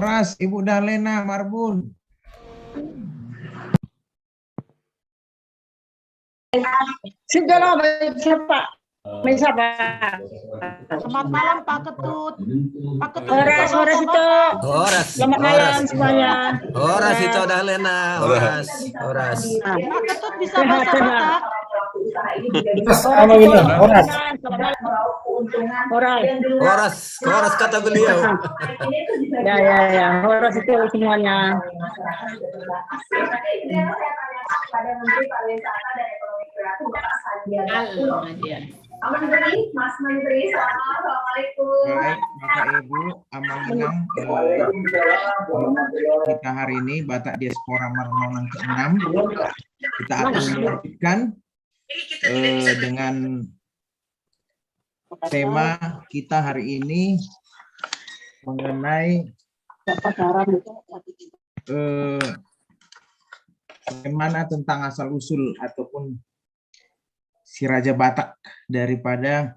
Horas, Ibu Dalena Marbun. Sudah baik siapa? Siapa? Selamat malam Pak Ketut. Pak Ketut. Horas itu. Horas. Selamat malam semuanya. Horas itu Dalena. Horas. Pak Ketut bisa bahasa Batak. Horas kata beliau. Ya. Horas itu semuanya. Pada Menteri Pariwisata dan Ekonomi Kreatif Bapak Sandiaga. Mas Menteri, assalamualaikum. Baik, Bapak Ibu, Amang Inang, kita hari ini Batak Diaspora Marmonang ke-6. Kita akan melanjutkan dengan tema kita hari ini mengenai bagaimana tentang asal-usul ataupun si Raja Batak daripada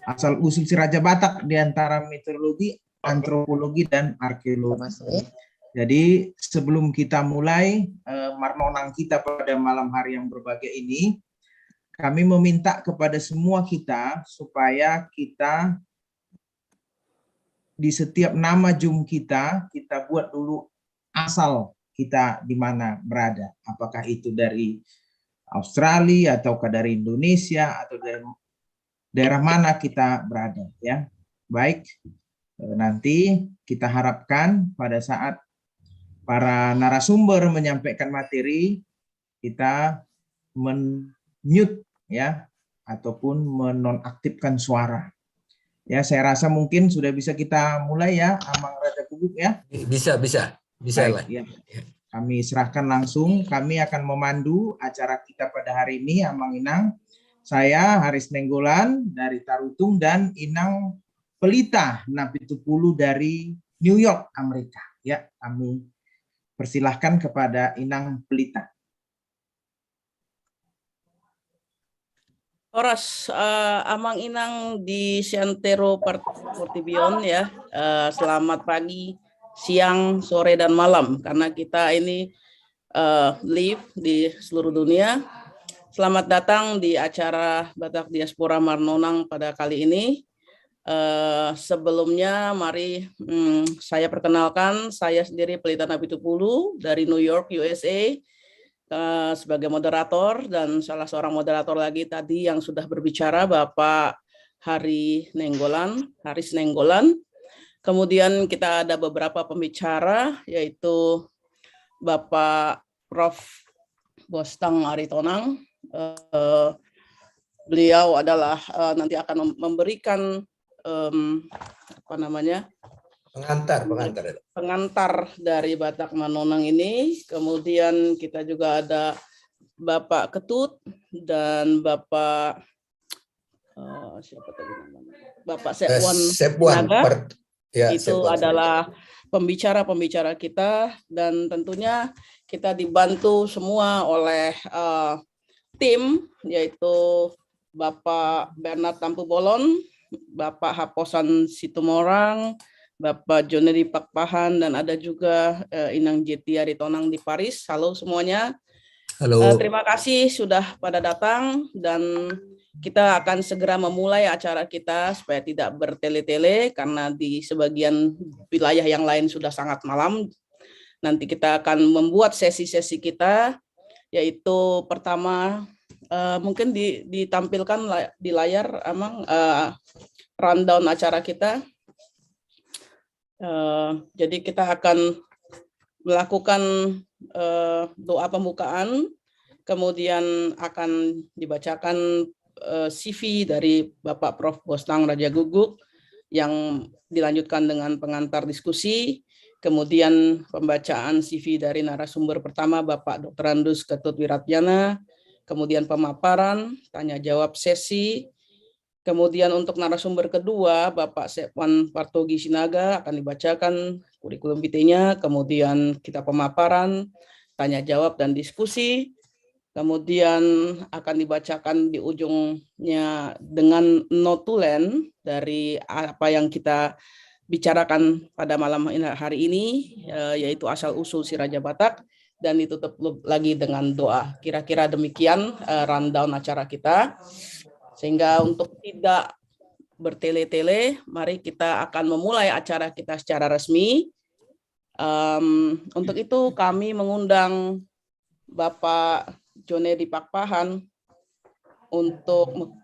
asal-usul si Raja Batak di antara mitologi, antropologi, dan arkeologi. Jadi sebelum kita mulai marnonang kita pada malam hari yang berbahagia ini, kami meminta kepada semua kita supaya kita di setiap nama Zoom kita buat dulu asal kita di mana berada. Apakah itu dari Australia ataukah dari Indonesia atau dari daerah mana kita berada, ya. Baik, nanti kita harapkan pada saat para narasumber menyampaikan materi, kita mute ya, ataupun menonaktifkan suara. Ya, saya rasa mungkin sudah bisa kita mulai ya, Amang Raja Guguk ya. Bisa lah. Ya. Kami serahkan langsung, kami akan memandu acara kita pada hari ini, Amang Inang. Saya Haris Nenggolan dari Tarutung dan Inang Pelita Napitupulu dari New York, Amerika. Ya, kami persilahkan kepada Inang Pelita. Horas, Amang Inang di Siantero Portibion ya. Selamat pagi, siang, sore, dan malam. Karena kita ini live di seluruh dunia. Selamat datang di acara Batak Diaspora Marnonang pada kali ini. Sebelumnya mari saya perkenalkan, saya sendiri Pelita Napitupulu dari New York, USA. Sebagai moderator, dan salah seorang moderator lagi tadi yang sudah berbicara Bapak Haris Nenggolan. Kemudian kita ada beberapa pembicara, yaitu Bapak Prof. Bostang Aritonang. Beliau adalah nanti akan memberikan pengantar dari Batak Marnonang ini. Kemudian kita juga ada Bapak Ketut dan Bapak siapa tadi namanya? Bapak Sepwan Naga. Itu adalah pembicara-pembicara kita, dan tentunya kita dibantu semua oleh tim, yaitu Bapak Bernard Tampu Bolon, Bapak Haposan Situmorang, Bapak Joneri Pakpahan, dan ada juga Inang Jeti Aritonang di Paris. Halo semuanya. Halo. Terima kasih sudah pada datang, dan kita akan segera memulai acara kita supaya tidak bertele-tele karena di sebagian wilayah yang lain sudah sangat malam. Nanti kita akan membuat sesi-sesi kita, yaitu pertama mungkin ditampilkan di layar Amang rundown acara kita. Jadi kita akan melakukan doa pembukaan, kemudian akan dibacakan CV dari Bapak Prof. Bostang Raja Guguk yang dilanjutkan dengan pengantar diskusi, kemudian pembacaan CV dari narasumber pertama Bapak Dr. Andus Ketut Wiratyana, kemudian pemaparan, tanya jawab sesi. Kemudian untuk narasumber kedua, Bapak Sepwan Partogi Sinaga akan dibacakan kurikulum vitae-nya, kemudian kita pemaparan, tanya jawab, dan diskusi. Kemudian akan dibacakan di ujungnya dengan notulen dari apa yang kita bicarakan pada malam hari ini, yaitu asal-usul si Raja Batak, dan ditutup lagi dengan doa. Kira-kira demikian rundown acara kita. Sehingga untuk tidak bertele-tele, mari kita akan memulai acara kita secara resmi. Untuk itu kami mengundang Bapak Jonedi Pakpahan untuk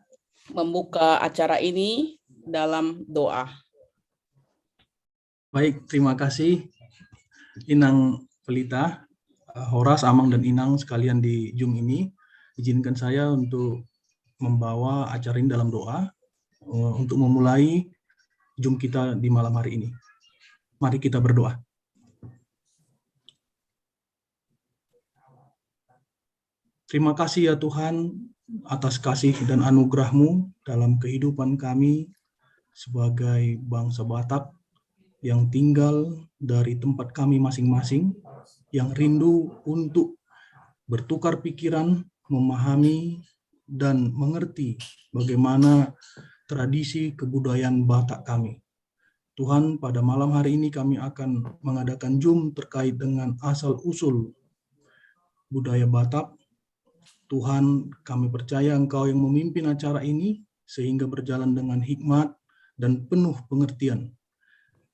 membuka acara ini dalam doa. Baik, terima kasih Inang Pelita, Horas, Amang, dan Inang sekalian di Zoom ini. Izinkan saya untuk membawa acara ini dalam doa untuk memulai Zoom kita di malam hari ini. Mari kita berdoa. Terima kasih ya Tuhan atas kasih dan anugerah-Mu dalam kehidupan kami sebagai bangsa Batak yang tinggal dari tempat kami masing-masing, yang rindu untuk bertukar pikiran, memahami, dan mengerti bagaimana tradisi kebudayaan Batak kami. Tuhan, pada malam hari ini kami akan mengadakan Zoom terkait dengan asal-usul budaya Batak. Tuhan, kami percaya Engkau yang memimpin acara ini sehingga berjalan dengan hikmat dan penuh pengertian.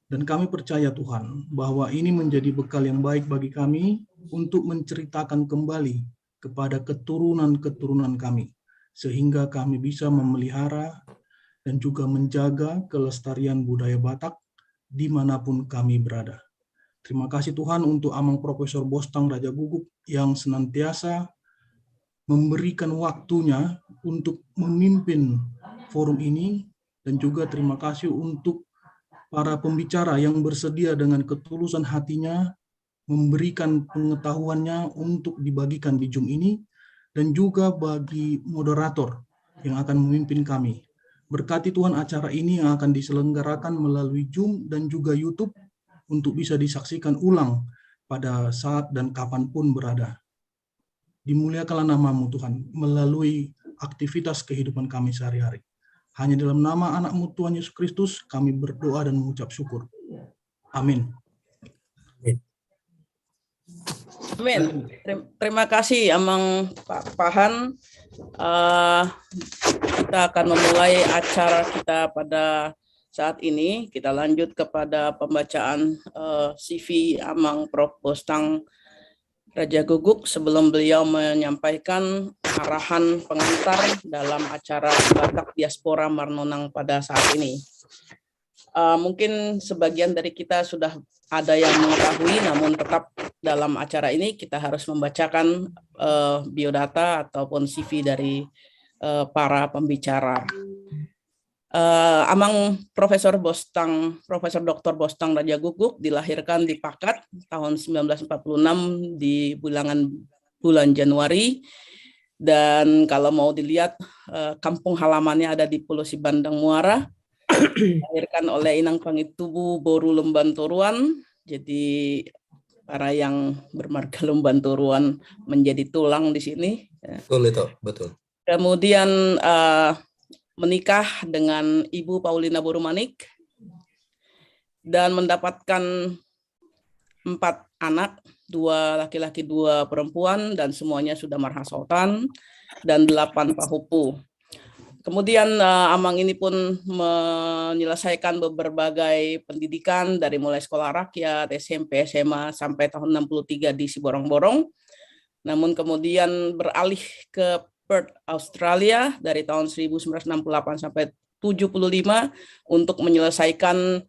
Dan kami percaya Tuhan bahwa ini menjadi bekal yang baik bagi kami untuk menceritakan kembali kepada keturunan-keturunan kami, sehingga kami bisa memelihara dan juga menjaga kelestarian budaya Batak dimanapun kami berada. Terima kasih Tuhan untuk Amang Profesor Bostang Raja Guguk yang senantiasa memberikan waktunya untuk memimpin forum ini, dan juga terima kasih untuk para pembicara yang bersedia dengan ketulusan hatinya memberikan pengetahuannya untuk dibagikan di Zoom ini, dan juga bagi moderator yang akan memimpin kami. Berkati Tuhan acara ini yang akan diselenggarakan melalui Zoom dan juga YouTube untuk bisa disaksikan ulang pada saat dan kapanpun berada. Dimuliakanlah nama-Mu Tuhan melalui aktivitas kehidupan kami sehari-hari. Hanya dalam nama anak-Mu Tuhan Yesus Kristus kami berdoa dan mengucap syukur. Amin. Amin. Terima kasih Amang Pak Pahan. Kita akan memulai acara kita pada saat ini. Kita lanjut kepada pembacaan CV Amang Prof. Bostang Raja Guguk sebelum beliau menyampaikan arahan pengantar dalam acara Batak Diaspora Marnonang pada saat ini. Mungkin sebagian dari kita sudah ada yang mengetahui, namun tetap dalam acara ini kita harus membacakan biodata ataupun CV dari para pembicara. Amang Profesor Dr. Bostang Raja Guguk dilahirkan di Pakat tahun 1946 di bulan Januari, dan kalau mau dilihat kampung halamannya ada di Pulau Sibandang Muara. Dilahirkan oleh Inang Pangitubu Boru Lembanturuan, jadi para yang bermarga Lembanturuan menjadi tulang di sini. Betul itu, betul. Kemudian menikah dengan Ibu Paulina Borumanik dan mendapatkan 4 anak, 2 laki-laki, 2 perempuan, dan semuanya sudah marhasotan, dan 8 pahupu. Kemudian Amang ini pun menyelesaikan berbagai pendidikan dari mulai sekolah rakyat, SMP, SMA, sampai tahun 63 di Siborong-Borong. Namun kemudian beralih ke Perth, Australia dari tahun 1968 sampai 75 untuk menyelesaikan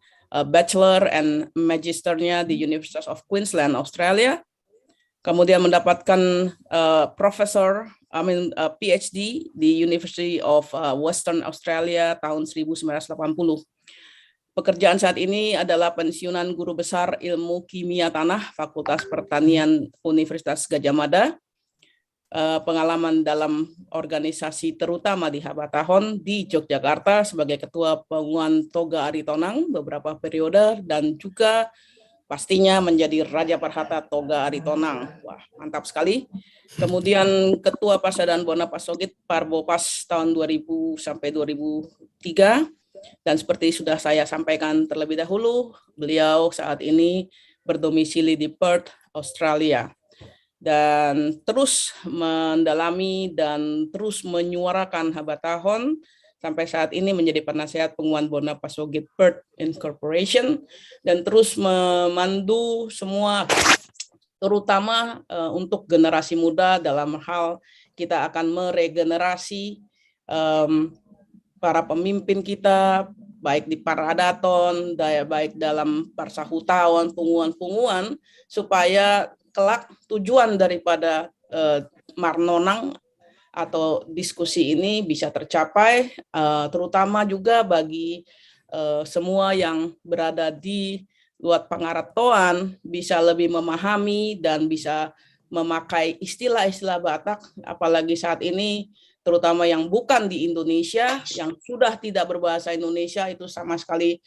Bachelor and Magisternya di University of Queensland, Australia. Kemudian mendapatkan PhD di University of Western Australia tahun 1980. Pekerjaan saat ini adalah pensiunan guru besar ilmu kimia tanah Fakultas Pertanian Universitas Gadjah Mada. Pengalaman dalam organisasi terutama di Habatahon di Yogyakarta sebagai Ketua Penguan Toga Aritonang beberapa periode, dan juga pastinya menjadi Raja Parhata Toga Aritonang. Wah, mantap sekali. Kemudian Ketua Pasdadan Bona Pasogit Parbopas tahun 2000 sampai 2003. Dan seperti sudah saya sampaikan terlebih dahulu, beliau saat ini berdomisili di Perth, Australia. Dan terus mendalami dan terus menyuarakan Habatahon sampai saat ini menjadi penasehat penguan Bona Pasogit Perth Incorporation dan terus memandu semua terutama untuk generasi muda dalam hal kita akan meregenerasi para pemimpin kita baik di Paradaton, baik dalam Parsahutawan, punguan-punguan supaya kelak tujuan daripada Marnonang atau diskusi ini bisa tercapai, terutama juga bagi semua yang berada di luar Pangaratoan bisa lebih memahami dan bisa memakai istilah-istilah Batak, apalagi saat ini terutama yang bukan di Indonesia, yang sudah tidak berbahasa Indonesia itu sama sekali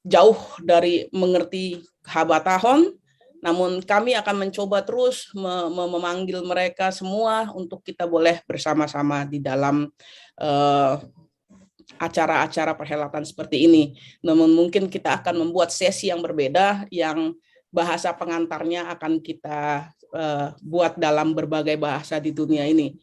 jauh dari mengerti Habatahon. Namun kami akan mencoba terus memanggil mereka semua untuk kita boleh bersama-sama di dalam acara-acara perhelatan seperti ini. Namun mungkin kita akan membuat sesi yang berbeda yang bahasa pengantarnya akan kita buat dalam berbagai bahasa di dunia ini.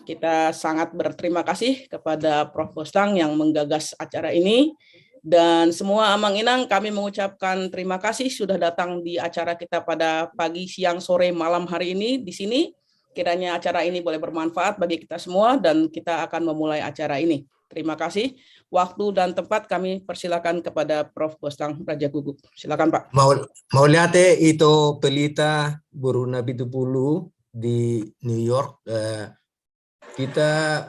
Kita sangat berterima kasih kepada Prof. Boslang yang menggagas acara ini. Dan semua Amang Inang kami mengucapkan terima kasih sudah datang di acara kita pada pagi, siang, sore, malam hari ini di sini. Kiranya acara ini boleh bermanfaat bagi kita semua dan kita akan memulai acara ini. Terima kasih. Waktu dan tempat kami persilakan kepada Prof. Boslang Raja Guguk. Silakan Pak. Mau lihat itu pelita Boruna Pitupulu di New York. Kita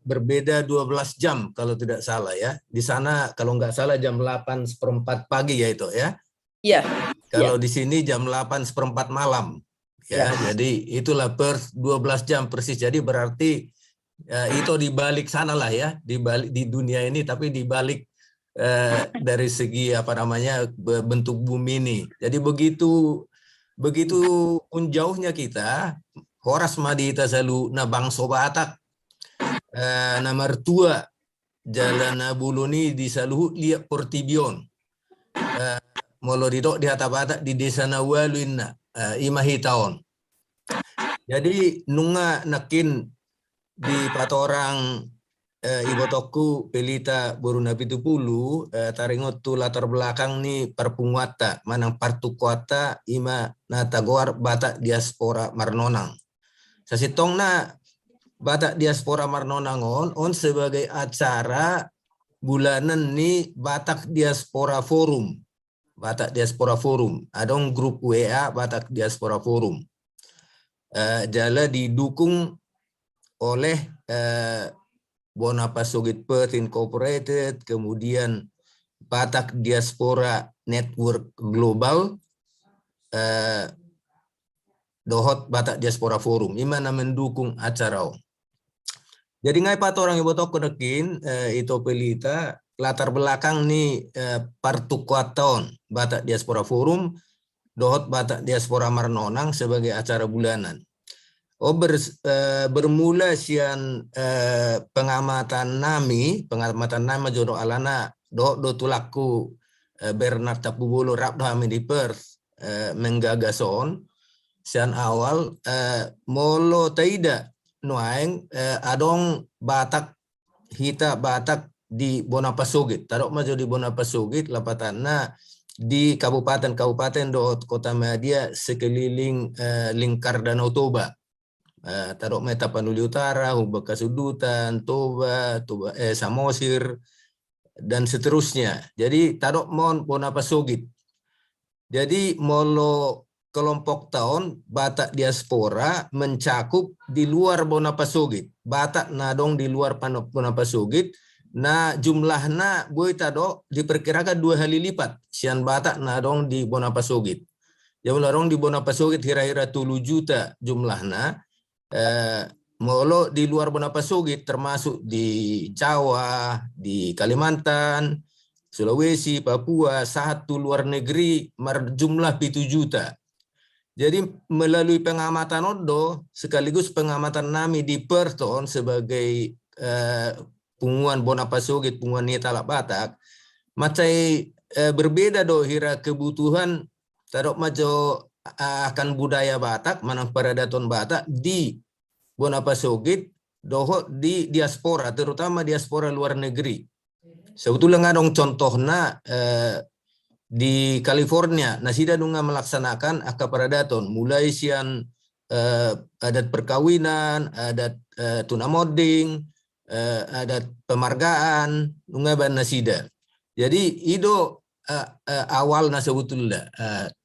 berbeda 12 jam kalau tidak salah ya. Di sana kalau nggak salah jam 8:15 pagi ya itu ya. Iya. Kalau di sini jam 8:15 malam. Ya, jadi itulah per 12 jam persis. Jadi berarti itu di balik sana lah ya, di balik di dunia ini tapi di balik dari segi apa namanya bentuk bumi ini. Jadi begitu pun jauhnya kita, Horas Madita selalu na bangso Batak. Nomor 2 Jalan Buluni di Saluhu lihat Portibion. Molo didok di Hatabata di Desa Nawaluin Imahitaon. Jadi nunga nakin di patorang ibu toku pelita Boruna Pitupulu taringot tu latar belakang ni perpunguata manang partukuata ima natagor Batak diaspora Marnonang. Sasitong na Batak Diaspora Marnonangon on sebagai acara bulanan ni Batak Diaspora Forum. Batak Diaspora Forum. Adong grup WA Batak Diaspora Forum. Jala didukung oleh Bona Pasogit Perth Incorporated, kemudian Batak Diaspora Network Global, Dohot Batak Diaspora Forum. Imana mendukung acara. Jadi ngai pat orang ibu toko nekin itu pelita latar belakang nih partukuaton Batak Diaspora Forum, Dohot Batak Diaspora Marnonang sebagai acara bulanan. Bermula sian pengamatan nami jodoh alana do tulaku Bernard Tapubolo rap kami di Perth menggagason sian awal molo taida nuaeng adong Batak hita Batak di Bona Pasogit tarok maju di Bona Pasogit lapatanna di kabupaten do Kota Media sekeliling lingkar Danau Toba. Tarok Meta Panuli Utara, Hubak Kasudutan, Toba, Samosir, dan seterusnya. Jadi tarok mon Bona Pasogit. Jadi molo kelompok tahun Batak Diaspora mencakup di luar Bona Pasogit. Batak nadong di luar Bona Pasogit. Nah jumlahnya boy tado diperkirakan 2 kali lipat. Sian Batak nadong di Bona Pasogit. Yang larong di Bona Pasogit kira-kira 7 juta jumlahnya. Molo di luar Bona Pasogit termasuk di Jawa, di Kalimantan, Sulawesi, Papua, satu luar negeri jumlah 7 juta. Jadi melalui pengamatan Odo sekaligus pengamatan nami di Perton sebagai punguan Bonapasogit, punguan Nitalak Batak, macai berbeda do hira kebutuhan tadok majo akan budaya Batak, manang peradaton Batak di Bonapasogit, doho di diaspora, terutama diaspora luar negeri. Sebetulnya ngadong contohnya di California, nasida nunga melaksanakan akaparadaton, mulai sian adat perkawinan, adat tunamoding, adat pemargaan, nunga ban nasida. Jadi ido awal na sebetulnya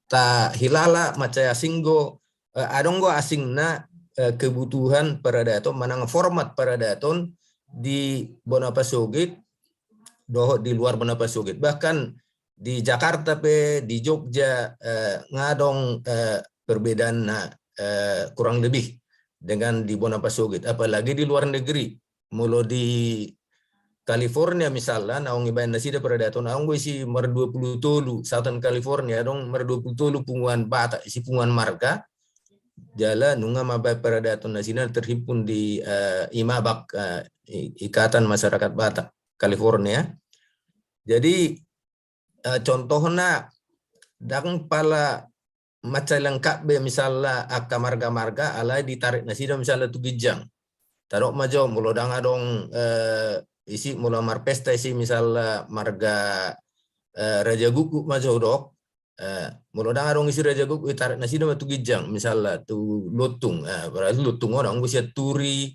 ta hilala macaya singgo adonggo asingna kebutuhan peradaton, manang format peradaton di Bonapasogit, doho di luar Bonapasogit, bahkan di Jakarta di Jogja ngadong perbedaan kurang lebih dengan di Bonapasogit, apalagi di luar negeri. Mulo di California misalnya naong ibayan nasida peradaton naong si mer 20 tolu Southern California dong mer 20 tolu punguan Batak isi punguan marga jala nunga mabai peradaton nasida terhimpun di IMABAK, Ikatan Masyarakat Batak California. Jadi contohnya dang pala macam lengkap be misalnya akka marga-marga alai ditarik nasida misalnya tu gijang tarok majo mulo dang adong isi mula marpesta isi misalnya marga Raja Gugu majo dok mulo dang adong isi Raja Gugu ditarik nasida tu gijang misalnya tu lutung berarti lutung orang usia turi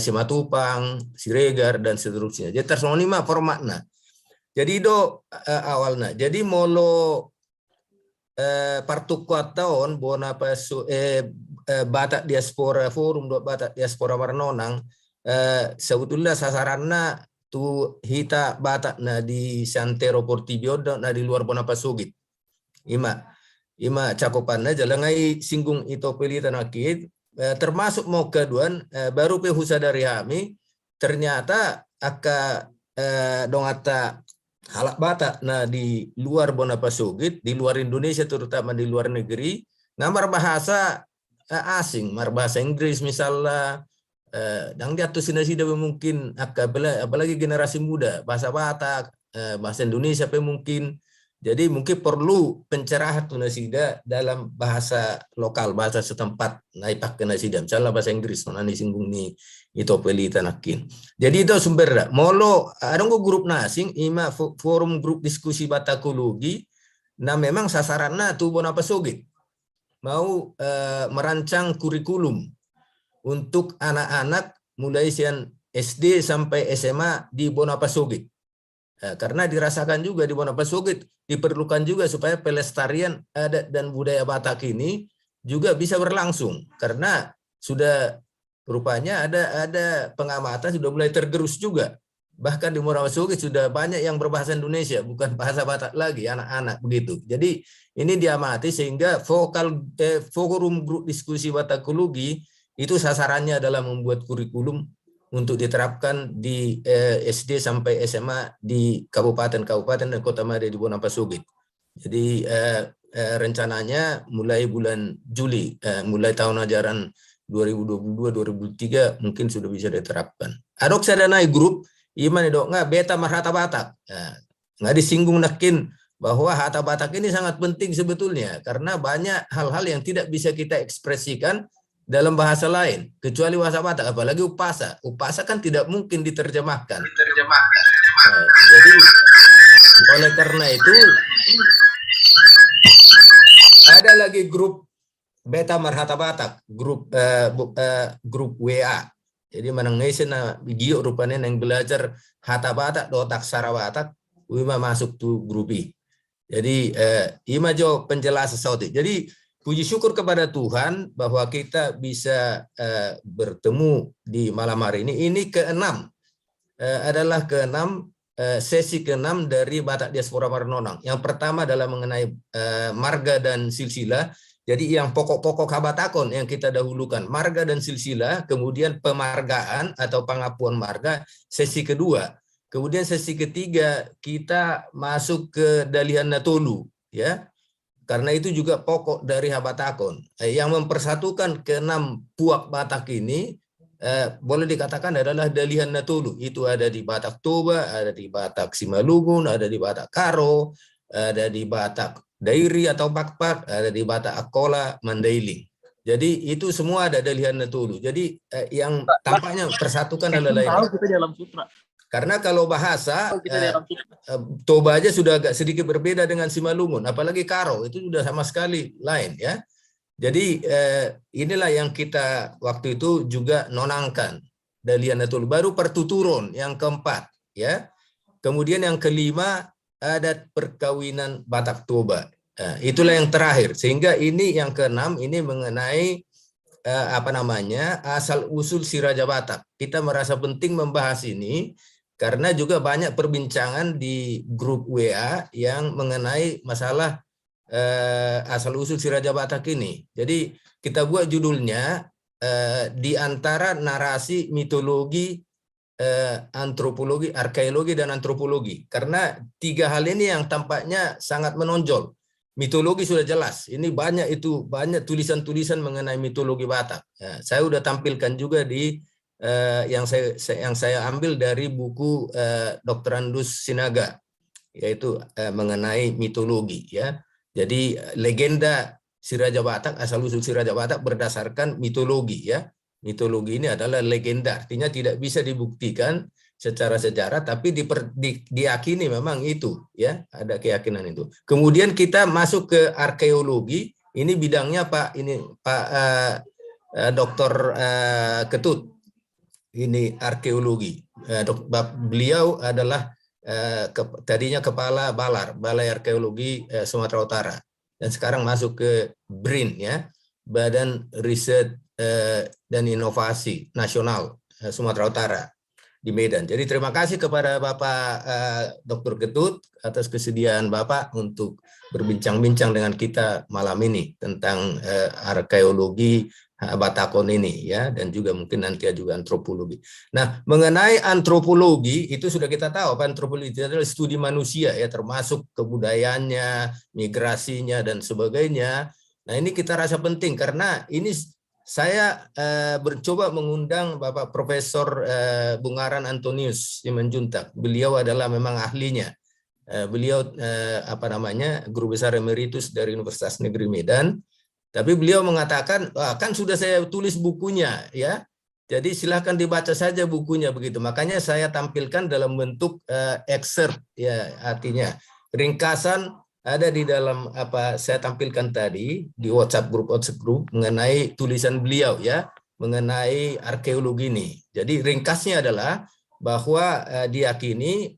Simatupang, Siregar dan seterusnya. Jadi tersonima formatnya. Jadi do awalnya. Jadi molo partukua tahun Batak Diaspora Forum Batak Diaspora Marnonang sebetulnya sasarannya tu hita Batak na di Santero Portibio na di luar Bonapasogit. Ima cakupannya jalangai singgung itu pilihan akid. Termasuk mau keduan baru pehusa dari kami ternyata aka dongata halak Batak nah di luar Bonapasogit, di luar Indonesia terutama di luar negeri ngamar bahasa asing, mar bahasa Inggris misalnya dan diatus nasida mungkin apalagi generasi muda bahasa Batak, bahasa Indonesia mungkin. Jadi mungkin perlu pencerahan tunasida dalam bahasa lokal, bahasa setempat naik pakai nasida. Misalnya bahasa Inggris, nani singgung nih itu pelita nakin. Jadi itu sumber. Molo ada grup nasing, ima forum grup diskusi Batakologi. Nah memang sasarannya tuh Bonapasogit mau merancang kurikulum untuk anak-anak mulai sian SD sampai SMA di Bonapasogit. Karena dirasakan juga di Bonapasogit diperlukan juga supaya pelestarian adat dan budaya Batak ini juga bisa berlangsung karena sudah rupanya ada pengamatan sudah mulai tergerus juga, bahkan di Bonapasogit sudah banyak yang berbahasa Indonesia bukan bahasa Batak lagi anak-anak begitu. Jadi ini diamati sehingga forum grup diskusi Batakologi itu sasarannya adalah membuat kurikulum untuk diterapkan di SD sampai SMA di kabupaten-kabupaten dan kota Mada di Bonapasogit. Jadi rencananya mulai bulan Juli, mulai tahun ajaran 2022-2023 mungkin sudah bisa diterapkan. Adok sadana grup iman dok nggak beta marhata Batak. Nggak disinggung nakin bahwa hata Batak ini sangat penting sebetulnya karena banyak hal-hal yang tidak bisa kita ekspresikan dalam bahasa lain kecuali bahasa Batak, apalagi upasa. Upasa kan tidak mungkin diterjemahkan. Jadi oleh karena itu ada lagi grup Beta Marhata Batak, grup WA. Jadi menangis na gio rupanya yang belajar hata Batak do taksara Batak, wima masuk tuh grup I. Jadi ima jo penjelasan sauti. Jadi puji syukur kepada Tuhan bahwa kita bisa bertemu di malam hari ini. Ini keenam, adalah keenam sesi keenam dari Batak Diaspora Marnonang. Yang pertama adalah mengenai marga dan silsilah. Jadi yang pokok-pokok kabatakon yang kita dahulukan, marga dan silsilah, kemudian pemargaan atau pengakuan marga, sesi kedua. Kemudian sesi ketiga kita masuk ke Dalihan Natolu, ya. Karena itu juga pokok dari Habatakon. Yang mempersatukan ke-6 puak Batak ini boleh dikatakan adalah Dalihan Natolu. Itu ada di Batak Toba, ada di Batak Simalungun, ada di Batak Karo, ada di Batak Dairi atau Pakpak, ada di Batak Akola, Mandailing. Jadi itu semua ada Dalihan Natolu. Jadi yang tampaknya persatukan adalah ini. Kita dalam sutra. Karena kalau bahasa, Toba aja sudah agak sedikit berbeda dengan Simalungun, apalagi Karo, itu sudah sama sekali lain, ya. Jadi inilah yang kita waktu itu juga nonangkan, Dalihan Natolu. Baru Pertuturon yang keempat, ya. Kemudian yang kelima ada perkawinan Batak Toba. Itulah yang terakhir. Sehingga ini yang keenam ini mengenai asal usul si Raja Batak. Kita merasa penting membahas ini karena juga banyak perbincangan di grup WA yang mengenai masalah asal usul si Raja Batak ini. Jadi kita buat judulnya di antara narasi mitologi, antropologi, arkeologi dan antropologi. Karena 3 hal ini yang tampaknya sangat menonjol. Mitologi sudah jelas. Ini banyak tulisan-tulisan mengenai mitologi Batak. Ya, saya sudah tampilkan juga di yang saya ambil dari buku Dr. Andus Sinaga, yaitu mengenai mitologi, ya. Jadi legenda si Raja Batak, asal usul si Raja Batak berdasarkan mitologi, ya. Mitologi ini adalah legenda, artinya tidak bisa dibuktikan secara sejarah, tapi diyakini memang itu, ya, ada keyakinan itu. Kemudian kita masuk ke arkeologi. Ini bidangnya Pak Dr. Ketut. Ini arkeologi. Beliau adalah tadinya kepala Balai Arkeologi Sumatera Utara, dan sekarang masuk ke BRIN, ya, Badan Riset dan Inovasi Nasional Sumatera Utara di Medan. Jadi terima kasih kepada Bapak Dr. Ketut atas kesediaan Bapak untuk berbincang-bincang dengan kita malam ini tentang arkeologi Batakon ini, ya, dan juga mungkin nanti juga antropologi. Nah, mengenai antropologi itu sudah kita tahu, antropologi itu adalah studi manusia, ya, termasuk kebudayaannya, migrasinya dan sebagainya. Nah, ini kita rasa penting karena ini saya mencoba mengundang Bapak Profesor Bungaran Antonius Simanjuntak. Beliau adalah memang ahlinya. Beliau guru besar emeritus dari Universitas Negeri Medan. Tapi beliau mengatakan, kan sudah saya tulis bukunya, ya. Jadi silahkan dibaca saja bukunya begitu. Makanya saya tampilkan dalam bentuk excerpt, ya, artinya ringkasan ada di dalam apa saya tampilkan tadi di WhatsApp grup mengenai tulisan beliau, ya, mengenai arkeologi ini. Jadi ringkasnya adalah bahwa diyakini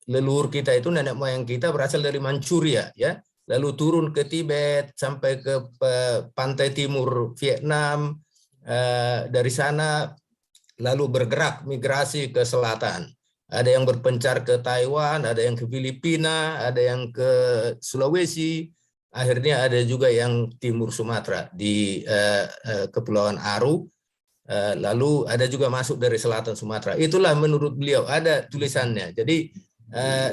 leluhur kita itu, nenek moyang kita berasal dari Manchuria, ya. Lalu turun ke Tibet sampai ke pantai timur Vietnam, dari sana lalu bergerak migrasi ke selatan. Ada yang berpencar ke Taiwan, ada yang ke Filipina, ada yang ke Sulawesi, akhirnya ada juga yang timur Sumatera di Kepulauan Aru, lalu ada juga masuk dari selatan Sumatera. Itulah menurut beliau, ada tulisannya. Jadi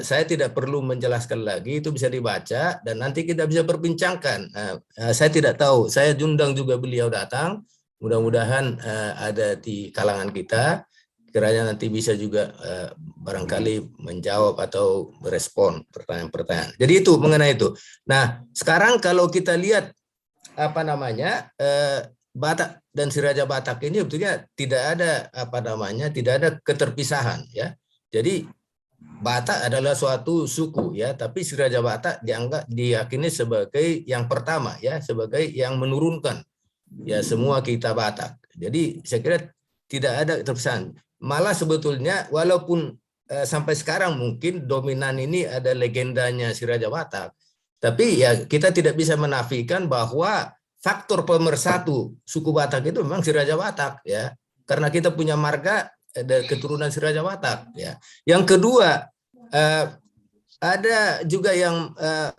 saya tidak perlu menjelaskan lagi, itu bisa dibaca dan nanti kita bisa perbincangkan. Saya tidak tahu, saya undang juga beliau datang, mudah-mudahan ada di kalangan kita, kiranya nanti bisa juga barangkali menjawab atau merespon pertanyaan-pertanyaan. Jadi itu mengenai itu. Nah, sekarang kalau kita lihat Batak dan si Raja Batak ini sebetulnya tidak ada tidak ada keterpisahan, ya. Jadi Batak adalah suatu suku, ya, tapi si Raja Batak diyakini sebagai yang pertama, ya, sebagai yang menurunkan, ya, semua kita Batak. Jadi saya kira tidak ada keterpisahan. Malah sebetulnya walaupun sampai sekarang mungkin dominan ini ada legendanya si Raja Batak, tapi ya kita tidak bisa menafikan bahwa faktor pemersatu suku Batak itu memang si Raja Batak, ya, karena kita punya marga dari keturunan si Raja Batak, ya. Yang kedua, ada juga yang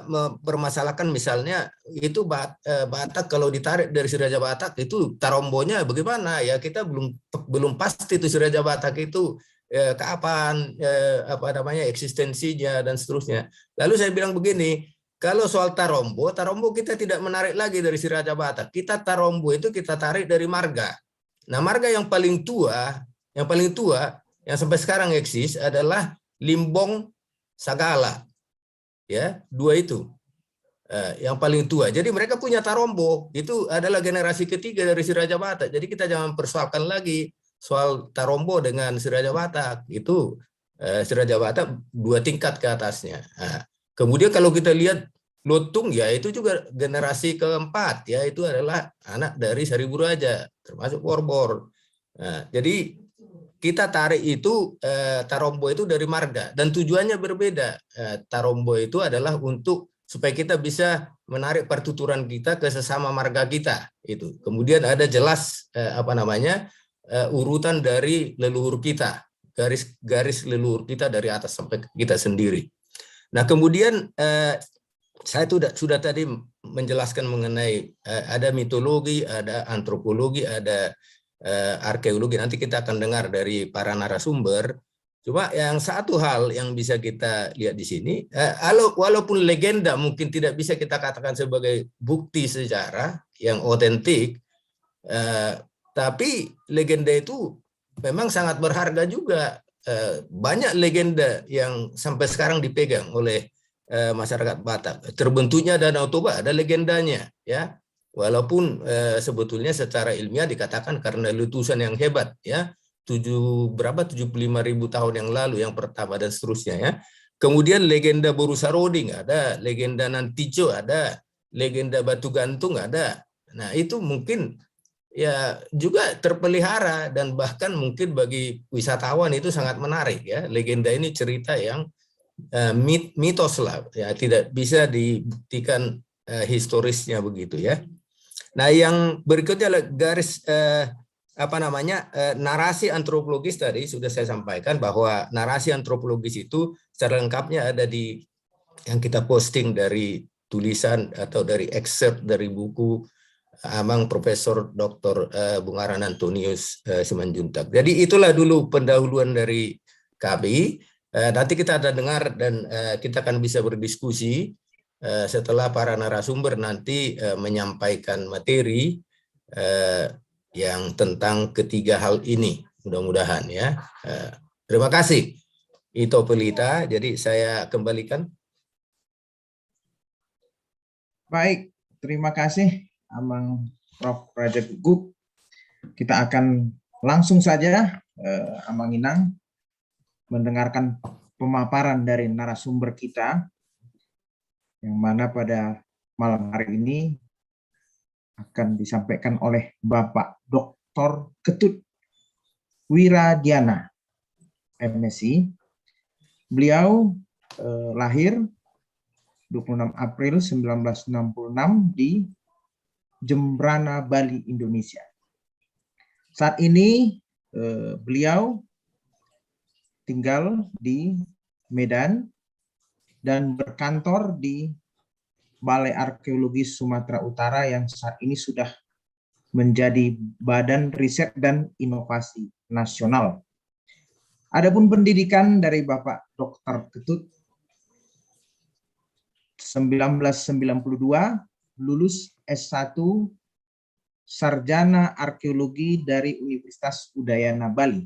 mempermasalahkan misalnya itu Batak kalau ditarik dari si Raja Batak itu tarombonya bagaimana, ya, kita belum pasti itu si Raja Batak itu kapan apa namanya eksistensinya dan seterusnya. Lalu saya bilang begini, kalau soal Tarombo kita tidak menarik lagi dari si Raja Batak. Kita Tarombo itu kita tarik dari marga. Nah, marga yang paling tua yang sampai sekarang eksis adalah Limbong Sagala. Ya, dua itu. Yang paling tua. Jadi mereka punya Tarombo, itu adalah generasi ketiga dari si Raja Batak. Jadi kita jangan persoalkan lagi soal Tarombo dengan si Raja Batak. Itu si Raja Batak 2 tingkat ke atasnya. Nah, kemudian kalau kita lihat Lutung, ya itu juga generasi keempat, ya itu adalah anak dari Seribu Raja, termasuk Borbor. Nah, jadi kita tarik itu Tarombo itu dari marga dan tujuannya berbeda. Tarombo itu adalah untuk supaya kita bisa menarik pertuturan kita ke sesama marga kita itu. Kemudian ada jelas urutan dari leluhur kita, garis leluhur kita dari atas sampai kita sendiri. Nah, kemudian saya sudah tadi menjelaskan mengenai ada mitologi, ada antropologi, ada arkeologi. Nanti kita akan dengar dari para narasumber. Cuma yang satu hal yang bisa kita lihat di sini, walaupun legenda mungkin tidak bisa kita katakan sebagai bukti sejarah yang otentik, tapi legenda itu memang sangat berharga juga. Banyak legenda yang sampai sekarang dipegang oleh masyarakat Batak. Terbentuknya Danau Toba ada legendanya, ya. Walaupun sebetulnya secara ilmiah dikatakan karena letusan yang hebat, ya. 75.000 tahun yang lalu yang pertama dan seterusnya, ya. Kemudian legenda Boru Saroding ada, legenda Nantico ada, legenda Batu Gantung ada. Nah, itu mungkin ya juga terpelihara dan bahkan mungkin bagi wisatawan itu sangat menarik, ya. Legenda ini cerita yang mitos lah, ya, tidak bisa dibuktikan historisnya begitu, ya. Nah, yang berikutnya adalah garis narasi antropologis. Tadi sudah saya sampaikan bahwa narasi antropologis itu secara lengkapnya ada di yang kita posting dari tulisan atau dari excerpt dari buku Amang Profesor Dr. Bungaran Antonius Simanjuntak. Jadi itulah dulu pendahuluan dari kami. Nanti kita akan dengar dan kita akan bisa berdiskusi setelah para narasumber nanti menyampaikan materi yang tentang ketiga hal ini, mudah-mudahan, ya. Terima kasih, Ito Pelita. Jadi saya kembalikan. Baik, terima kasih Amang Prof. Rajab Gug. Kita akan langsung saja Amang Inang mendengarkan pemaparan dari narasumber kita yang mana pada malam hari ini akan disampaikan oleh Bapak Dr. Ketut Wiradiana, MSc. Beliau lahir 26 April 1966 di Jembrana, Bali, Indonesia. Saat ini beliau tinggal di Medan dan berkantor di Balai Arkeologi Sumatera Utara yang saat ini sudah menjadi Badan Riset dan Inovasi Nasional. Adapun pendidikan dari Bapak Dr. Ketut 1992 lulus S1 Sarjana Arkeologi dari Universitas Udayana Bali.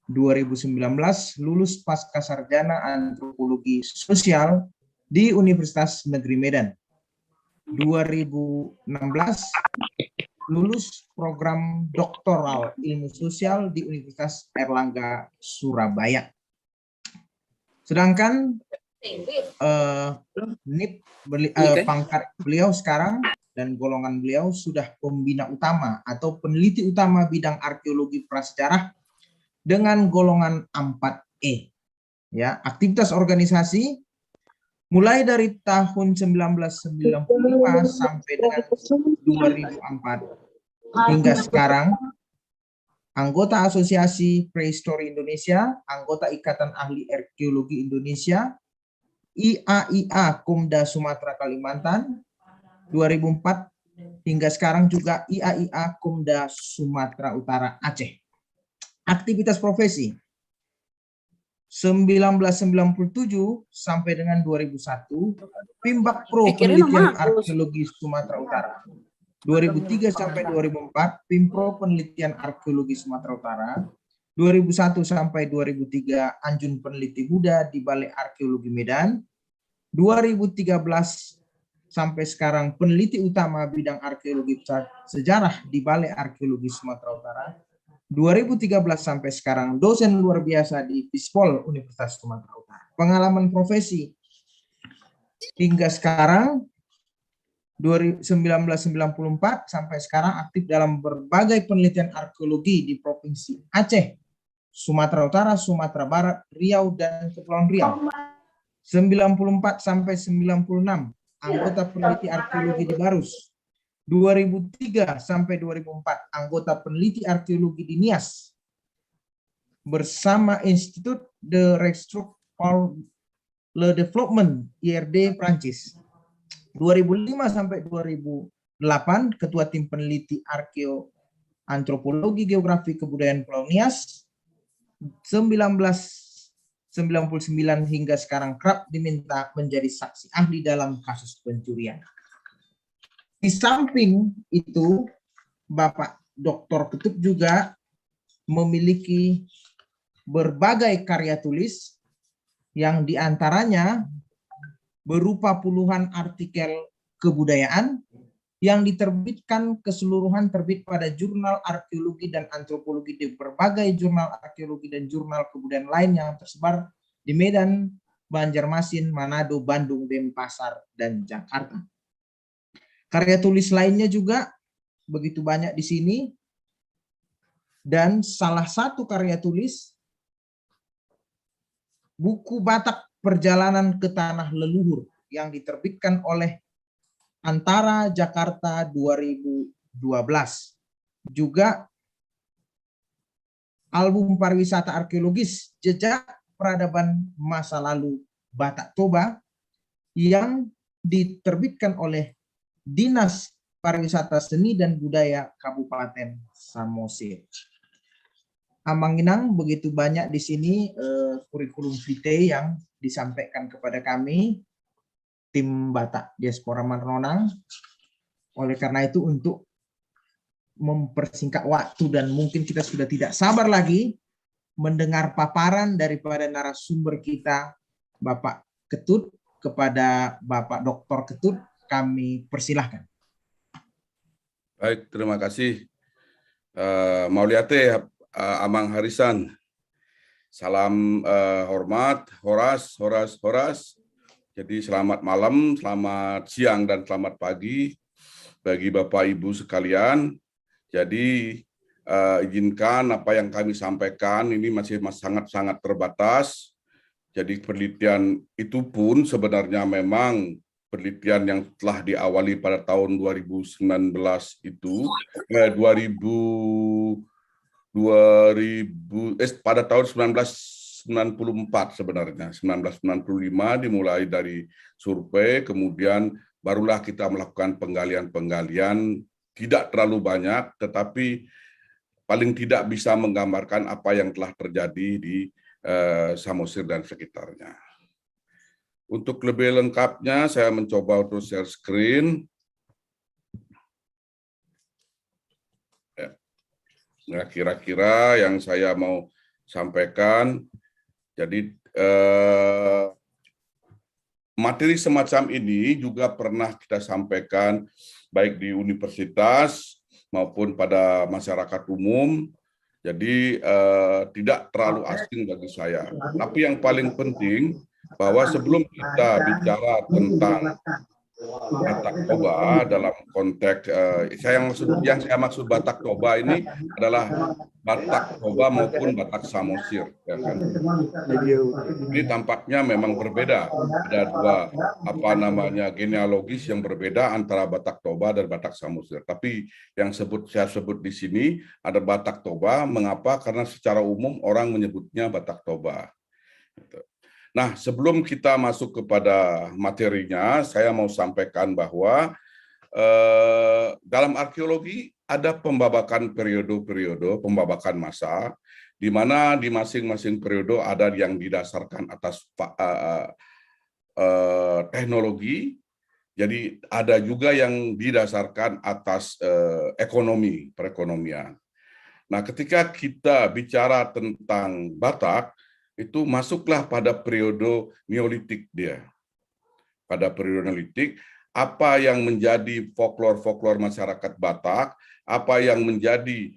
2019 lulus pasca sarjana Antropologi Sosial di Universitas Negeri Medan. 2016 lulus program doktoral ilmu sosial di Universitas Airlangga Surabaya. Sedangkan pangkat beliau sekarang dan golongan beliau sudah pembina utama atau peneliti utama bidang arkeologi prasejarah dengan golongan 4E. Ya, aktivitas organisasi mulai dari tahun 1995 sampai dengan 2004 hingga sekarang, anggota Asosiasi Prehistori Indonesia, anggota Ikatan Ahli Arkeologi Indonesia, IAIA Kumda Sumatera Kalimantan 2004 hingga sekarang juga IAIA Kumda Sumatera Utara Aceh. Aktivitas profesi 1997 sampai dengan 2001, Pimbak Pro Penelitian Arkeologi Sumatera Utara. 2003 sampai 2004, Pimpro Penelitian Arkeologi Sumatera Utara. 2001 sampai 2003, Anjun Peneliti Buddha di Balai Arkeologi Medan. 2013 sampai sekarang, peneliti utama bidang arkeologi sejarah di Balai Arkeologi Sumatera Utara. 2013 sampai sekarang, dosen luar biasa di Pispol Universitas Sumatera Utara. Pengalaman profesi hingga sekarang, 1994 sampai sekarang aktif dalam berbagai penelitian arkeologi di Provinsi Aceh, Sumatera Utara, Sumatera Barat, Riau, dan Kepulauan Riau. 94 sampai 96, anggota peneliti arkeologi di Barus. 2003 sampai 2004, anggota peneliti arkeologi di Nias bersama Institut de Recherche pour le Développement IRD Prancis. 2005 sampai 2008, ketua tim peneliti antropologi geografi kebudayaan Pulau Nias. 1999 hingga sekarang kerap diminta menjadi saksi ahli dalam kasus pencurian. Di samping itu, Bapak Dr. Ketut juga memiliki berbagai karya tulis yang diantaranya berupa puluhan artikel kebudayaan yang diterbitkan keseluruhan terbit pada jurnal arkeologi dan antropologi di berbagai jurnal arkeologi dan jurnal kebudayaan lain yang tersebar di Medan, Banjarmasin, Manado, Bandung, Denpasar, dan Jakarta. Karya tulis lainnya juga begitu banyak di sini, dan salah satu karya tulis buku Batak Perjalanan ke Tanah Leluhur yang diterbitkan oleh Antara Jakarta 2012. Juga album pariwisata arkeologis Jejak Peradaban Masa Lalu Batak Toba yang diterbitkan oleh Dinas Pariwisata Seni dan Budaya Kabupaten Samosir. Amanginang, begitu banyak di sini kurikulum vitae yang disampaikan kepada kami tim Batak Diaspora Manonan. Oleh karena itu, untuk mempersingkat waktu dan mungkin kita sudah tidak sabar lagi mendengar paparan daripada narasumber kita Bapak Ketut, kepada Bapak Dr. Ketut kami persilahkan. Baik, terima kasih Mauliate Amang Harisan. Salam hormat, Horas. Jadi selamat malam, selamat siang, dan selamat pagi bagi Bapak Ibu sekalian. Jadi izinkan apa yang kami sampaikan ini masih sangat-sangat terbatas. Jadi penelitian itu pun sebenarnya memang penelitian yang telah diawali pada tahun 2019 itu, pada tahun 1994 sebenarnya, 1995 dimulai dari survei, kemudian barulah kita melakukan penggalian-penggalian, tidak terlalu banyak, tetapi paling tidak bisa menggambarkan apa yang telah terjadi di Samosir dan sekitarnya. Untuk lebih lengkapnya, saya mencoba untuk share screen. Nah, kira-kira yang saya mau sampaikan, jadi materi semacam ini juga pernah kita sampaikan baik di universitas maupun pada masyarakat umum. Jadi tidak terlalu asing bagi saya. Tapi yang paling penting bahwa sebelum kita bicara tentang Batak Toba dalam konteks yang saya maksud Batak Toba ini adalah Batak Toba maupun Batak Samosir, ya kan? Ini tampaknya memang berbeda. Ada dua genealogis yang berbeda antara Batak Toba dan Batak Samosir. Tapi yang saya sebut di sini ada Batak Toba. Mengapa? Karena secara umum orang menyebutnya Batak Toba. Nah, sebelum kita masuk kepada materinya, saya mau sampaikan bahwa dalam arkeologi ada pembabakan periode-periode, pembabakan masa, di mana di masing-masing periode ada yang didasarkan atas teknologi, jadi ada juga yang didasarkan atas ekonomi, perekonomian. Nah, ketika kita bicara tentang Batak, itu masuklah pada periode Neolitik dia. Pada periode Neolitik, apa yang menjadi folklore masyarakat Batak, apa yang menjadi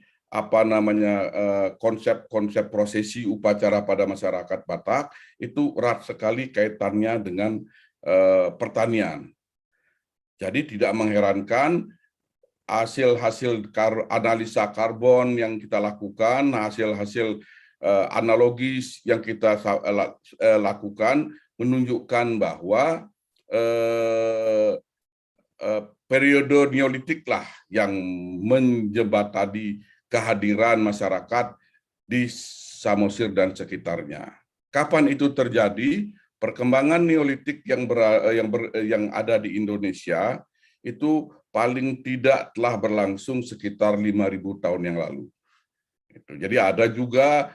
konsep-konsep prosesi upacara pada masyarakat Batak itu erat sekali kaitannya dengan pertanian. Jadi tidak mengherankan hasil-hasil analisa karbon yang kita lakukan, hasil-hasil analogis yang kita lakukan menunjukkan bahwa periode Neolitik lah yang menjembatani kehadiran masyarakat di Samosir dan sekitarnya. Kapan itu terjadi? Perkembangan Neolitik yang ada di Indonesia itu paling tidak telah berlangsung sekitar 5.000 tahun yang lalu. Jadi ada juga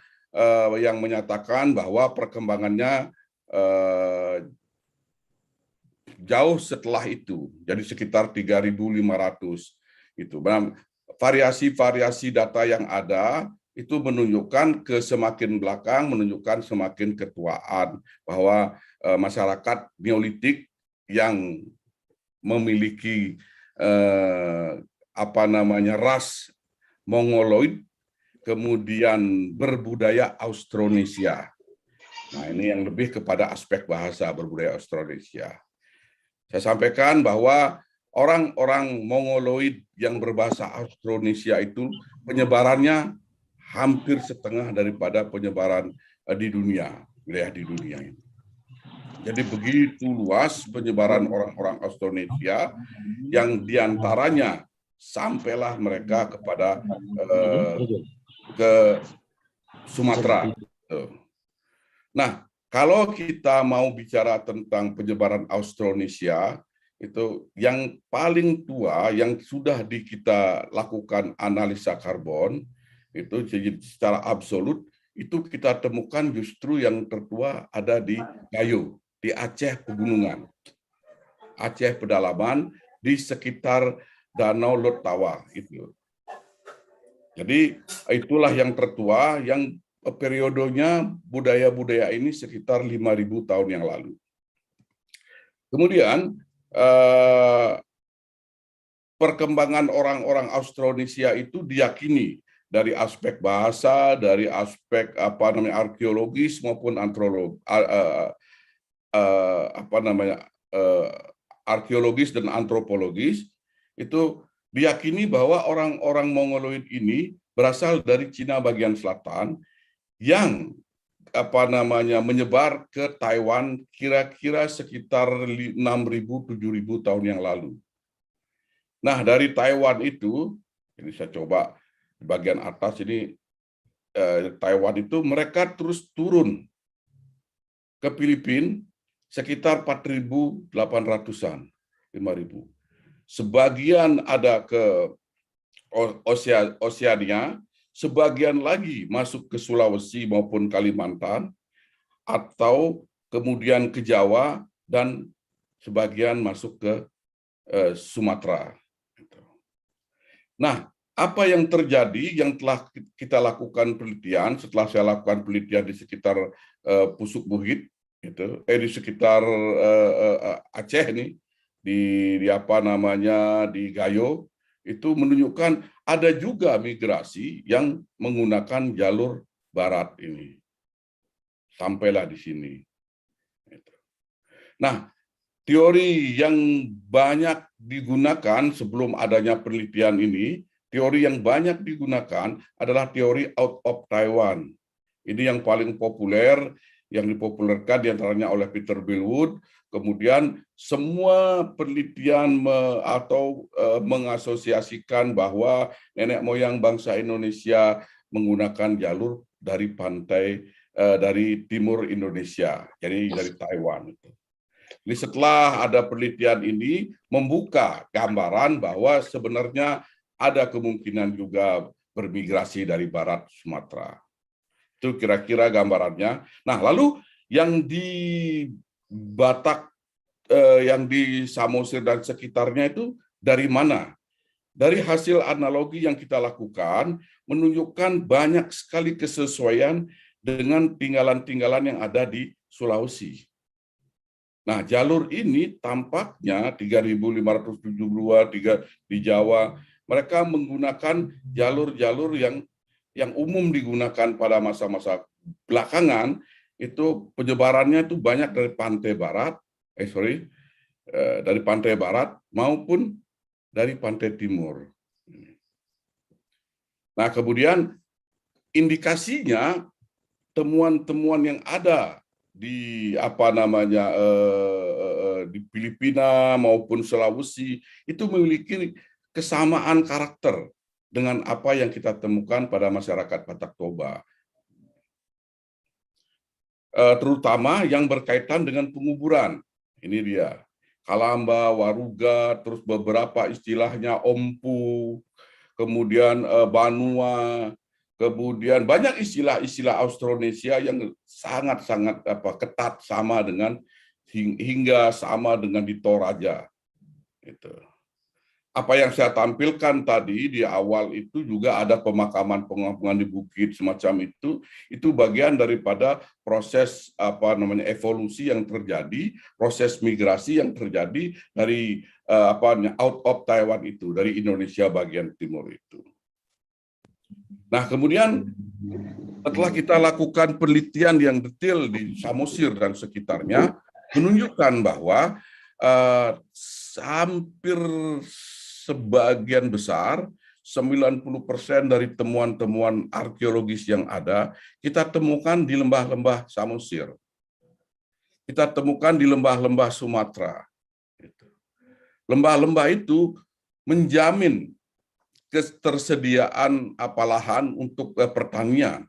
yang menyatakan bahwa perkembangannya jauh setelah itu, jadi sekitar 3.500 itu. Variasi-variasi data yang ada itu menunjukkan ke semakin belakang, menunjukkan semakin ketuaan bahwa masyarakat Neolitik yang memiliki ras Mongoloid kemudian berbudaya Austronesia. Nah, ini yang lebih kepada aspek bahasa berbudaya Austronesia. Saya sampaikan bahwa orang-orang Mongoloid yang berbahasa Austronesia itu penyebarannya hampir setengah daripada penyebaran di dunia, wilayah di dunia ini. Jadi begitu luas penyebaran orang-orang Austronesia yang diantaranya sampailah mereka kepada ke Sumatera. Nah, kalau kita mau bicara tentang penyebaran Austronesia, itu yang paling tua yang sudah kita lakukan analisa karbon, itu secara absolut, itu kita temukan justru yang tertua ada di Gayo, di Aceh Pegunungan. Aceh pedalaman di sekitar Danau Lotawa itu. Jadi itulah yang tertua yang periodenya budaya-budaya ini sekitar 5.000 tahun yang lalu. Kemudian perkembangan orang-orang Austronesia itu diyakini dari aspek bahasa, dari aspek arkeologis maupun arkeologis dan antropologis, itu diyakini bahwa orang-orang Mongoloid ini berasal dari Cina bagian selatan yang menyebar ke Taiwan kira-kira sekitar 6.000-7.000 tahun yang lalu. Nah, dari Taiwan itu, ini saya coba di bagian atas ini, Taiwan itu mereka terus turun ke Filipina sekitar 4.800-an, 5.000. Sebagian ada ke Oseania, sebagian lagi masuk ke Sulawesi maupun Kalimantan, atau kemudian ke Jawa, dan sebagian masuk ke Sumatera. Nah, apa yang terjadi yang telah kita lakukan penelitian, setelah saya lakukan penelitian di sekitar Pusuk Buhit, di sekitar Aceh nih, di Gayo, itu menunjukkan ada juga migrasi yang menggunakan jalur barat ini. Sampailah di sini. Nah, teori yang banyak digunakan sebelum adanya penelitian ini, teori yang banyak digunakan adalah teori out of Taiwan. Ini yang paling populer, yang dipopulerkan diantaranya oleh Peter Billwood. Kemudian semua penelitian mengasosiasikan bahwa nenek moyang bangsa Indonesia menggunakan jalur dari pantai dari timur Indonesia, jadi dari Taiwan. Jadi setelah ada penelitian ini membuka gambaran bahwa sebenarnya ada kemungkinan juga bermigrasi dari barat Sumatera. Itu kira-kira gambarannya. Nah, lalu yang di Batak, yang di Samosir dan sekitarnya itu dari mana? Dari hasil analogi yang kita lakukan, menunjukkan banyak sekali kesesuaian dengan tinggalan-tinggalan yang ada di Sulawesi. Nah, jalur ini tampaknya 3.572 di Jawa, mereka menggunakan jalur-jalur yang umum digunakan pada masa-masa belakangan. Itu penyebarannya itu banyak dari pantai barat, dari pantai barat maupun dari pantai timur. Nah, kemudian indikasinya temuan-temuan yang ada di di Filipina maupun Sulawesi itu memiliki kesamaan karakter dengan apa yang kita temukan pada masyarakat Batak Toba. Terutama yang berkaitan dengan penguburan. Ini dia. Kalamba, Waruga, terus beberapa istilahnya Ompu, kemudian Banua, kemudian banyak istilah-istilah Austronesia yang sangat-sangat ketat sama dengan hingga sama dengan di Toraja. Itu. Apa yang saya tampilkan tadi di awal itu juga ada pemakaman-pemakaman di bukit semacam itu bagian daripada proses evolusi yang terjadi, proses migrasi yang terjadi dari out of Taiwan itu, dari Indonesia bagian timur itu. Nah, kemudian setelah kita lakukan penelitian yang detail di Samosir dan sekitarnya, menunjukkan bahwa hampir sebagian besar, 90% dari temuan-temuan arkeologis yang ada, kita temukan di lembah-lembah Samosir. Kita temukan di lembah-lembah Sumatera. Lembah-lembah itu menjamin ketersediaan lahan untuk pertanian.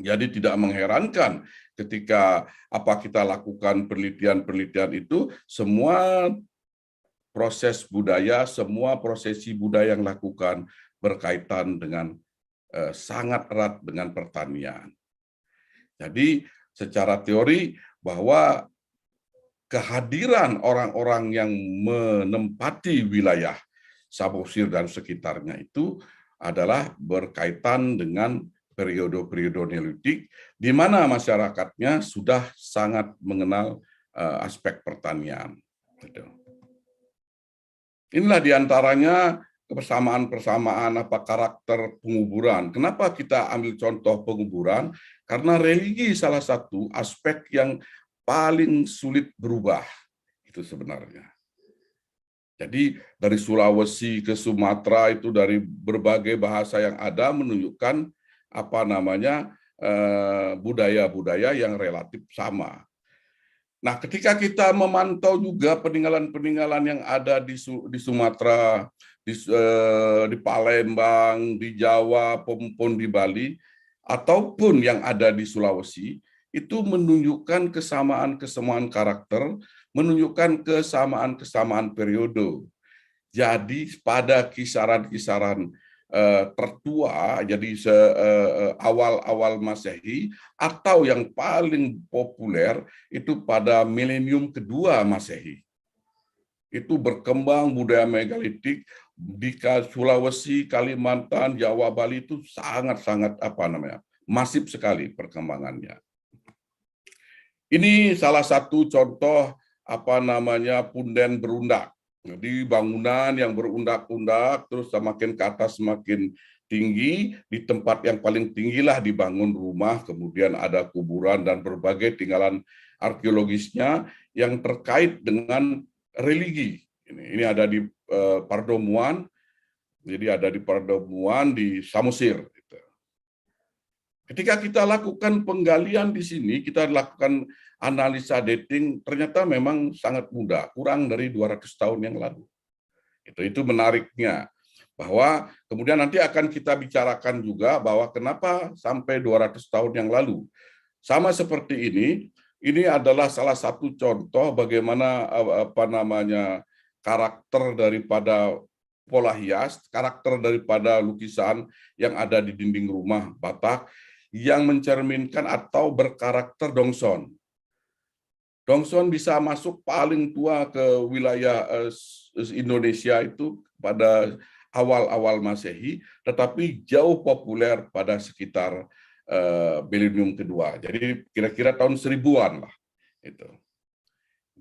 Jadi tidak mengherankan ketika kita lakukan penelitian-penelitian itu, semua proses budaya, semua prosesi budaya yang lakukan berkaitan dengan sangat erat dengan pertanian. Jadi secara teori bahwa kehadiran orang-orang yang menempati wilayah Samosir dan sekitarnya itu adalah berkaitan dengan periode-periode Neolitik, di mana masyarakatnya sudah sangat mengenal aspek pertanian. Inilah diantaranya persamaan-persamaan karakter penguburan. Kenapa kita ambil contoh penguburan? Karena religi salah satu aspek yang paling sulit berubah itu sebenarnya. Jadi dari Sulawesi ke Sumatera itu dari berbagai bahasa yang ada menunjukkan budaya-budaya yang relatif sama. Nah, ketika kita memantau juga peninggalan-peninggalan yang ada di Sumatera, di Palembang, di Jawa, maupun di Bali, ataupun yang ada di Sulawesi, itu menunjukkan kesamaan-kesamaan karakter, menunjukkan kesamaan-kesamaan periode. Jadi pada kisaran-kisaran tertua, jadi awal-awal Masehi, atau yang paling populer itu pada milenium kedua Masehi. Itu berkembang budaya megalitik di Sulawesi, Kalimantan, Jawa, Bali itu sangat-sangat masif sekali perkembangannya. Ini salah satu contoh punden berundak. Jadi bangunan yang berundak-undak terus semakin ke atas semakin tinggi, di tempat yang paling tinggilah dibangun rumah, kemudian ada kuburan dan berbagai tinggalan arkeologisnya yang terkait dengan religi. Ini ada di Pardomuan, jadi ada di Pardomuan di Samosir. Ketika kita lakukan penggalian di sini, kita lakukan analisa dating, ternyata memang sangat mudah, kurang dari 200 tahun yang lalu. Itu menariknya. Bahwa kemudian nanti akan kita bicarakan juga bahwa kenapa sampai 200 tahun yang lalu. Sama seperti ini adalah salah satu contoh bagaimana karakter daripada pola hias, karakter daripada lukisan yang ada di dinding rumah Batak, yang mencerminkan atau berkarakter Dongson. Dongson bisa masuk paling tua ke wilayah Indonesia itu pada awal-awal Masehi, tetapi jauh populer pada sekitar milenium kedua. Jadi kira-kira tahun 1000-an lah. Itu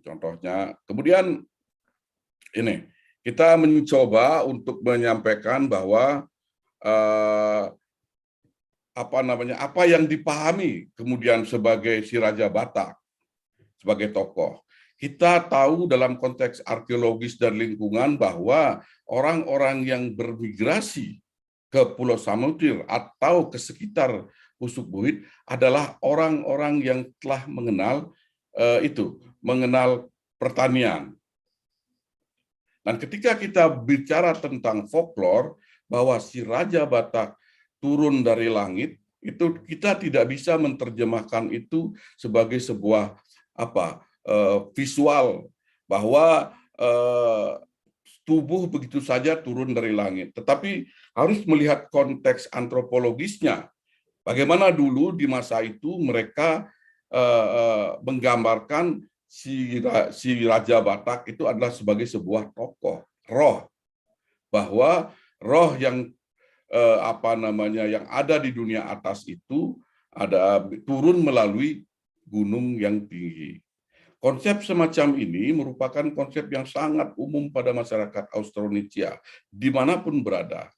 contohnya. Kemudian ini kita mencoba untuk menyampaikan bahwa apa yang dipahami kemudian sebagai si Raja Batak sebagai tokoh. Kita tahu dalam konteks arkeologis dan lingkungan bahwa orang-orang yang bermigrasi ke Pulau Samosir atau ke sekitar Pusuk Buhit adalah orang-orang yang telah mengenal pertanian. Dan ketika kita bicara tentang folklore bahwa si Raja Batak turun dari langit, itu kita tidak bisa menerjemahkan itu sebagai sebuah visual bahwa tubuh begitu saja turun dari langit, tetapi harus melihat konteks antropologisnya. Bagaimana dulu di masa itu mereka menggambarkan si Raja Batak itu adalah sebagai sebuah tokoh, roh, bahwa roh yang yang ada di dunia atas itu turun melalui gunung yang tinggi. Konsep semacam ini merupakan konsep yang sangat umum pada masyarakat Austronesia dimanapun berada.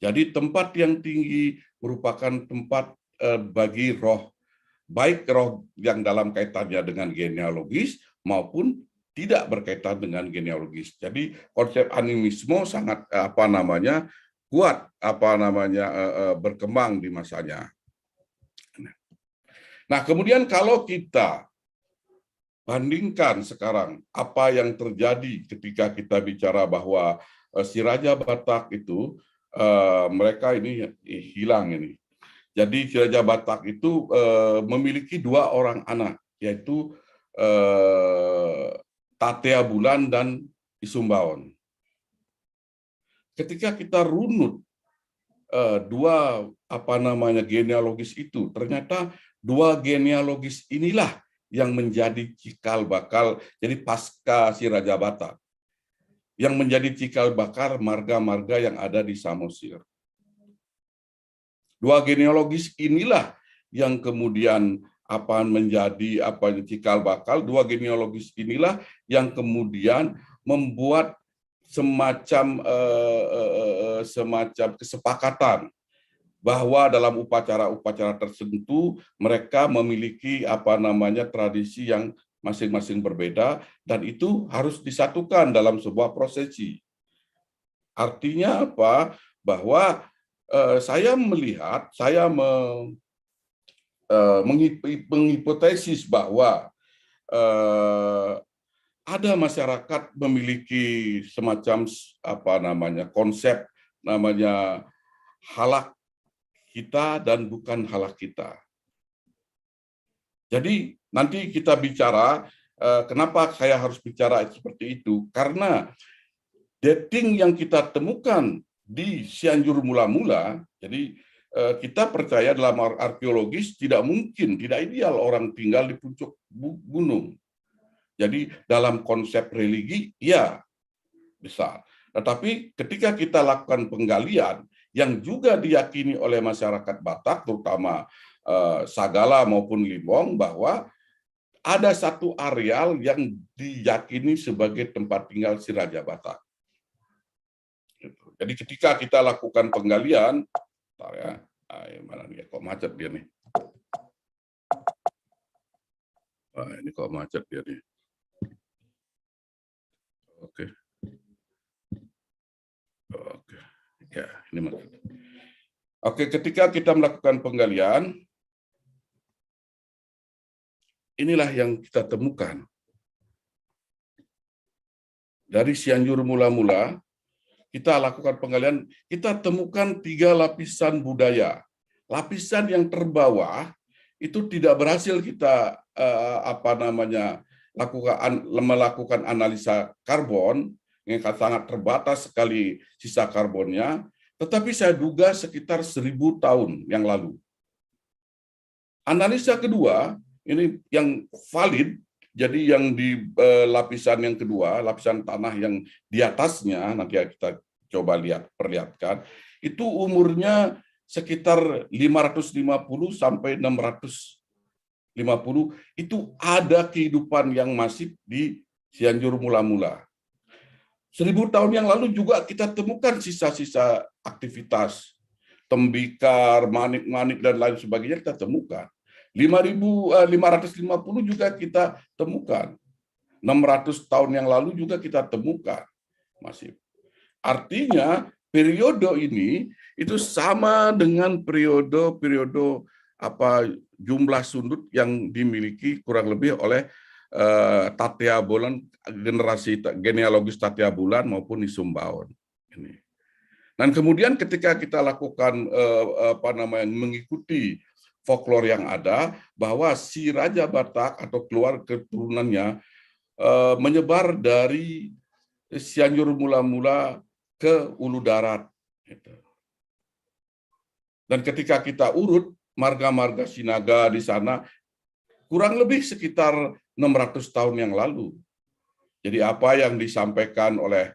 Jadi tempat yang tinggi merupakan tempat bagi roh, baik roh yang dalam kaitannya dengan genealogis maupun tidak berkaitan dengan genealogis. Jadi konsep animisme sangat kuat berkembang di masanya. Nah, kemudian kalau kita bandingkan sekarang apa yang terjadi ketika kita bicara bahwa si Raja Batak itu mereka ini hilang ini. Jadi si Raja Batak itu memiliki 2 orang anak, yaitu Tatea Bulan dan Isumbaon. Ketika kita runut dua genealogis itu, ternyata 2 genealogis inilah yang menjadi cikal bakal, jadi pasca si Raja Batak, yang menjadi cikal bakal marga-marga yang ada di Samosir. 2 genealogis inilah yang kemudian menjadi cikal bakal. 2 genealogis inilah yang kemudian membuat semacam kesepakatan bahwa dalam upacara-upacara tertentu mereka memiliki tradisi yang masing-masing berbeda, dan itu harus disatukan dalam sebuah prosesi. Artinya apa? Bahwa saya menghipotesis bahwa ada masyarakat memiliki semacam konsep namanya halak kita dan bukan halak kita. Jadi nanti kita bicara, kenapa saya harus bicara seperti itu? Karena dating yang kita temukan di Cianjur mula-mula, jadi kita percaya dalam arkeologis tidak mungkin, tidak ideal orang tinggal di puncak gunung. Jadi dalam konsep religi, ya besar. Tetapi ketika kita lakukan penggalian, yang juga diyakini oleh masyarakat Batak, terutama Sagala maupun Limbong, bahwa ada satu areal yang diyakini sebagai tempat tinggal si Raja Batak. Jadi ketika kita lakukan penggalian, mana nih? Kok macet dia nih? Ini kok macet dia nih? Oke. Ya, ini maksudnya. Oke, ketika kita melakukan penggalian, inilah yang kita temukan. Dari Cianjur mula-mula, kita lakukan penggalian, kita temukan 3 lapisan budaya. Lapisan yang terbawah itu tidak berhasil kita melakukan analisa karbon, yang sangat terbatas sekali sisa karbonnya, tetapi saya duga sekitar 1000 tahun yang lalu. Analisa kedua, ini yang valid, jadi yang di lapisan yang kedua, lapisan tanah yang di atasnya, nanti kita coba perlihatkan, itu umurnya sekitar 550 sampai 650, itu ada kehidupan yang masif di Cianjur mula-mula. 1000 tahun yang lalu juga kita temukan sisa-sisa aktivitas tembikar, manik-manik dan lain sebagainya kita temukan. 550 juga kita temukan. 600 tahun yang lalu juga kita temukan masih. Artinya periode ini itu sama dengan periode jumlah sundut yang dimiliki kurang lebih oleh Tatia Bulan, generasi genealogis Tatia Bulan maupun Nisumbaon. Ini. Dan kemudian ketika kita lakukan mengikuti folklore yang ada, bahwa si Raja Batak atau keluar keturunannya menyebar dari Cianjur mula-mula ke Ulu Darat. Dan ketika kita urut marga-marga Sinaga di sana, kurang lebih sekitar 600 tahun yang lalu. Jadi apa yang disampaikan oleh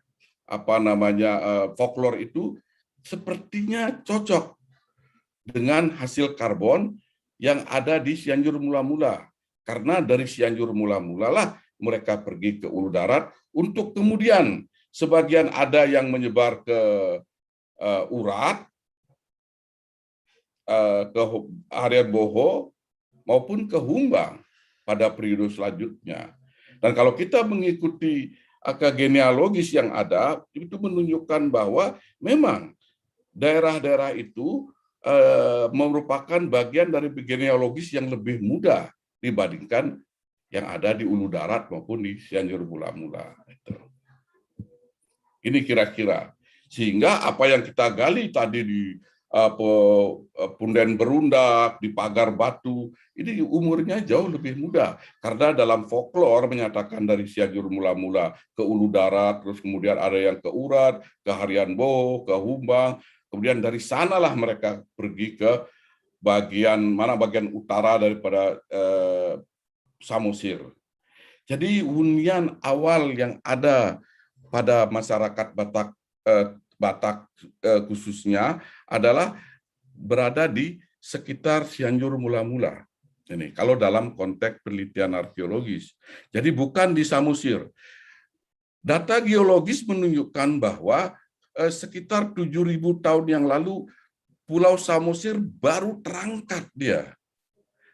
folklore itu sepertinya cocok dengan hasil karbon yang ada di Cianjur mula-mula. Karena dari Cianjur mula-mula lah mereka pergi ke Ulu Darat untuk kemudian sebagian ada yang menyebar ke Urat, ke Harian Boho, maupun ke Humbang pada periode selanjutnya. Dan kalau kita mengikuti genealogis yang ada, itu menunjukkan bahwa memang daerah-daerah itu merupakan bagian dari genealogis yang lebih muda dibandingkan yang ada di Ulu Darat maupun di Cianjur mula-mula. Ini kira-kira. Sehingga apa yang kita gali tadi di Punden Berundak, di Pagar Batu, ini umurnya jauh lebih muda. Karena dalam folklore menyatakan dari Cianjur mula-mula ke Ulu Darat, terus kemudian ada yang ke Urat, ke Harian Boho, ke Humbang, kemudian dari sanalah mereka pergi ke bagian utara daripada Samosir. Jadi hunian awal yang ada pada masyarakat Batak khususnya adalah berada di sekitar Cianjur mula-mula. Ini kalau dalam konteks penelitian arkeologis. Jadi bukan di Samosir. Data geologis menunjukkan bahwa sekitar 7.000 tahun yang lalu Pulau Samosir baru terangkat dia.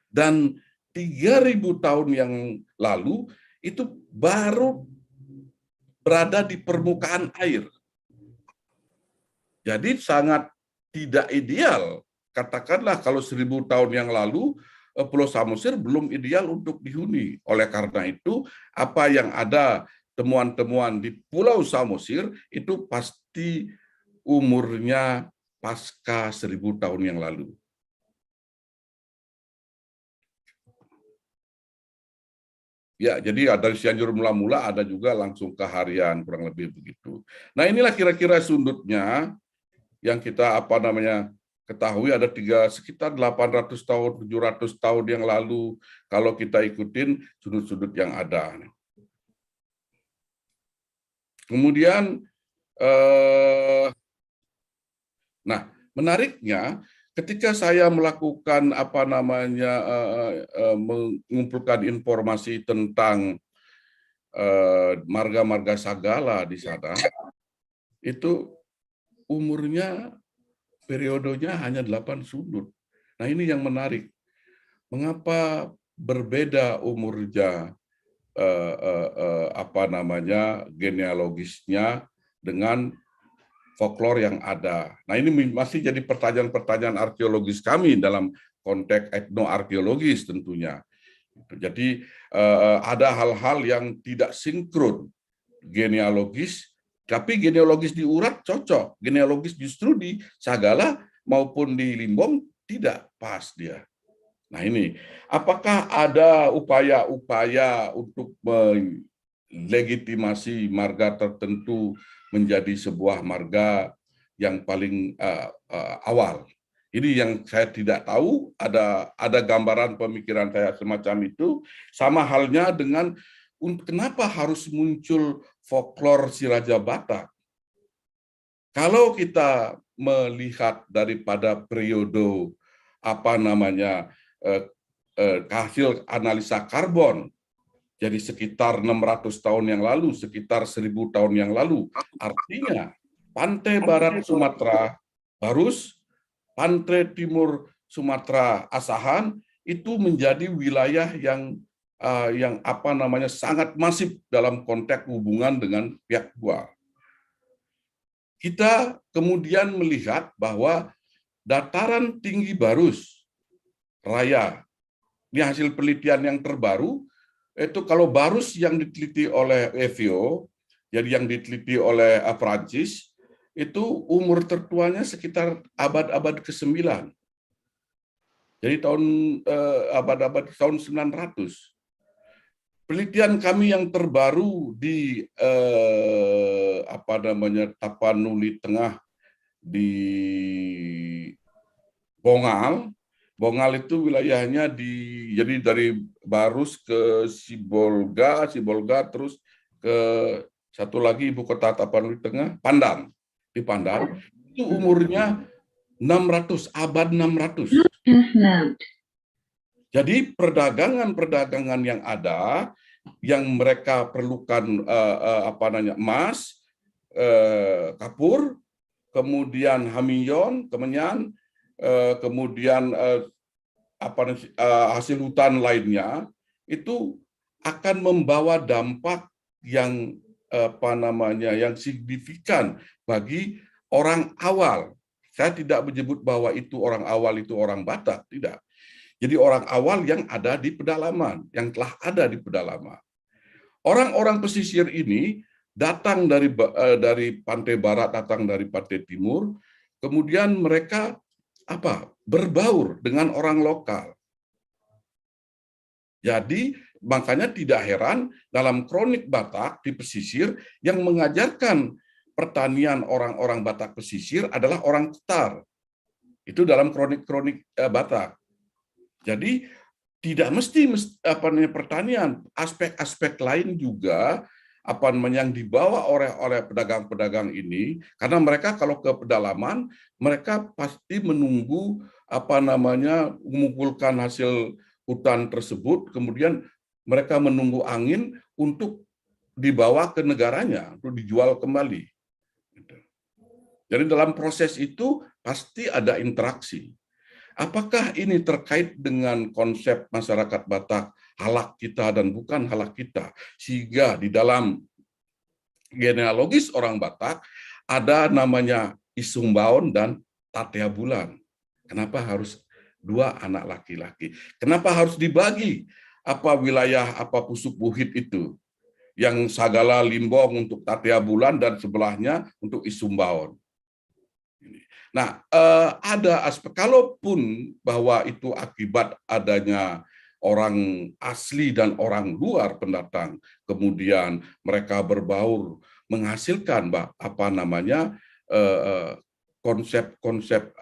Dan 3.000 tahun yang lalu itu baru berada di permukaan air. Jadi sangat tidak ideal. Katakanlah kalau 1.000 tahun yang lalu Pulau Samosir belum ideal untuk dihuni. Oleh karena itu, apa yang ada temuan-temuan di Pulau Samosir itu pasti umurnya pasca 1.000 tahun yang lalu. Ya, jadi dari Cianjur mula-mula ada juga langsung ke Harian, kurang lebih begitu. Nah, inilah kira-kira sundutnya yang kita ketahui ada sekitar 800 tahun, 700 tahun yang lalu kalau kita ikutin sudut-sudut yang ada. Kemudian, menariknya ketika saya melakukan mengumpulkan informasi tentang marga-marga Sagala di sana, itu umurnya periodenya hanya 8 sudut. Nah, ini yang menarik. Mengapa berbeda umurnya genealogisnya dengan folklore yang ada. Nah, ini masih jadi pertanyaan-pertanyaan arkeologis kami dalam konteks etnoarkeologis tentunya. Jadi ada hal-hal yang tidak sinkron genealogis, tapi genealogis di Urat cocok. Genealogis justru di Sagala maupun di Limbong tidak pas dia. Nah, ini apakah ada upaya-upaya untuk melegitimasi marga tertentu menjadi sebuah marga yang paling awal? Ini yang saya tidak tahu, ada gambaran pemikiran saya semacam itu, sama halnya dengan kenapa harus muncul folklore si Raja Batak. Kalau kita melihat daripada periode hasil analisa karbon, jadi sekitar 600 tahun yang lalu, sekitar 1000 tahun yang lalu, artinya pantai barat Sumatera Barus, pantai timur Sumatera Asahan itu menjadi wilayah yang sangat masif dalam konteks hubungan dengan pihak luar. Kita kemudian melihat bahwa dataran tinggi Barus Raya, ini hasil penelitian yang terbaru, itu kalau Barus yang diteliti oleh EVO, jadi yang diteliti oleh Prancis, itu umur tertuanya sekitar abad-abad ke-9. Jadi abad-abad tahun 900. Penelitian kami yang terbaru di Tapanuli Tengah di Bongal. Bongal itu wilayahnya jadi dari Barus ke Sibolga terus ke satu lagi ibu kota Tapanuli Tengah, Pandan. Di Pandan itu umurnya 600, abad 600. Jadi perdagangan yang ada, yang mereka perlukan emas, kapur, kemudian hamiyon, kemenyan, kemudian hasil hutan lainnya, itu akan membawa dampak yang yang signifikan bagi orang awal. Saya tidak menyebut bahwa itu orang awal itu orang Batak, tidak. Jadi orang awal yang ada di pedalaman, yang telah ada di pedalaman. Orang-orang pesisir ini datang dari pantai barat, datang dari pantai timur, kemudian mereka berbaur dengan orang lokal. Jadi makanya tidak heran dalam kronik Batak di pesisir yang mengajarkan pertanian orang-orang Batak pesisir adalah orang Tetar. Itu dalam kronik-kronik Batak. Jadi tidak mesti pertanian, aspek-aspek lain juga yang dibawa oleh pedagang-pedagang ini, karena mereka kalau ke pedalaman mereka pasti menunggu mengumpulkan hasil hutan tersebut, kemudian mereka menunggu angin untuk dibawa ke negaranya, untuk dijual kembali. Jadi dalam proses itu pasti ada interaksi. Apakah ini terkait dengan konsep masyarakat Batak, halak kita dan bukan halak kita? Sehingga di dalam genealogis orang Batak ada namanya Isumbaon dan Tatea Bulan. Kenapa harus dua anak laki-laki? Kenapa harus dibagi wilayah Pusuk Buhit itu? Yang Sagala Limbong untuk Tatea Bulan dan sebelahnya untuk Isumbaon. Nah, ada aspek, kalaupun bahwa itu akibat adanya orang asli dan orang luar pendatang, kemudian mereka berbaur menghasilkan konsep-konsep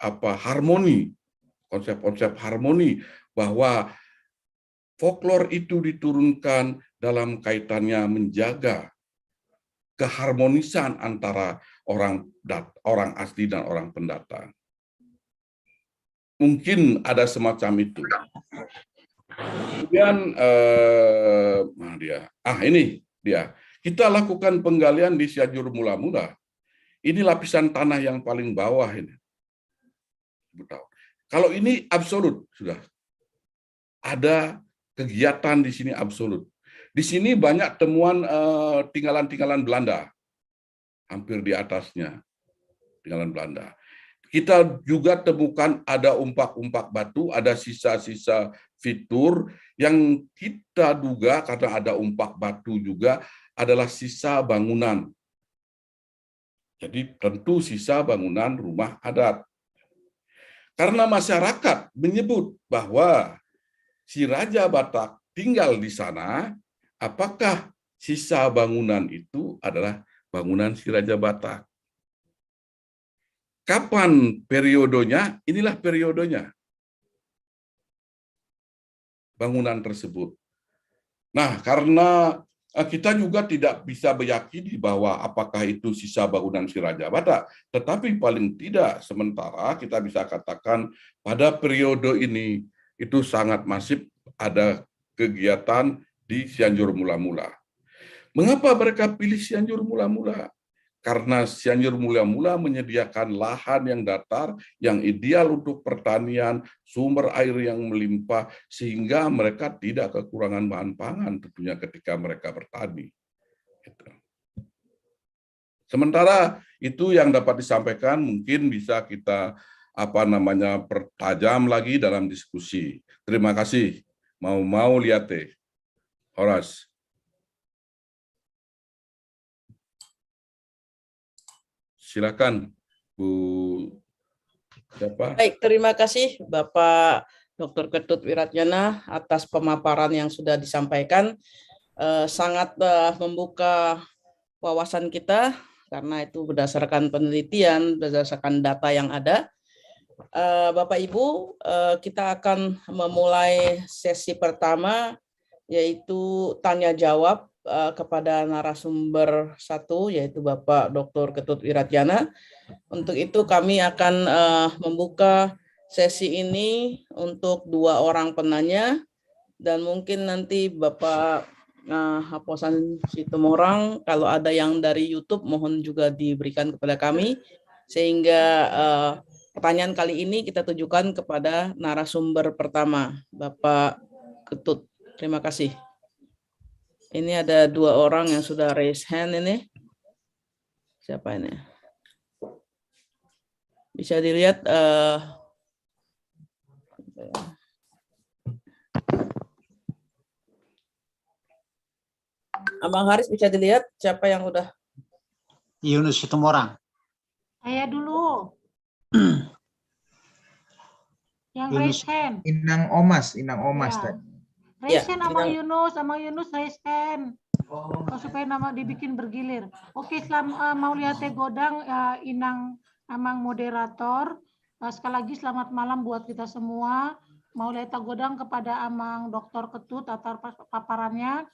harmoni, bahwa folklore itu diturunkan dalam kaitannya menjaga keharmonisan antara orang asli dan orang pendatang. Mungkin ada semacam itu. Kemudian ini dia. Kita lakukan penggalian di Cianjur Mula-Mula. Ini lapisan tanah yang paling bawah ini. Kalau ini absolut sudah. Ada kegiatan di sini absolut. Di sini banyak temuan tinggalan-tinggalan Belanda. Hampir di atasnya, tinggalan Belanda. Kita juga temukan ada umpak-umpak batu, ada sisa-sisa fitur yang kita duga karena ada umpak batu juga adalah sisa bangunan. Jadi tentu sisa bangunan rumah adat. Karena masyarakat menyebut bahwa si Raja Batak tinggal di sana, apakah sisa bangunan itu adalah bangunan si Raja Batak? Kapan periodenya? Inilah periodenya. Bangunan tersebut. Nah, karena kita juga tidak bisa meyakini bahwa apakah itu sisa bangunan Siraja Batak, tetapi paling tidak sementara kita bisa katakan pada periode ini itu sangat masif ada kegiatan di Cianjur Mula-Mula. Mengapa mereka pilih Cianjur Mula-Mula? Karena Cianjur Mula-Mula menyediakan lahan yang datar, yang ideal untuk pertanian, sumber air yang melimpah, sehingga mereka tidak kekurangan bahan pangan tentunya ketika mereka bertani. Sementara itu yang dapat disampaikan mungkin bisa kita pertajam lagi dalam diskusi. Terima kasih. Mau lihat Horas. Silakan, Bu. Siapa? Baik, terima kasih Bapak Dr. Ketut Wiratjana atas pemaparan yang sudah disampaikan. Sangat membuka wawasan kita karena itu berdasarkan penelitian, berdasarkan data yang ada. Bapak Ibu, kita akan memulai sesi pertama yaitu tanya jawab kepada narasumber satu yaitu Bapak Dr. Ketut Wiratjana. Untuk itu kami akan membuka sesi ini untuk 2 orang penanya dan mungkin nanti Bapak Haposan Situmorang kalau ada yang dari YouTube mohon juga diberikan kepada kami sehingga pertanyaan kali ini kita tujukan kepada narasumber pertama Bapak Ketut. Terima kasih. Ini ada 2 orang yang sudah raise hand ini. Siapa ini? Bisa dilihat. Abang Haris bisa dilihat siapa yang udah? Yunus Situmorang. Saya dulu. Yang Yunus. raise hand. Inang Omas Ya. tadi. Raise hand sama Yunus raise hand. Supaya nama dibikin bergilir. Oke, mau lihat Godang, Inang Amang moderator. Sekali lagi selamat malam buat kita semua. Mau lihat Godang kepada Amang Dr. Ketut atas paparannya.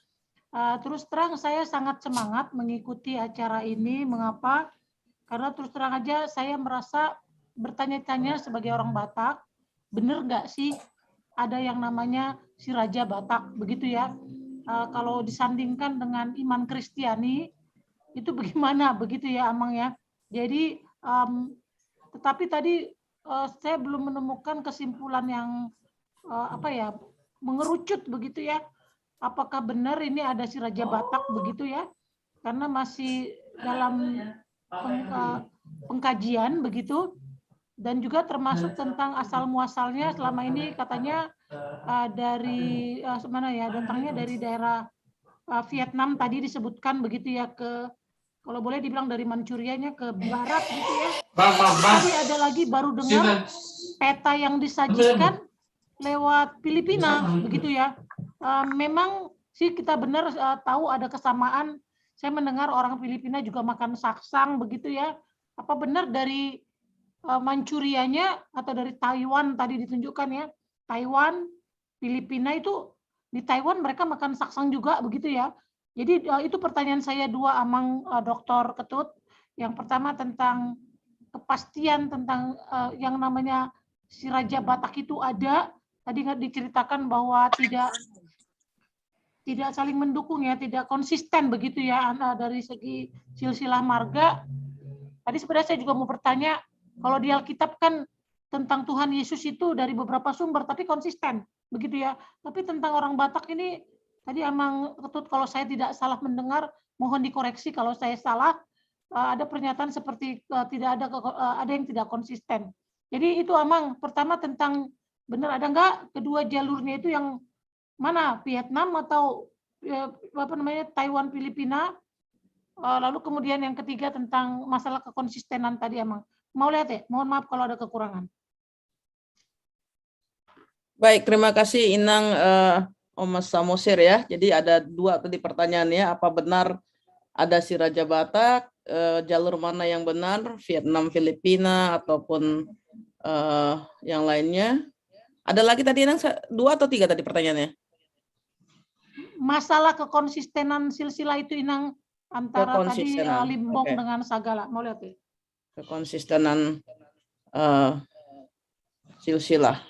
Terus terang saya sangat semangat mengikuti acara ini. Mengapa? Karena terus terang aja saya merasa bertanya-tanya sebagai orang Batak, bener nggak sih ada yang namanya si Raja Batak, begitu ya? Kalau disandingkan dengan iman Kristiani, itu bagaimana, begitu ya Amang ya? Jadi, tetapi tadi saya belum menemukan kesimpulan yang mengerucut begitu ya. Apakah benar ini ada si Raja Batak begitu ya? Karena masih dalam pengkajian begitu. Dan juga termasuk tentang asal muasalnya selama ini katanya dari datangnya dari daerah Vietnam tadi disebutkan begitu ya, kalau boleh dibilang dari Manchurianya ke barat gitu ya. Tapi ada lagi baru dengar peta yang disajikan lewat Filipina begitu ya. Memang sih kita benar tahu ada kesamaan. Saya mendengar orang Filipina juga makan saksang begitu ya. Apa benar dari Manchurianya atau dari Taiwan tadi ditunjukkan ya, Taiwan, Filipina itu di Taiwan mereka makan saksang juga begitu ya. Jadi itu pertanyaan saya 2 Amang Dr. Ketut. Yang pertama tentang kepastian tentang yang namanya si Raja Batak itu ada. Tadi diceritakan bahwa tidak saling mendukung ya, tidak konsisten begitu ya dari segi silsilah marga. Tadi sebenarnya saya juga mau bertanya, kalau di Alkitab kan tentang Tuhan Yesus itu dari beberapa sumber, tapi konsisten, begitu ya. Tapi tentang orang Batak ini, tadi Amang Ketut kalau saya tidak salah mendengar, mohon dikoreksi kalau saya salah, ada pernyataan seperti tidak ada yang tidak konsisten. Jadi itu Amang, pertama tentang benar ada nggak kedua jalurnya itu yang mana, Vietnam atau Taiwan, Filipina, lalu kemudian yang ketiga tentang masalah kekonsistenan tadi Amang. Mau lihat ya, mohon maaf kalau ada kekurangan. Baik, terima kasih Inang Omas Samosir ya. Jadi ada 2 tadi pertanyaannya, apa benar ada si Raja Batak? jalur mana yang benar, Vietnam, Filipina, ataupun yang lainnya. Ada lagi tadi Inang, 2 atau 3 tadi pertanyaannya? Masalah kekonsistenan silsilah itu Inang antara tadi Limbong dengan Sagala. Mau lihat ya? Kekonsistenan silsilah.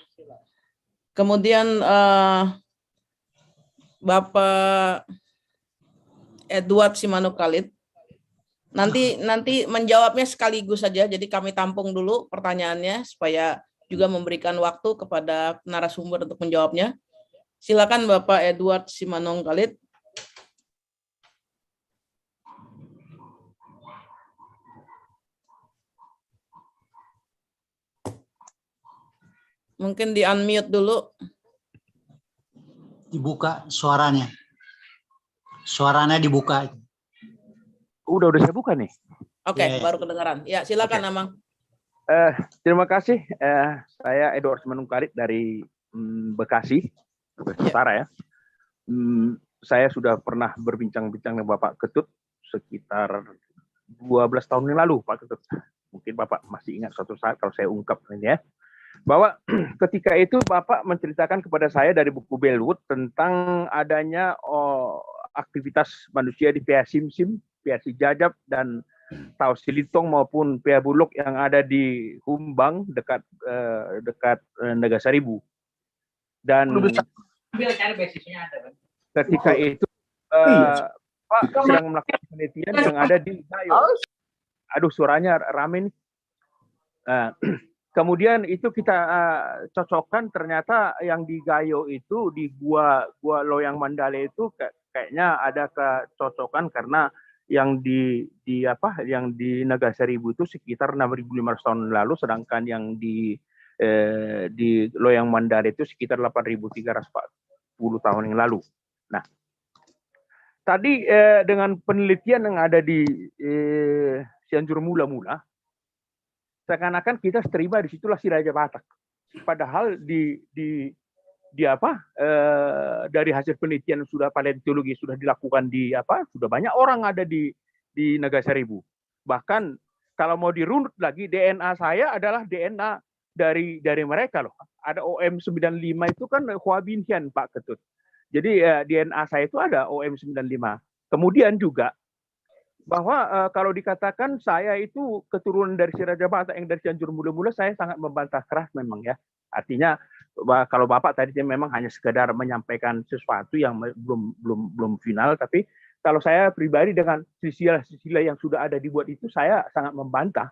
Kemudian Bapak Edward Simanuk Khalid nanti menjawabnya sekaligus saja, jadi kami tampung dulu pertanyaannya supaya juga memberikan waktu kepada narasumber untuk menjawabnya. Silakan Bapak Edward Simanuk Khalid. Mungkin di-unmute dulu. Dibuka suaranya. Suaranya dibuka. Udah saya buka nih. Oke, baru kedengaran. Ya, silakan Amang. Terima kasih. Saya Edward Simanuk Khalid dari Bekasi, Utara ya. Saya sudah pernah berbincang-bincang dengan Bapak Ketut sekitar 12 tahun yang lalu, Pak Ketut. Mungkin Bapak masih ingat suatu saat kalau saya ungkap ini ya. Bahwa ketika itu Bapak menceritakan kepada saya dari buku Bellwood tentang adanya aktivitas manusia di Pia Simsim, Pia Sijajab, dan Tau Silitong maupun Pia Bulog yang ada di Humbang dekat Nagasaribu. Dan ketika itu Pak sedang melakukan penelitian yang ada di Gayo. Aduh, suaranya rame nih. Kemudian itu kita cocokkan, ternyata yang di Gayo itu di gua Loyang Mandale itu kayaknya ada kecocokan karena yang di Nagasaribu itu sekitar 6.500 tahun lalu, sedangkan yang di Loyang Mandale itu sekitar 8.340 tahun yang lalu. Nah, tadi dengan penelitian yang ada di Cianjur Mula-Mula, seakan-akan kita terima disitulah si Raja Batak. Padahal dari hasil penelitian sudah paleontologi sudah dilakukan sudah banyak orang ada di Nagasaribu. Bahkan kalau mau dirunut lagi, DNA saya adalah DNA dari mereka loh. Ada OM95 itu kan Huabinhian, Pak Ketut. Jadi DNA saya itu ada OM95. Kemudian juga bahwa kalau dikatakan saya itu keturunan dari si Raja Batak yang dari Cianjur Mula-Mula, saya sangat membantah keras memang ya. Artinya kalau Bapak tadi memang hanya sekedar menyampaikan sesuatu yang belum final, tapi kalau saya pribadi dengan silsilah yang sudah ada dibuat itu, saya sangat membantah.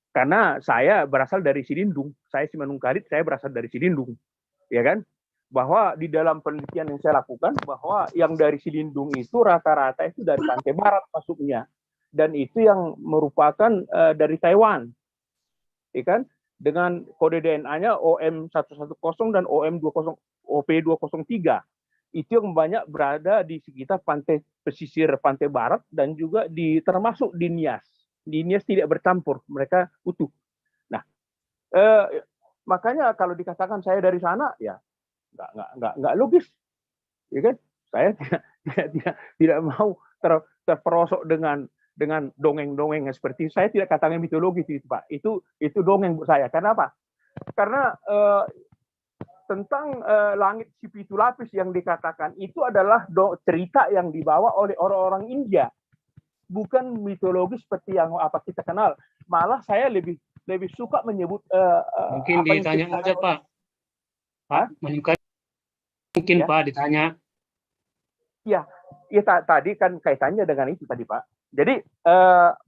Karena saya berasal dari Silindung, saya Simanuk Khalid, saya berasal dari Silindung, ya kan? Bahwa di dalam penelitian yang saya lakukan, bahwa yang dari Silindung itu rata-rata itu dari pantai barat masuknya, dan itu yang merupakan dari Taiwan, ya kan? Dengan kode DNA-nya OM110 dan OP203, itu yang banyak berada di sekitar pantai pesisir pantai barat dan juga termasuk di Nias. Di Nias tidak bercampur, mereka utuh. Nah, makanya kalau dikatakan saya dari sana, ya nggak logis, ya kan? Saya tidak mau terperosok dengan dongeng-dongeng seperti itu. Saya tidak katakan mitologis itu, Pak. Itu dongeng buat saya. Karena apa? Karena tentang langit si pitu lapis yang dikatakan itu adalah cerita yang dibawa oleh orang-orang India, bukan mitologis seperti yang apa kita kenal. Malah saya lebih suka menyebut mungkin ditanya aja Pak. Pak, mungkin ya. Pak ditanya. Ya tadi kan kaitannya dengan itu tadi Pak. Jadi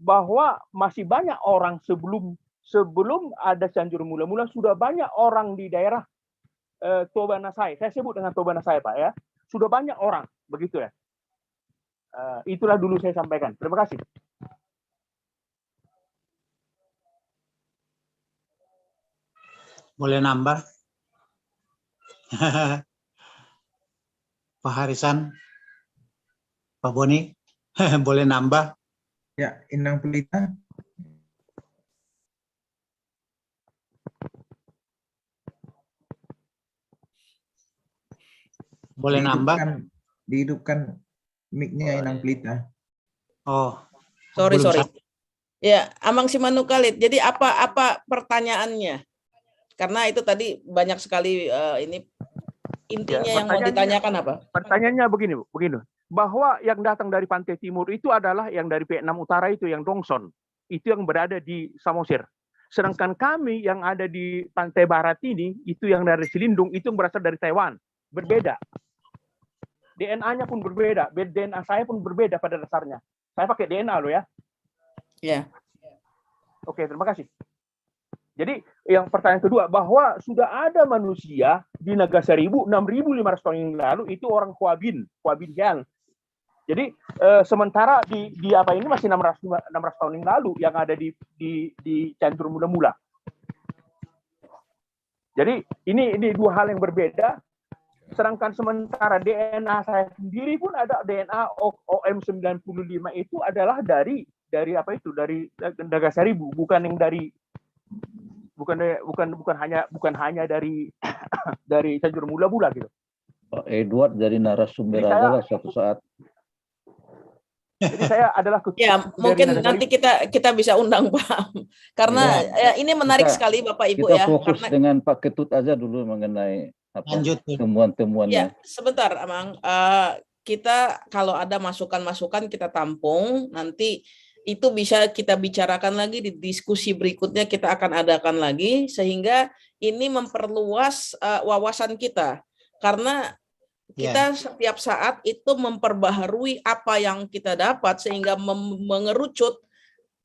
bahwa masih banyak orang sebelum ada Cianjur Mula-Mula, sudah banyak orang di daerah Toba Nasai. Saya sebut dengan Toba Nasai Pak ya. Sudah banyak orang begitu ya. Itulah dulu saya sampaikan. Terima kasih. Boleh nambah? Pak Harisan, Pak Boni, boleh nambah? Ya, Inang Pelita. Boleh nambah? Dihidupkan mic-nya Inang Pelita. Oh, sorry. Ya, Amang Simanukalik. Jadi apa pertanyaannya? Karena itu tadi banyak sekali ini intinya yang mau ditanyakan apa? Pertanyaannya begini, Bu, bahwa yang datang dari pantai timur itu adalah yang dari Vietnam Utara itu yang Dongson, itu yang berada di Samosir. Sedangkan kami yang ada di pantai barat ini, itu yang dari Silindung, itu yang berasal dari Taiwan. Berbeda. DNA-nya pun berbeda. DNA saya pun berbeda pada dasarnya. Saya pakai DNA loh ya. Ya. Oke, terima kasih. Jadi yang pertanyaan kedua, bahwa sudah ada manusia di Nagasaribu 6.500 tahun yang lalu, itu orang Hwabin Yang. Jadi sementara di apa ini masih 600 tahun yang lalu yang ada di Cancur Mula-Mula. Jadi ini dua hal yang berbeda. Sedangkan sementara DNA saya sendiri pun ada DNA OM95 itu adalah dari apa itu, dari Nagasaribu, bukan yang dari bukan hanya dari dari Cancur Mula-Mula gitu. Pak Edward dari narasumber adalah suatu saat. Jadi saya adalah ya mungkin nanti kita bisa undang Pak, karena ya, ini menarik sekali Bapak Ibu kita ya. Fokus karena dengan Pak Ketut aja dulu mengenai temuan-temuannya. Ya, sebentar, Amang. Kita kalau ada masukan-masukan kita tampung, nanti itu bisa kita bicarakan lagi di diskusi berikutnya, kita akan adakan lagi sehingga ini memperluas wawasan kita, karena kita setiap saat itu memperbaharui apa yang kita dapat sehingga mengerucut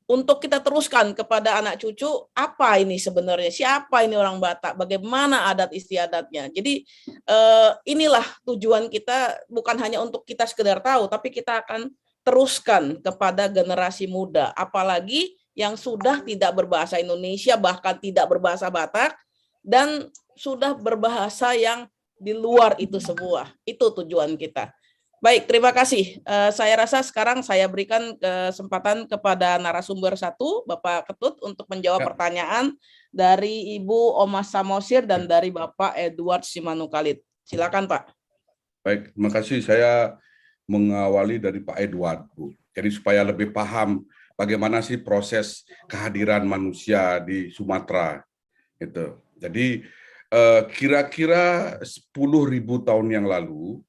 untuk kita teruskan kepada anak cucu, apa ini sebenarnya, siapa ini orang Batak, bagaimana adat istiadatnya. Jadi inilah tujuan kita, bukan hanya untuk kita sekedar tahu, tapi kita akan teruskan kepada generasi muda, apalagi yang sudah tidak berbahasa Indonesia, bahkan tidak berbahasa Batak, dan sudah berbahasa yang di luar itu semua. Itu tujuan kita. Baik, terima kasih. Saya rasa sekarang saya berikan kesempatan kepada narasumber satu, Bapak Ketut, untuk menjawab pertanyaan dari Ibu Omas Samosir dan dari Bapak Edward Simanukalik. Silakan, Pak. Baik, terima kasih. Saya mengawali dari Pak Edward, Bu. Jadi supaya lebih paham bagaimana sih proses kehadiran manusia di Sumatera. Gitu. Jadi kira-kira 10.000 tahun yang lalu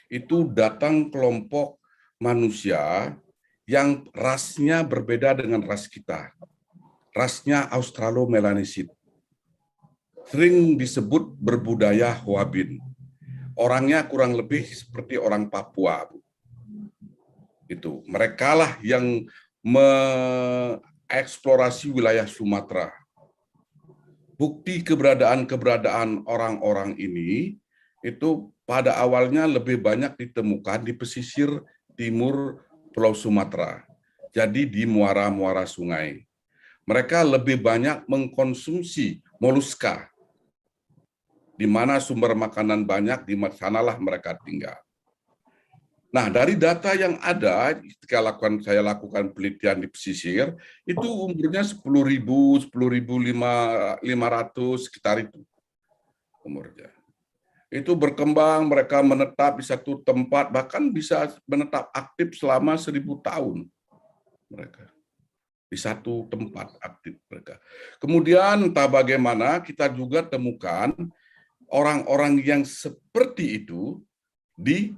itu datang kelompok manusia yang rasnya berbeda dengan ras kita. Rasnya Australo-Melanesid. Sering disebut berbudaya Hwabin. Orangnya kurang lebih seperti orang Papua. Itu mereka lah yang mengeksplorasi wilayah Sumatera. Bukti keberadaan orang-orang ini itu pada awalnya lebih banyak ditemukan di pesisir timur Pulau Sumatera. Jadi di muara-muara sungai. Mereka lebih banyak mengkonsumsi moluska. Di mana sumber makanan banyak, di sanalah mereka tinggal. Nah, dari data yang ada, ketika saya lakukan penelitian di pesisir, itu umurnya 10.000, 10.500, sekitar itu umurnya. Itu berkembang, mereka menetap di satu tempat, bahkan bisa menetap aktif selama 1.000 tahun. Mereka di satu tempat aktif mereka. Kemudian entah bagaimana kita juga temukan orang-orang yang seperti itu di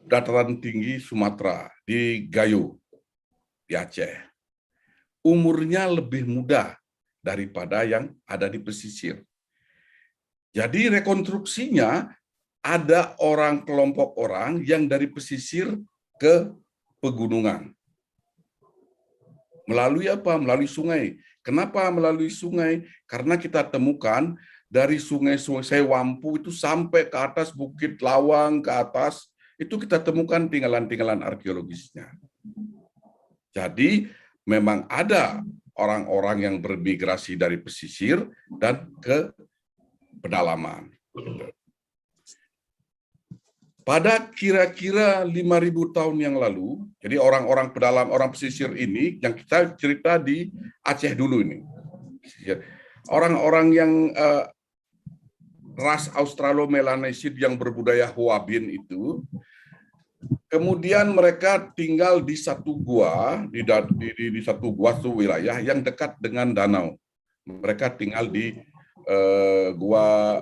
dataran tinggi Sumatera, di Gayo, di Aceh. Umurnya lebih muda daripada yang ada di pesisir. Jadi rekonstruksinya ada kelompok orang yang dari pesisir ke pegunungan. Melalui apa? Melalui sungai. Kenapa melalui sungai? Karena kita temukan dari sungai Sewampu itu sampai ke atas Bukit Lawang, ke atas, itu kita temukan tinggalan-tinggalan arkeologisnya. Jadi memang ada orang-orang yang bermigrasi dari pesisir dan ke pedalaman. Pada kira-kira 5.000 tahun yang lalu, jadi orang-orang pedalam, orang pesisir ini, yang kita cerita di Aceh dulu ini. Orang-orang yang ras Australo-Melanesid yang berbudaya Hwabin itu, Kemudian mereka tinggal di satu gua, di satu gua, satu wilayah yang dekat dengan danau. Mereka tinggal di gua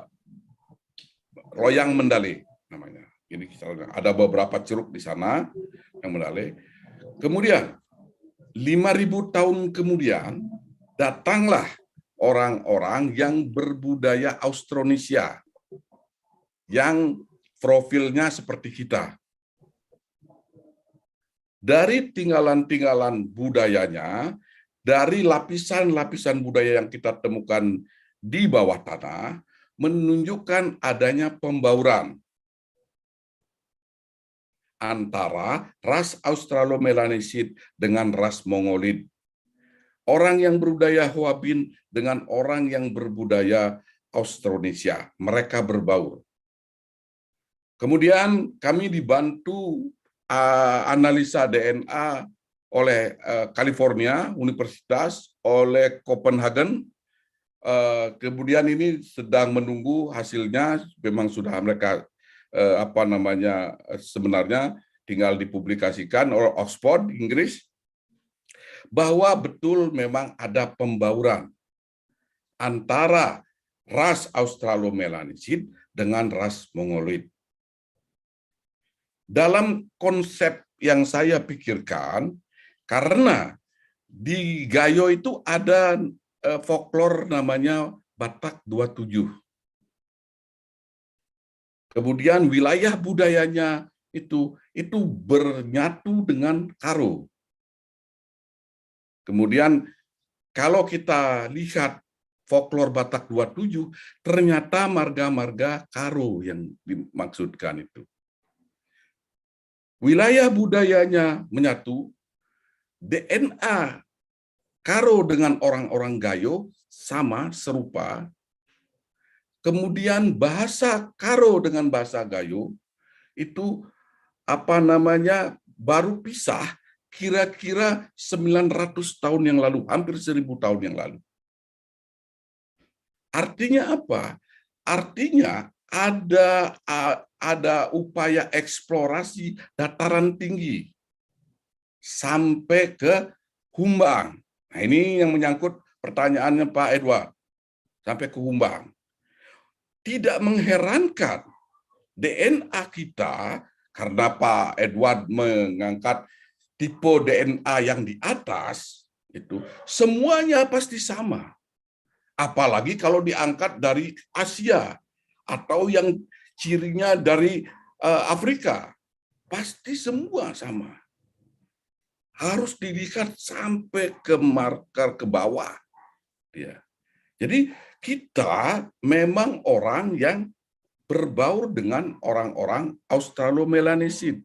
Royang Mendale namanya. Ini ada beberapa curug di sana yang Mendale. Kemudian 5.000 tahun kemudian datanglah orang-orang yang berbudaya Austronesia yang profilnya seperti kita. Dari tinggalan-tinggalan budayanya, dari lapisan-lapisan budaya yang kita temukan di bawah tanah, menunjukkan adanya pembauran antara ras Australomelanesid dengan ras Mongolid. Orang yang berbudaya Hoabin dengan orang yang berbudaya Austronesia. Mereka berbaur. Kemudian kami dibantu analisa DNA oleh California Universitas, oleh Copenhagen. Kemudian ini sedang menunggu hasilnya, memang sudah mereka sebenarnya tinggal dipublikasikan oleh Oxford, Inggris, bahwa betul memang ada pembauran antara ras Australomelanesid dengan ras Mongolid. Dalam konsep yang saya pikirkan, karena di Gayo itu ada folklor namanya Batak 27. Kemudian wilayah budayanya itu bernyatu dengan Karo. Kemudian kalau kita lihat folklor Batak 27, ternyata marga-marga Karo yang dimaksudkan itu. Wilayah budayanya menyatu, DNA Karo dengan orang-orang Gayo sama, serupa. Kemudian bahasa Karo dengan bahasa Gayo itu baru pisah kira-kira 900 tahun yang lalu, hampir 1000 tahun yang lalu. Artinya apa? Artinya ada upaya eksplorasi dataran tinggi sampai ke Humbang. Nah, ini yang menyangkut pertanyaannya Pak Edward. Sampai ke Humbang. Tidak mengherankan DNA kita, karena Pak Edward mengangkat tipe DNA yang di atas, itu semuanya pasti sama. Apalagi kalau diangkat dari Asia atau yang cirinya dari Afrika, pasti semua sama. Harus dilihat sampai ke marker ke bawah. Ya. Jadi kita memang orang yang berbaur dengan orang-orang Australomelanesid.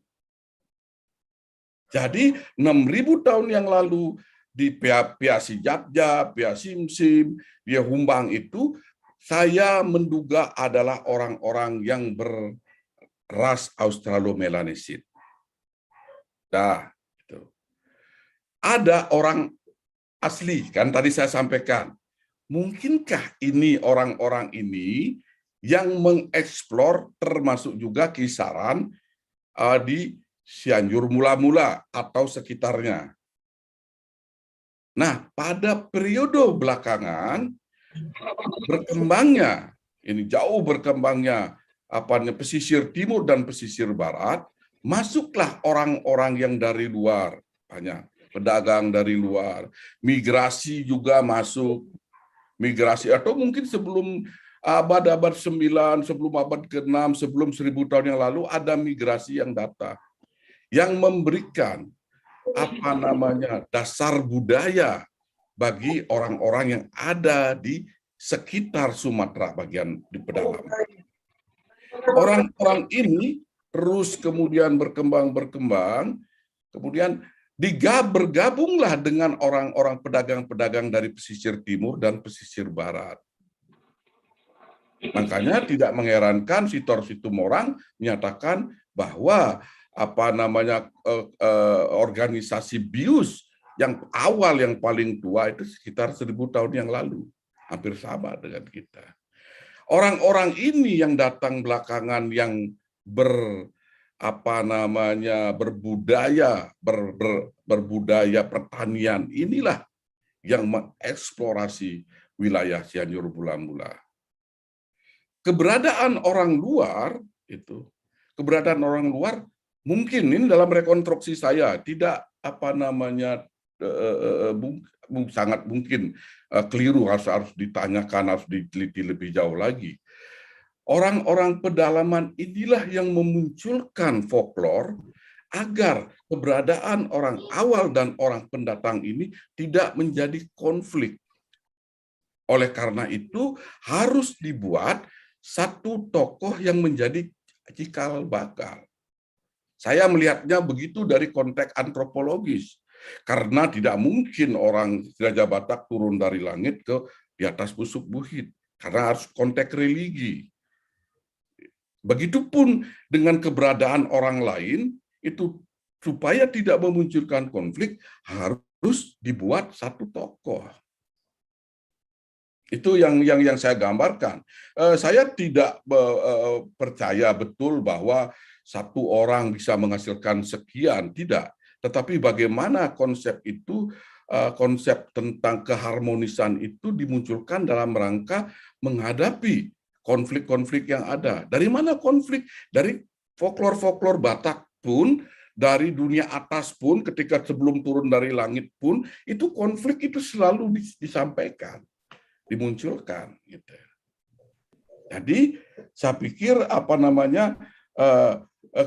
Jadi 6.000 tahun yang lalu di Piasi Jabja, Piasi Simsim, di Humbang itu, saya menduga adalah orang-orang yang berras Australomelanesid. Nah, itu. Ada orang asli, kan tadi saya sampaikan. Mungkinkah ini orang-orang ini yang mengeksplor termasuk juga kisaran di Cianjur mula-mula atau sekitarnya. Nah, pada periode belakangan berkembangnya, ini jauh berkembangnya pesisir timur dan pesisir barat, masuklah orang-orang yang dari luar, banyak pedagang dari luar, migrasi juga masuk, migrasi atau mungkin sebelum abad 9, sebelum abad ke-6, sebelum 1000 tahun yang lalu ada migrasi yang datang yang memberikan dasar budaya bagi orang-orang yang ada di sekitar Sumatera bagian di pedalaman. Orang-orang ini terus kemudian berkembang, kemudian bergabunglah dengan orang-orang pedagang-pedagang dari pesisir timur dan pesisir barat. Makanya tidak mengherankan Sitor Situmorang menyatakan bahwa organisasi BIUS yang awal, yang paling tua itu sekitar 1000 tahun yang lalu, hampir sama dengan kita. Orang-orang ini yang datang belakangan yang berbudaya pertanian inilah yang mengeksplorasi wilayah Cianjur Bulan-Bulan. Keberadaan orang luar mungkin ini dalam rekonstruksi saya tidak sangat mungkin keliru, harus ditanyakan, harus diteliti lebih jauh lagi. Orang-orang pedalaman inilah yang memunculkan folklore agar keberadaan orang awal dan orang pendatang ini tidak menjadi konflik. Oleh karena itu harus dibuat satu tokoh yang menjadi cikal bakal. Saya melihatnya begitu dari konteks antropologis. Karena tidak mungkin orang Raja Batak turun dari langit ke di atas busuk buhit. Karena harus konteks religi. Begitupun dengan keberadaan orang lain, itu supaya tidak memunculkan konflik, harus dibuat satu tokoh. Itu yang saya gambarkan. Saya tidak percaya betul bahwa satu orang bisa menghasilkan sekian, tidak. Tetapi bagaimana konsep itu, konsep tentang keharmonisan itu dimunculkan dalam rangka menghadapi konflik-konflik yang ada. Dari mana konflik? Dari folklore-folklore Batak pun, dari dunia atas pun, ketika sebelum turun dari langit pun, itu konflik itu selalu disampaikan, dimunculkan. Gitu. Jadi saya pikir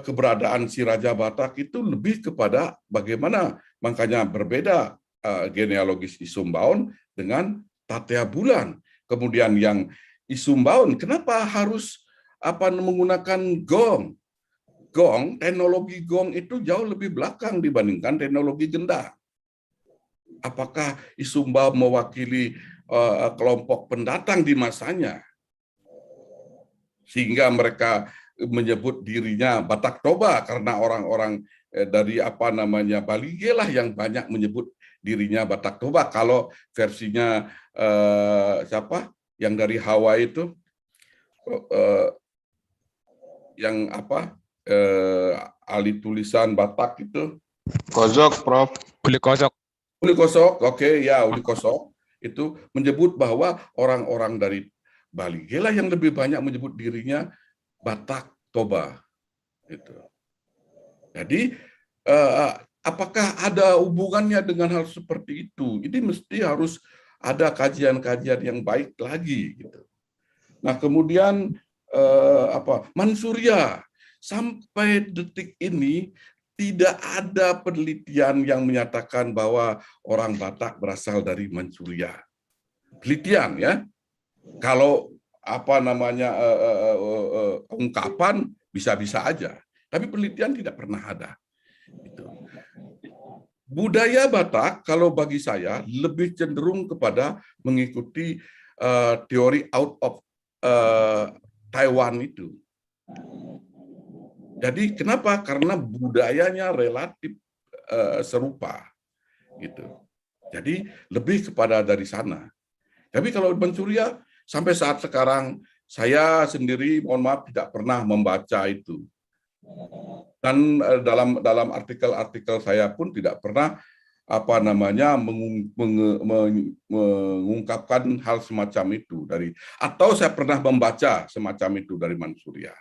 keberadaan si Raja Batak itu lebih kepada bagaimana, makanya berbeda genealogis Isumbaun dengan Tatea Bulan. Kemudian yang Isumbaun, kenapa harus menggunakan gong? Gong, teknologi gong itu jauh lebih belakang dibandingkan teknologi gendang. Apakah Isumbaun mewakili kelompok pendatang di masanya, sehingga mereka menyebut dirinya Batak Toba karena orang-orang dari Balige lah yang banyak menyebut dirinya Batak Toba. Kalau versinya siapa? Yang dari Hawaii itu yang ahli tulisan Batak itu Kosok, Prof. Uli Kosok. Uli Kosok, oke, ya Uli Kosok itu menyebut bahwa orang-orang dari Balige lah yang lebih banyak menyebut dirinya Batak Toba. Itu. Jadi apakah ada hubungannya dengan hal seperti itu? Ini mesti harus ada kajian-kajian yang baik lagi gitu. Nah, kemudian Mansuria, sampai detik ini tidak ada penelitian yang menyatakan bahwa orang Batak berasal dari Mansuria. Penelitian ya. Kalau ungkapan bisa-bisa aja, tapi penelitian tidak pernah ada. Gitu. Budaya Batak, kalau bagi saya, lebih cenderung kepada mengikuti teori out of Taiwan itu. Jadi kenapa? Karena budayanya relatif serupa. Gitu. Jadi lebih kepada dari sana. Tapi kalau Mansuria, sampai saat sekarang, saya sendiri, mohon maaf, tidak pernah membaca itu. Dan dalam artikel-artikel saya pun tidak pernah mengungkapkan hal semacam itu atau saya pernah membaca semacam itu dari Mansuria.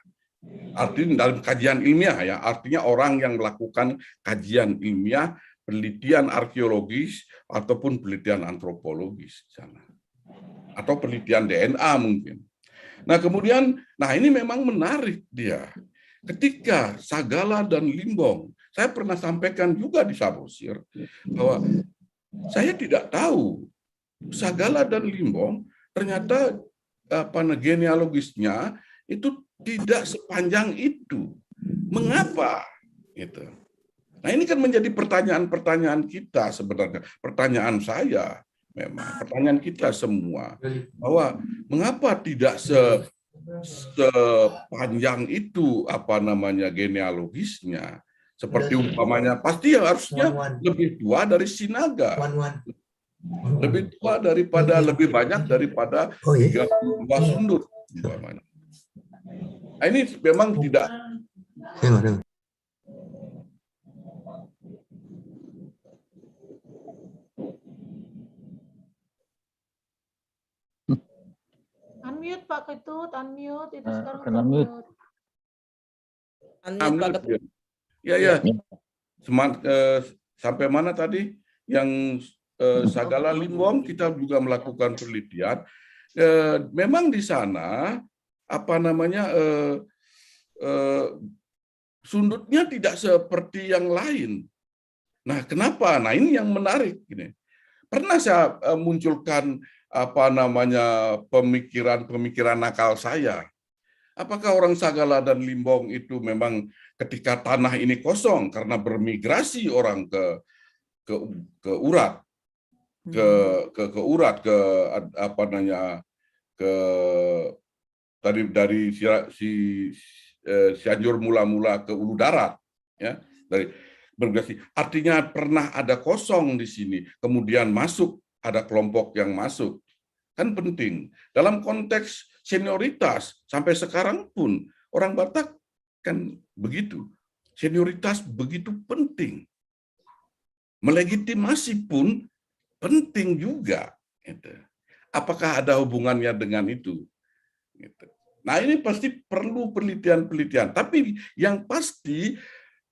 Artinya dalam kajian ilmiah ya, artinya orang yang melakukan kajian ilmiah, penelitian arkeologis ataupun penelitian antropologis di sana. Atau penelitian DNA mungkin. Nah, kemudian ini memang menarik dia. Ketika Sagala dan Limbong, saya pernah sampaikan juga di Samosir bahwa saya tidak tahu Sagala dan Limbong ternyata genealogisnya itu tidak sepanjang itu. Mengapa? Gitu. Nah, ini kan menjadi pertanyaan-pertanyaan kita sebenarnya, pertanyaan saya memang, pertanyaan kita semua, bahwa mengapa tidak sepanjang itu genealogisnya, seperti umpamanya pasti harusnya lebih tua dari Sinaga, lebih tua daripada, lebih banyak daripada 32 sundut umpamanya. Nah, ini memang tidak Pak Ketut, unmute itu sekarang kena mute. Unmute Pak Ketut. Ya. Sampai mana tadi? Yang Sagala Limbong kita juga melakukan penelitian. Memang di sana sundutnya tidak seperti yang lain. Nah, kenapa? Nah, ini yang menarik ini. Pernah saya munculkan pemikiran nakal saya. Apakah orang Sagala dan Limbong itu memang ketika tanah ini kosong karena bermigrasi orang ke Urat, dari Cianjur mula-mula ke Ulu Darat, ya, dari bermigrasi. Artinya pernah ada kosong di sini, kemudian ada kelompok yang masuk. Kan penting. Dalam konteks senioritas, sampai sekarang pun orang Batak kan begitu. Senioritas begitu penting. Melegitimasi pun penting juga. Apakah ada hubungannya dengan itu? Nah, ini pasti perlu penelitian-penelitian. Tapi yang pasti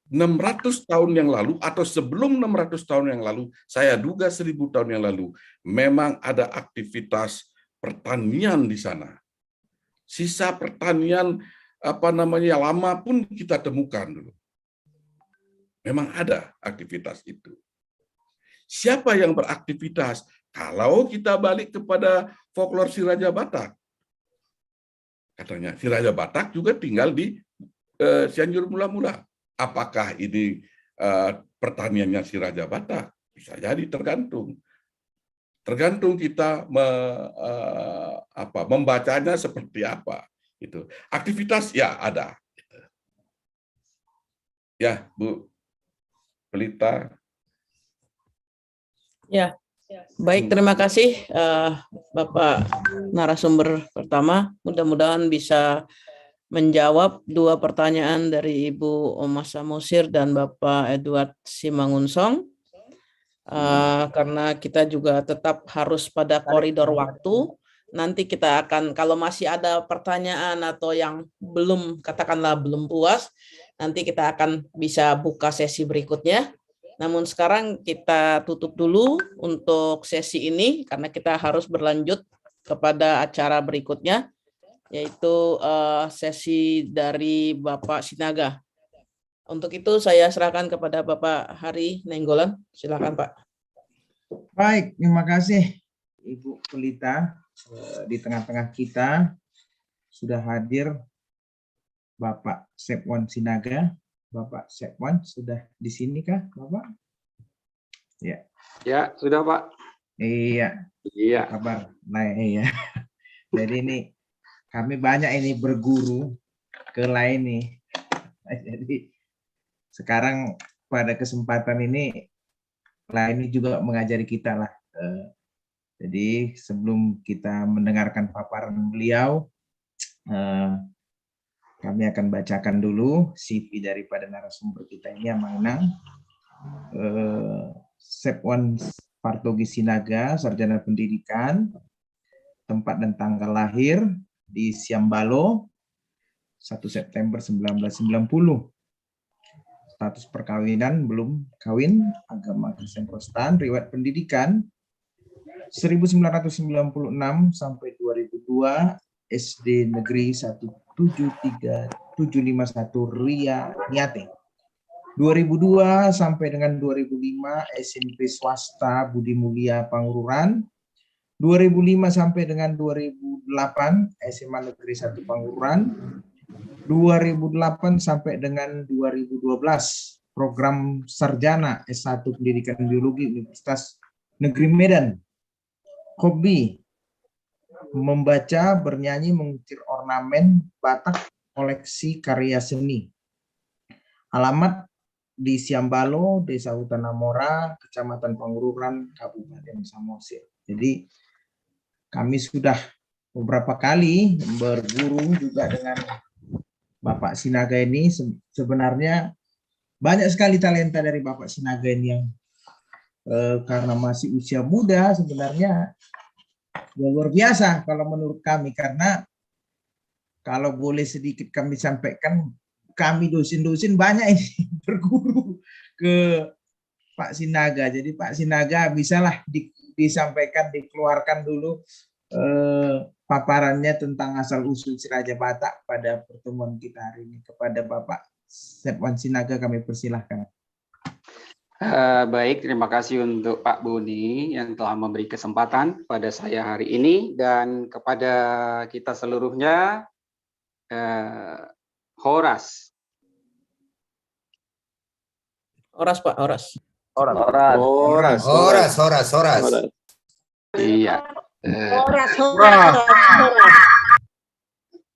600 tahun yang lalu atau sebelum 600 tahun yang lalu, saya duga 1000 tahun yang lalu, memang ada aktivitas pertanian di sana. Sisa pertanian lama pun kita temukan dulu. Memang ada aktivitas itu. Siapa yang beraktivitas? Kalau kita balik kepada folklore si Raja Batak, katanya si Raja Batak juga tinggal di Cianjur mula-mula. Apakah ini pertaniannya si Raja Batak? Bisa jadi, tergantung. Tergantung kita membacanya seperti apa. Itu aktivitas ya ada. Ya, Bu Pelita. Ya, baik, terima kasih Bapak narasumber pertama. Mudah-mudahan bisa menjawab dua pertanyaan dari Ibu Oma Samosir dan Bapak Edward Simangunsong. Karena kita juga tetap harus pada koridor waktu. Nanti kita akan, kalau masih ada pertanyaan atau yang katakanlah belum puas, nanti kita akan bisa buka sesi berikutnya. Namun sekarang kita tutup dulu untuk sesi ini karena kita harus berlanjut kepada acara berikutnya, yaitu sesi dari Bapak Sinaga. Untuk itu saya serahkan kepada Bapak Hari Nainggolan. Silakan Pak. Baik, terima kasih Ibu Pelita. Di tengah-tengah kita sudah hadir Bapak Sepwan Sinaga. Bapak Sepwan sudah di sini kah, Bapak? Ya. Ya, sudah Pak. Iya. Iya. Kabar. Nah, iya. Jadi ini kami banyak ini berguru ke lain nih. Jadi sekarang pada kesempatan ini lain juga mengajari kita lah. Jadi sebelum kita mendengarkan paparan beliau, kami akan bacakan dulu CV daripada narasumber kita ini yang mengenang Sepwan Partogi Sinaga, sarjana pendidikan, tempat dan tanggal lahir di Siambalo, 1 September 1990. Status perkawinan belum kawin, agama Kristen Protestan, riwayat pendidikan 1996 sampai 2002 SD Negeri 173-751 Ria Niate. 2002 sampai dengan 2005 SMP swasta Budi Mulia Pangururan. 2005 sampai dengan 2008 SMA Negeri 1 Pangururan. 2008 sampai dengan 2012 program sarjana S1 Pendidikan Biologi Universitas Negeri Medan. Hobi membaca, bernyanyi, mengukir ornamen Batak, koleksi karya seni. Alamat di Siambalo, Desa Hutanamora, Kecamatan Pangururan, Kabupaten Samosir. Jadi kami sudah beberapa kali berguru juga dengan Bapak Sinaga ini. Sebenarnya banyak sekali talenta dari Bapak Sinaga ini yang karena masih usia muda sebenarnya luar biasa kalau menurut kami, karena kalau boleh sedikit kami sampaikan, kami dosen-dosen banyak ini berguru ke Pak Sinaga. Jadi Pak Sinaga bisalah disampaikan, dikeluarkan dulu paparannya tentang asal-usul si Raja Batak pada pertemuan kita hari ini. Kepada Bapak Sepwan Sinaga kami persilahkan. Baik, terima kasih untuk Pak Boni yang telah memberi kesempatan pada saya hari ini, dan kepada kita seluruhnya, Horas. Horas Pak, Horas. Horas. Iya.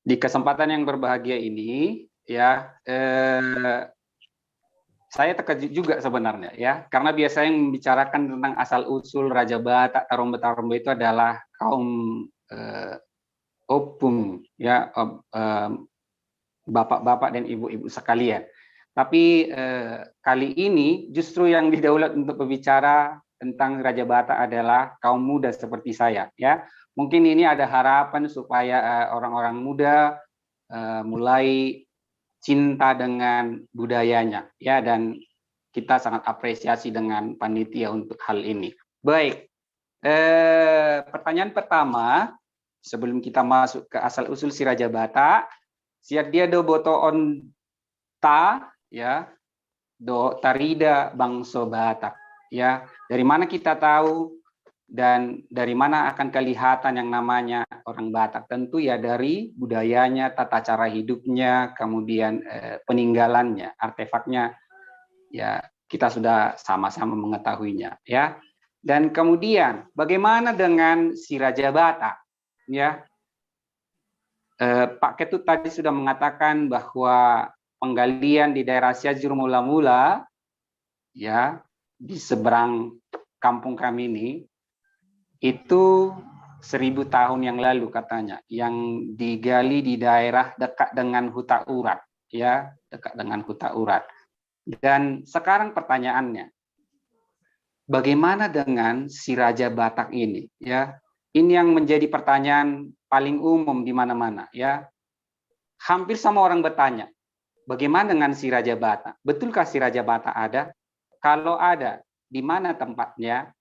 Di kesempatan yang berbahagia ini, ya, saya terkejut juga sebenarnya, ya, karena biasanya yang membicarakan tentang asal usul Raja Batak, Tarombe-Tarombe itu adalah kaum opung, ya, bapak-bapak dan ibu-ibu sekalian. Tapi kali ini justru yang didaulat untuk berbicara tentang Raja Batak adalah kaum muda seperti saya, ya. Mungkin ini ada harapan supaya orang-orang muda mulai cinta dengan budayanya, ya, dan kita sangat apresiasi dengan panitia untuk hal ini. Baik, pertanyaan pertama sebelum kita masuk ke asal usul si Raja Batak, siat dia do boto on ta, ya, do tarida bangso Batak, ya. Dari mana kita tahu dan dari mana akan kelihatan yang namanya orang Batak? Tentu ya dari budayanya, tata cara hidupnya, kemudian peninggalannya, artefaknya, ya kita sudah sama-sama mengetahuinya, ya. Dan kemudian bagaimana dengan si Raja Batak, ya? Pak Ketut tadi sudah mengatakan bahwa penggalian di daerah Cianjur mula-mula, ya, di seberang kampung kami ini, itu 1000 tahun yang lalu katanya, yang digali di daerah dekat dengan Huta Urat, ya, dekat dengan Huta Urat. Dan sekarang pertanyaannya, bagaimana dengan si Raja Batak ini, ya? Ini yang menjadi pertanyaan paling umum di mana-mana, ya. Hampir semua orang bertanya, bagaimana dengan si Raja Batak? Betulkah si Raja Batak ada? Kalau ada, di mana tempatnya?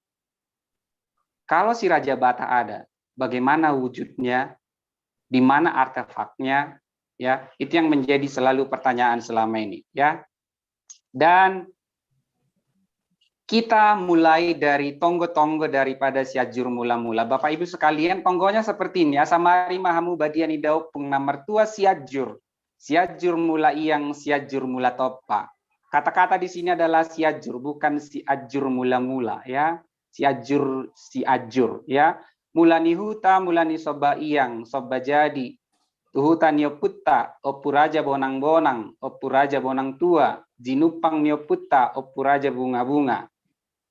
Kalau si Raja Batak ada, bagaimana wujudnya, di mana artefaknya, ya, itu yang menjadi selalu pertanyaan selama ini, ya. Dan kita mulai dari tonggo-tonggo daripada Cianjur mula-mula. Bapak Ibu sekalian, tonggonya seperti ini. Asamari mahamu badiani daupung namertua Cianjur. Cianjur mula iyang, Cianjur mula topa. Kata-kata di sini adalah Cianjur, bukan Cianjur mula-mula, ya. Cianjur, ya. Mulani huta, mulani soba iyang, soba jadi. Tuhuta nioputta, opuraja bonang-bonang, opuraja bonang tua. Jinupang nioputta, opuraja bunga-bunga.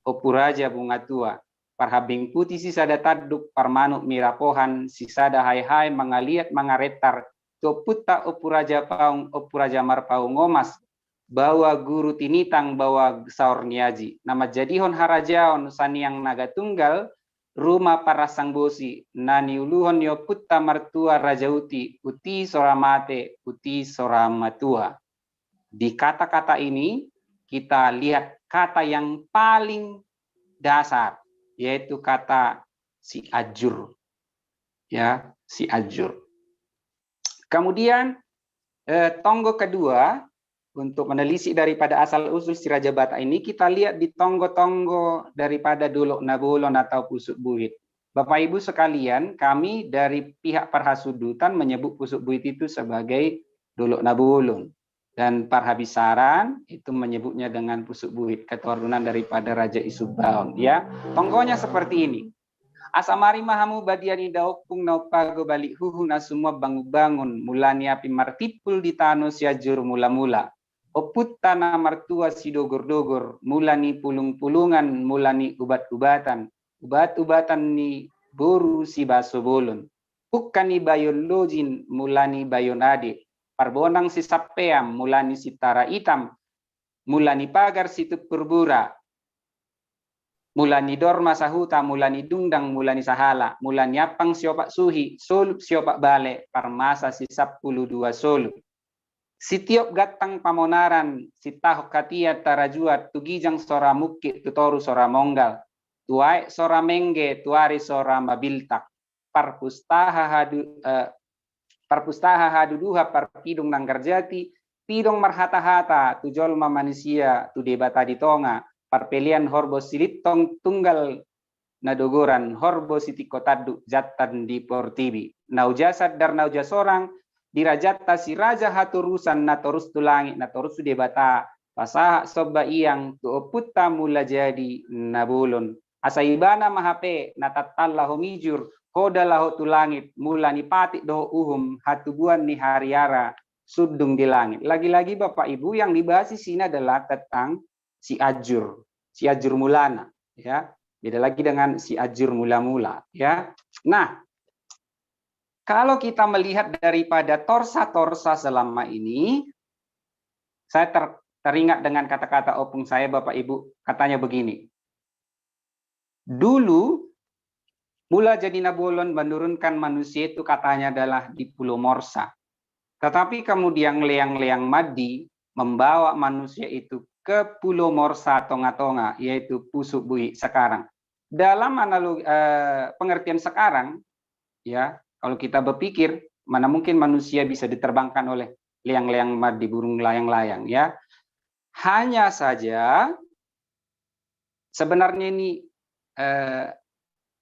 Opuraja bunga tua. Parhabing putih sisada taduk, parmanuk mirapohan, sisada hai-hai, mangaliat mangaretar. Toputta opuraja paung, opuraja marpaung ngomas. Bawa guru tinitang, bawa saur niaji. Nama jadihon harajaon, saniang naga tunggal, rumah para sang bosi. Nani uluhon nioputta martua rajauti, uti soramate, uti soramatua. Di kata-kata ini, kita lihat kata yang paling dasar, yaitu kata si ajur, ya, si ajur. Kemudian tonggo kedua untuk menelisik daripada asal usul si Raja Batak ini, kita lihat di tonggo-tonggo daripada Dolok Nabolon atau Pusuk Buhit. Bapak Ibu sekalian, kami dari pihak Parhasudutan menyebut Pusuk Buhit itu sebagai Dolok Nabolon. Dan Parhabisaran itu menyebutnya dengan Pusuk Buhit, keturunan daripada Raja Isubaon, ya. Tonggonya seperti ini. Asamari mahamu badiani daupung naupago balik huhu nasumua bangun mulani api martipul di tano Cianjur mula-mula. Oputta namartua sidogor-dogor mulani pulung-pulungan mulani ubat-ubatan. Ubat-ubatan ni boru si baso bolon. Pukani bayon lojin mulani bayon ade. Parbonang si sapeam mulani si tara itam. Mulani pagar si tupurbura. mulani dorma sahuta, mulani dungdang, mulani sahala, mulani apang siopak suhi, solup siopak bale, parmasa si 12 solup. Sitiop gatang pamonaran, si tahok katia tarajuat, tugijang sora mukki, tutoru sora monggal, tuai sora mengge, tuari sora mabiltak, parpustaha haduduha parpidung nanggarjati, pidong marhata-hata, tujol manusia, tu debata di tonga, parpelian horbo silitong tunggal nadogoran, horbo sitikotadu jatan di portibi, naujasad dar nauja sorang, dirajata si raja haturusan natorus tulangi, natorus tu debata, pasaha soba iyang tuoputta mula jadi nabulun, asaibana mahape, natatalla homijur, koda laho tu langit, mula ni patik doho uhum, hatubuan ni hariara, sudung di langit. Lagi-lagi Bapak Ibu yang dibahas di sini adalah tentang si ajur mulana, ya. Beda lagi dengan si ajur mula-mula, ya. Nah, kalau kita melihat daripada torsa-torsa selama ini, saya teringat dengan kata-kata opung saya Bapak Ibu, katanya begini. Dulu mula jadi Nabolon menurunkan manusia itu katanya adalah di Pulau Morsa. Tetapi kemudian Leang-Leang Madi membawa manusia itu ke Pulau Morsa Tonga-Tonga, yaitu Pusuk Bui sekarang. Dalam analogi pengertian sekarang, ya, kalau kita berpikir mana mungkin manusia bisa diterbangkan oleh Leang-Leang Madi, burung layang-layang, ya. Hanya saja sebenarnya ini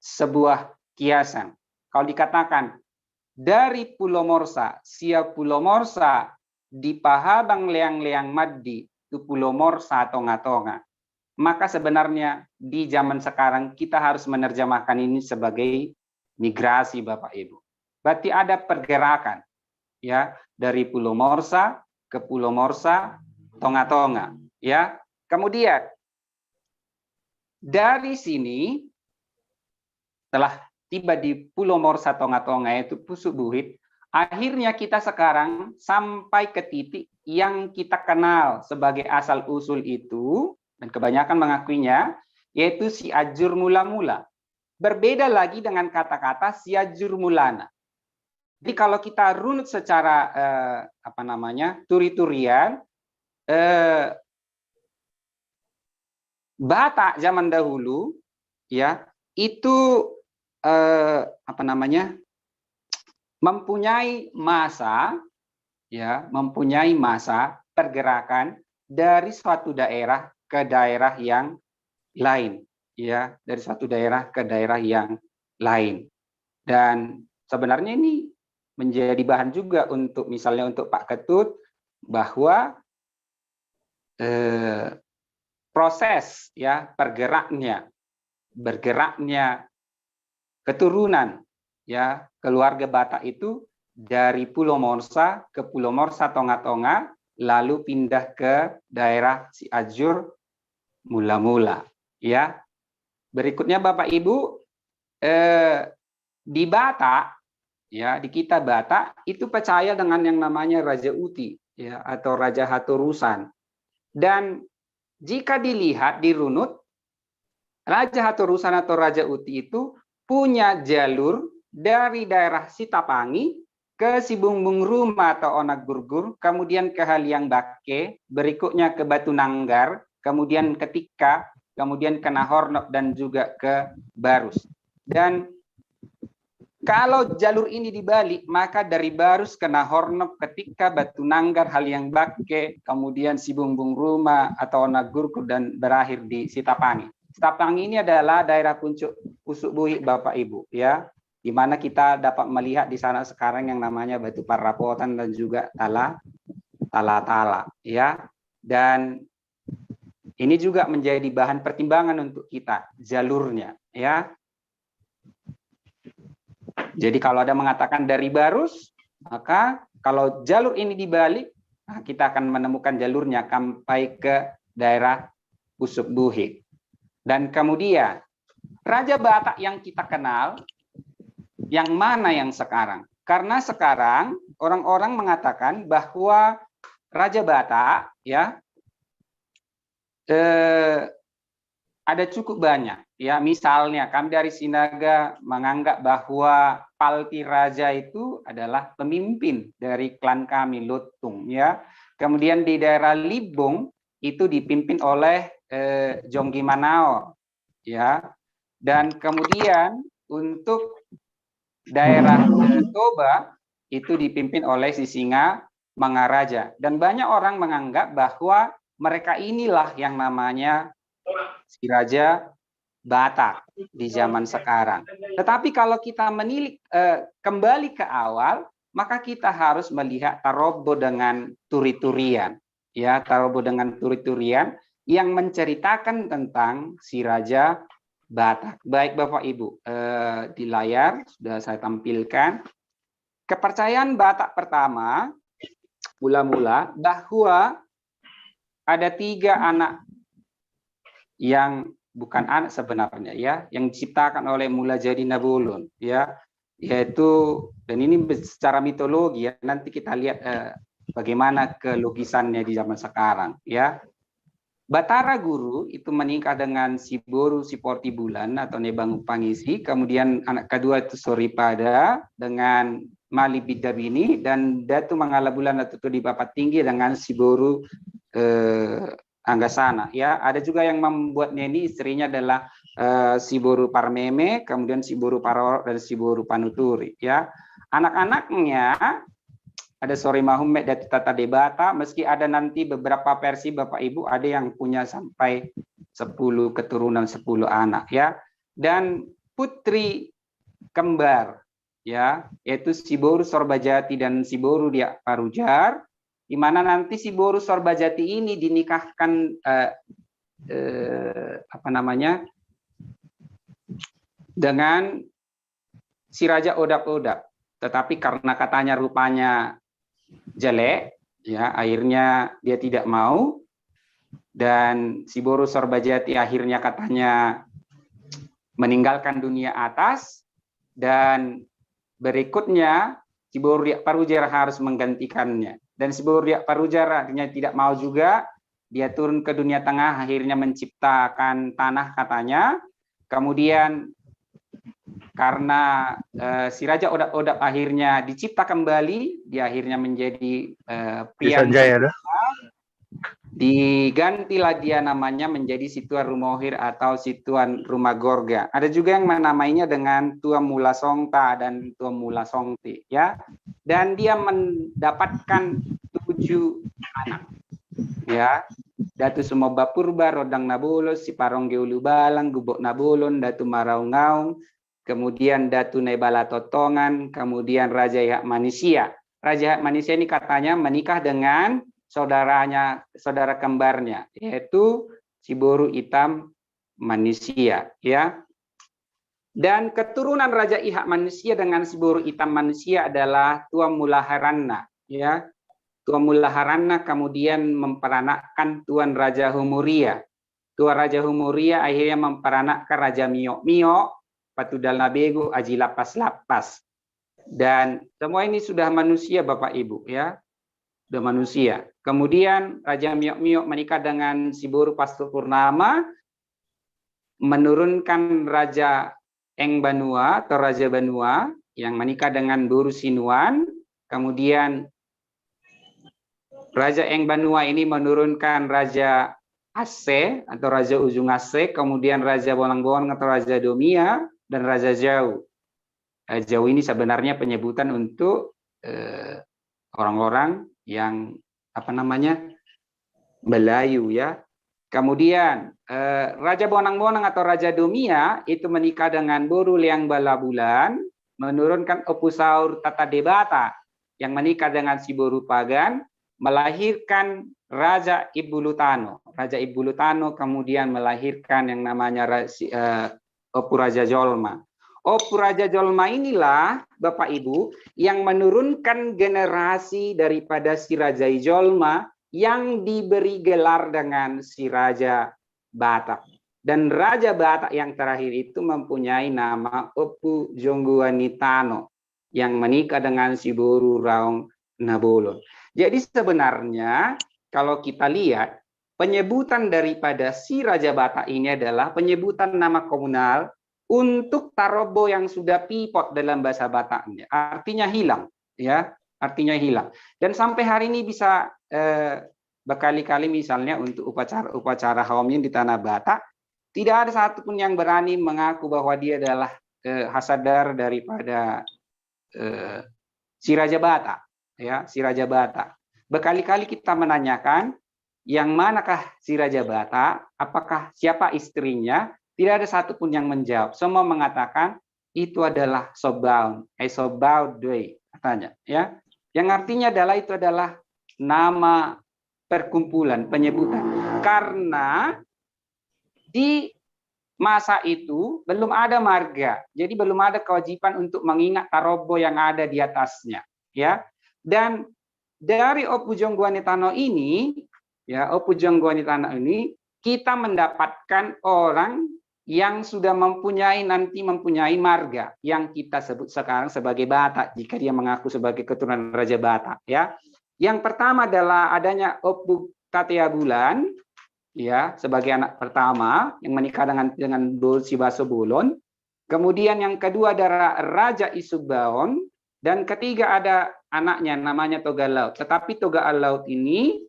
sebuah kiasan. Kalau dikatakan dari Pulau Morsa, siap Pulau Morsa di Pahabang Leang-Leang Madi, itu Pulau Morsa Tonga-Tonga. Maka sebenarnya di zaman sekarang kita harus menerjemahkan ini sebagai migrasi Bapak Ibu. Berarti ada pergerakan, ya, dari Pulau Morsa ke Pulau Morsa Tonga-Tonga, ya. Kemudian dari sini setelah tiba di Pulau Morsa Tonga-Tonga yaitu Pusuk Buhit, akhirnya kita sekarang sampai ke titik yang kita kenal sebagai asal-usul itu, dan kebanyakan mengakuinya, yaitu si ajur mula-mula. Berbeda lagi dengan kata-kata si ajur mulana. Jadi kalau kita runut secara turi-turian, Batak zaman dahulu, ya, itu mempunyai masa, ya, mempunyai masa pergerakan dari suatu daerah ke daerah yang lain, ya, dari suatu daerah ke daerah yang lain. Dan sebenarnya ini menjadi bahan juga untuk misalnya untuk Pak Ketut bahwa proses, ya, bergeraknya keturunan, ya, keluarga Batak itu dari Pulau Morsa ke Pulau Morsa Tonga-Tonga, lalu pindah ke daerah Cianjur mula-mula, ya. Berikutnya Bapak Ibu, di Batak, ya, di kita Batak itu percaya dengan yang namanya Raja Uti, ya, atau Raja Haturusan. Dan jika dilihat dirunut, Raja Haturusan atau Raja Uti itu punya jalur dari daerah Sitapangi ke Sibungbung Ruma atau Onak Gurgur, kemudian ke Haliang Bake, berikutnya ke Batu Nanggar, kemudian ke Tika, kemudian ke Nahornok dan juga ke Barus. Dan kalau jalur ini dibalik, maka dari Barus ke Nahornok, ke Tika, Batu Nanggar, Haliang Bake, kemudian Sibungbung Ruma atau Onak Gurgur dan berakhir di Sitapangi. Sitapangi ini adalah daerah puncak Pusuk Buhit Bapak Ibu, ya, di mana kita dapat melihat di sana sekarang yang namanya Batu Parapotan dan juga Tala-Tala, ya. Dan ini juga menjadi bahan pertimbangan untuk kita jalurnya, ya. Jadi kalau ada mengatakan dari Barus, maka kalau jalur ini dibalik, nah kita akan menemukan jalurnya sampai ke daerah Pusuk Buhit. Dan kemudian Raja Batak yang kita kenal, yang mana yang sekarang? Karena sekarang orang-orang mengatakan bahwa Raja Batak, ya, ada cukup banyak. Ya, misalnya kami dari Sinaga menganggap bahwa Palti Raja itu adalah pemimpin dari klan kami, Lutung. Ya, kemudian di daerah Libung itu dipimpin oleh Jonggi Manao. Ya, dan kemudian untuk daerah Toba itu dipimpin oleh Sisinga Mangaraja. Dan banyak orang menganggap bahwa mereka inilah yang namanya si Raja Batak di zaman sekarang. Tetapi kalau kita menilik kembali ke awal, maka kita harus melihat Tarobo dengan turi-turian. Ya, Tarobo dengan turi-turian yang menceritakan tentang si Raja Batak. Baik Bapak Ibu, di layar sudah saya tampilkan. Kepercayaan Batak pertama, mula-mula bahwa ada 3 anak yang bukan anak sebenarnya, ya, yang diciptakan oleh Mula Jadi Nabulun, ya, yaitu, dan ini secara mitologi, ya, nanti kita lihat bagaimana kelogisannya di zaman sekarang, ya. Batara Guru itu menikah dengan si Boru Siporti Bulan atau Nebang Pangisi, kemudian anak kedua itu Soripada dengan Mali Bidabini, dan Datu Mangala Bulan atau di Bapak Tinggi dengan si Boru Anggasana. Ya, ada juga yang membuatnya ini istrinya adalah si Boru Parmeme, kemudian si Boru Paror dan si Boru Panuturi. Ya, anak-anaknya ada Sori Mahumet dan Tata Debata, meski ada nanti beberapa versi Bapak Ibu ada yang punya sampai 10 keturunan 10 anak, ya. Dan putri kembar, ya, yaitu si Boru Sorbajati dan si Boru Dia Parujar, di mana nanti si Boru Sorbajati ini dinikahkan dengan si Raja Odap-Odap, tetapi karena katanya rupanya jelek, ya, akhirnya dia tidak mau, dan si Boru Sorbajati akhirnya katanya meninggalkan dunia atas, dan berikutnya si Boru Dia Parujar harus menggantikannya. Dan si Boru Dia Parujar akhirnya tidak mau juga, dia turun ke dunia tengah, akhirnya menciptakan tanah katanya. Kemudian karena si Raja Odap-Odap akhirnya dicipta kembali, dia akhirnya menjadi priang, digantilah dia namanya menjadi Situan Rumohir atau Situan Rumagorga. Ada juga yang menamainya dengan Tua Mula Songta dan Tua Mula Songti, ya. Dan dia mendapatkan 7 anak, ya. Datu Sumoba Purba, Rodang Nabulos, Siparongge Ulu Balang, Gubok Nabulon, Datu Maraungaung, kemudian Datu Nebala Totongan, kemudian Raja Ihak Manisia. Raja Ihak Manisia ini katanya menikah dengan saudara kembarnya, yaitu si Boru Hitam Manisia, ya. Dan keturunan Raja Ihak Manisia dengan si Boru Hitam Manisia adalah Tua Mulaharanna, ya. Tua Mulaharanna kemudian memperanakkan Tuan Raja Humuria. Tuan Raja Humuria akhirnya memperanakkan Raja Miok-Miok, Patudal Nabego, Aji Lapas-Lapas. Dan semua ini sudah manusia Bapak Ibu, ya. Sudah manusia. Kemudian Raja Miok-Miok menikah dengan si Boru Pastu Purnama, menurunkan Raja Eng Banua atau Raja Banua yang menikah dengan Boru Sinuan. Kemudian Raja Eng Banua ini menurunkan Raja Aceh atau Raja Ujung Aceh, kemudian Raja Bonang-Bonang atau Raja Domia, dan Raja Jau. Jau ini sebenarnya penyebutan untuk orang-orang yang Melayu, ya. Kemudian Raja Bonang-Bonang atau Raja Domia itu menikah dengan Boru Liang Balabulan, menurunkan Opusaur Tata Debata yang menikah dengan si Boru Pagan, melahirkan Raja Ibulutano. Raja Ibulutano kemudian melahirkan yang namanya Opu Raja Jolma. Opu Raja Jolma inilah Bapak Ibu yang menurunkan generasi daripada si Raja Jolma yang diberi gelar dengan si Raja Batak. Dan Raja Batak yang terakhir itu mempunyai nama Opu Jongguanitano yang menikah dengan si Boru Raung Nabolon. Jadi sebenarnya kalau kita lihat penyebutan daripada si Raja Batak ini adalah penyebutan nama komunal untuk tarobo yang sudah pipot dalam bahasa Bataknya. Artinya hilang, ya, artinya hilang. Dan sampai hari ini bisa berkali-kali misalnya untuk upacara Hawamien di tanah Batak, tidak ada satupun yang berani mengaku bahwa dia adalah hasadar daripada si Raja Batak, ya, si Raja Batak. Berkali-kali kita menanyakan yang manakah si Raja Batak, apakah siapa istrinya, tidak ada satupun yang menjawab. Semua mengatakan itu adalah Sobaun, Sobaun Dwe, katanya, ya. Yang artinya adalah itu adalah nama perkumpulan, penyebutan. Karena di masa itu belum ada marga, jadi belum ada kewajiban untuk mengingat tarobo yang ada di atasnya, ya. Dan dari Opu Jongguanitano ini, ya, Opu Jongguanitano ini kita mendapatkan orang yang sudah mempunyai marga yang kita sebut sekarang sebagai Batak jika dia mengaku sebagai keturunan Raja Batak, ya. Yang pertama adalah adanya Opu Tatea Bulan, ya, sebagai anak pertama yang menikah dengan Dolsi Baso Bulon. Kemudian yang kedua adalah Raja Isubaon, dan ketiga ada anaknya namanya Toga Laut. Tetapi Toga Laut ini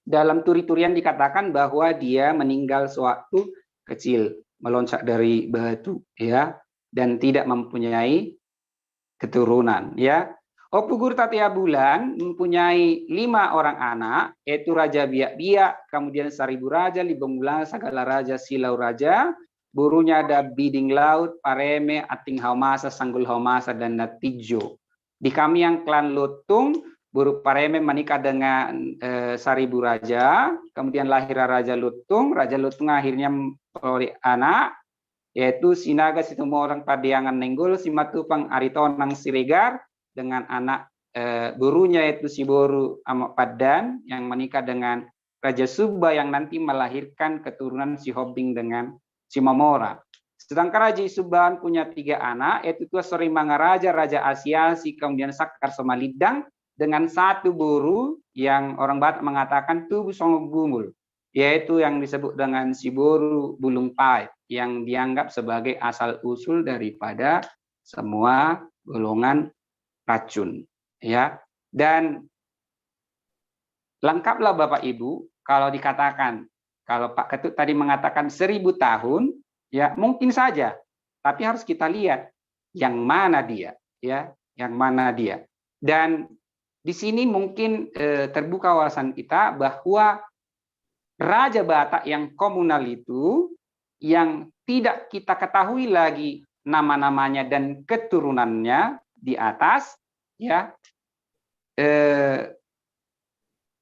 dalam turi-turian dikatakan bahwa dia meninggal sewaktu kecil, meloncat dari batu, ya, dan tidak mempunyai keturunan, ya. Opu Guru Tatea Bulan mempunyai 5 orang anak, yaitu Raja Biak-Biak, kemudian Saribu Raja, Libong Bulan, Sagala Raja, Silau Raja. Burunya ada Biding Laut, Pareme, Ating Haumasa, Sanggul Haumasa, dan Natijo. Di kami yang klan Lutung, Buru Pareme menikah dengan Saribu Raja, kemudian lahir Raja Lutung akhirnya memperoleh anak, yaitu Sinaga Situmorang Padiangan Nenggul, Simatupang Aritonang Siregar, dengan anak burunya yaitu si Boru Amak Padan yang menikah dengan Raja Subba yang nanti melahirkan keturunan si Hobing dengan si Mamora. Sedangkan Raja Subban punya 3 anak, yaitu Tua Sori Mangaraja, Raja Asiasi, kemudian Sakar Somalidang, dengan 1 buru yang orang Batak mengatakan Tubuh Songo Gumul, yaitu yang disebut dengan si Boru Bulung Pait, yang dianggap sebagai asal usul daripada semua golongan racun, ya. Dan lengkaplah Bapak Ibu kalau dikatakan, kalau Pak Ketut tadi mengatakan 1000 tahun, ya mungkin saja, tapi harus kita lihat yang mana dia, ya, yang mana dia. Dan di sini mungkin terbuka wawasan kita bahwa Raja Batak yang komunal itu yang tidak kita ketahui lagi nama-namanya dan keturunannya di atas, ya,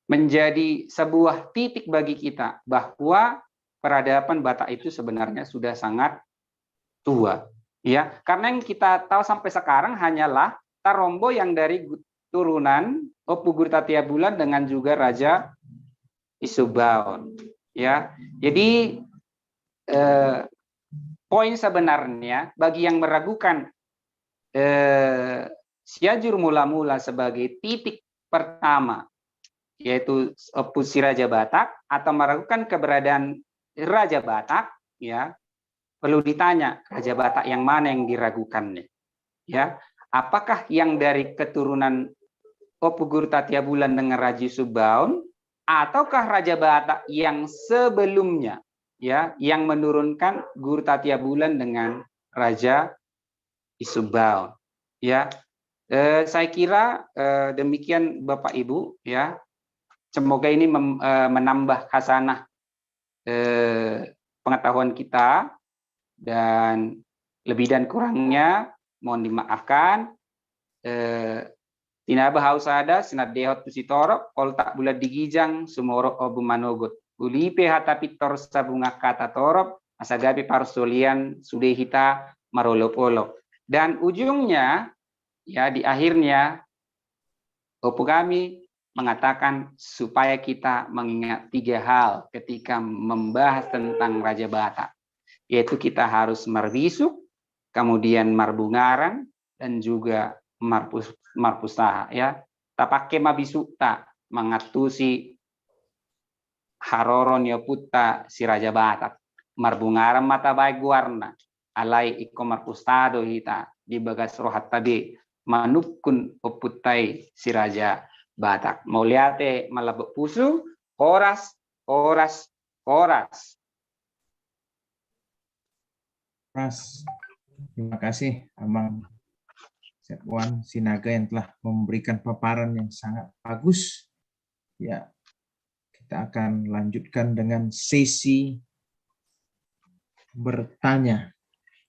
menjadi sebuah titik bagi kita bahwa peradaban Batak itu sebenarnya sudah sangat tua, ya. Karena yang kita tahu sampai sekarang hanyalah Tarombo yang dari turunan Opu Guru Tatea Bulan dengan juga Raja Isubaon, ya. Jadi poin sebenarnya bagi yang meragukan Siajur mula-mula sebagai titik pertama, yaitu Opu si Raja Batak, atau meragukan keberadaan Raja Batak, ya, perlu ditanya Raja Batak yang mana yang diragukannya, ya. Apakah yang dari keturunan Opu Guru Tatea Bulan dengan Raja Subaun, ataukah Raja Batak yang sebelumnya, ya, yang menurunkan Guru Tatea Bulan dengan Raja Isubaun, ya. Saya kira demikian Bapak Ibu, ya. Semoga ini menambah khasanah pengetahuan kita, dan lebih dan kurangnya mohon dimaafkan. Tinaba hausada sinat dehot tusitorok kol tak bulat digijang sumoro obu manogot ulipe hatapitor sabunga kata torop asagapi parsolian sudehita marolopolo. Dan ujungnya, ya, di akhirnya Opu kami mengatakan supaya kita mengingat 3 hal ketika membahas tentang Raja Batak, yaitu kita harus marbisuk, kemudian marbungaran, dan juga marpustaha, ya. Tak pakai mabisukta mengatusi haroronyo putta si Raja Batak. Marbungaram mata baik warna. Alai iko marpustado hita di bagas rohat tabi. Manukun oputtai si Raja Batak. Mau liate malabak pusu, horas, horas, horas. Mas, terima kasih Amang Setwan Sinaga yang telah memberikan paparan yang sangat bagus. Ya, kita akan lanjutkan dengan sesi bertanya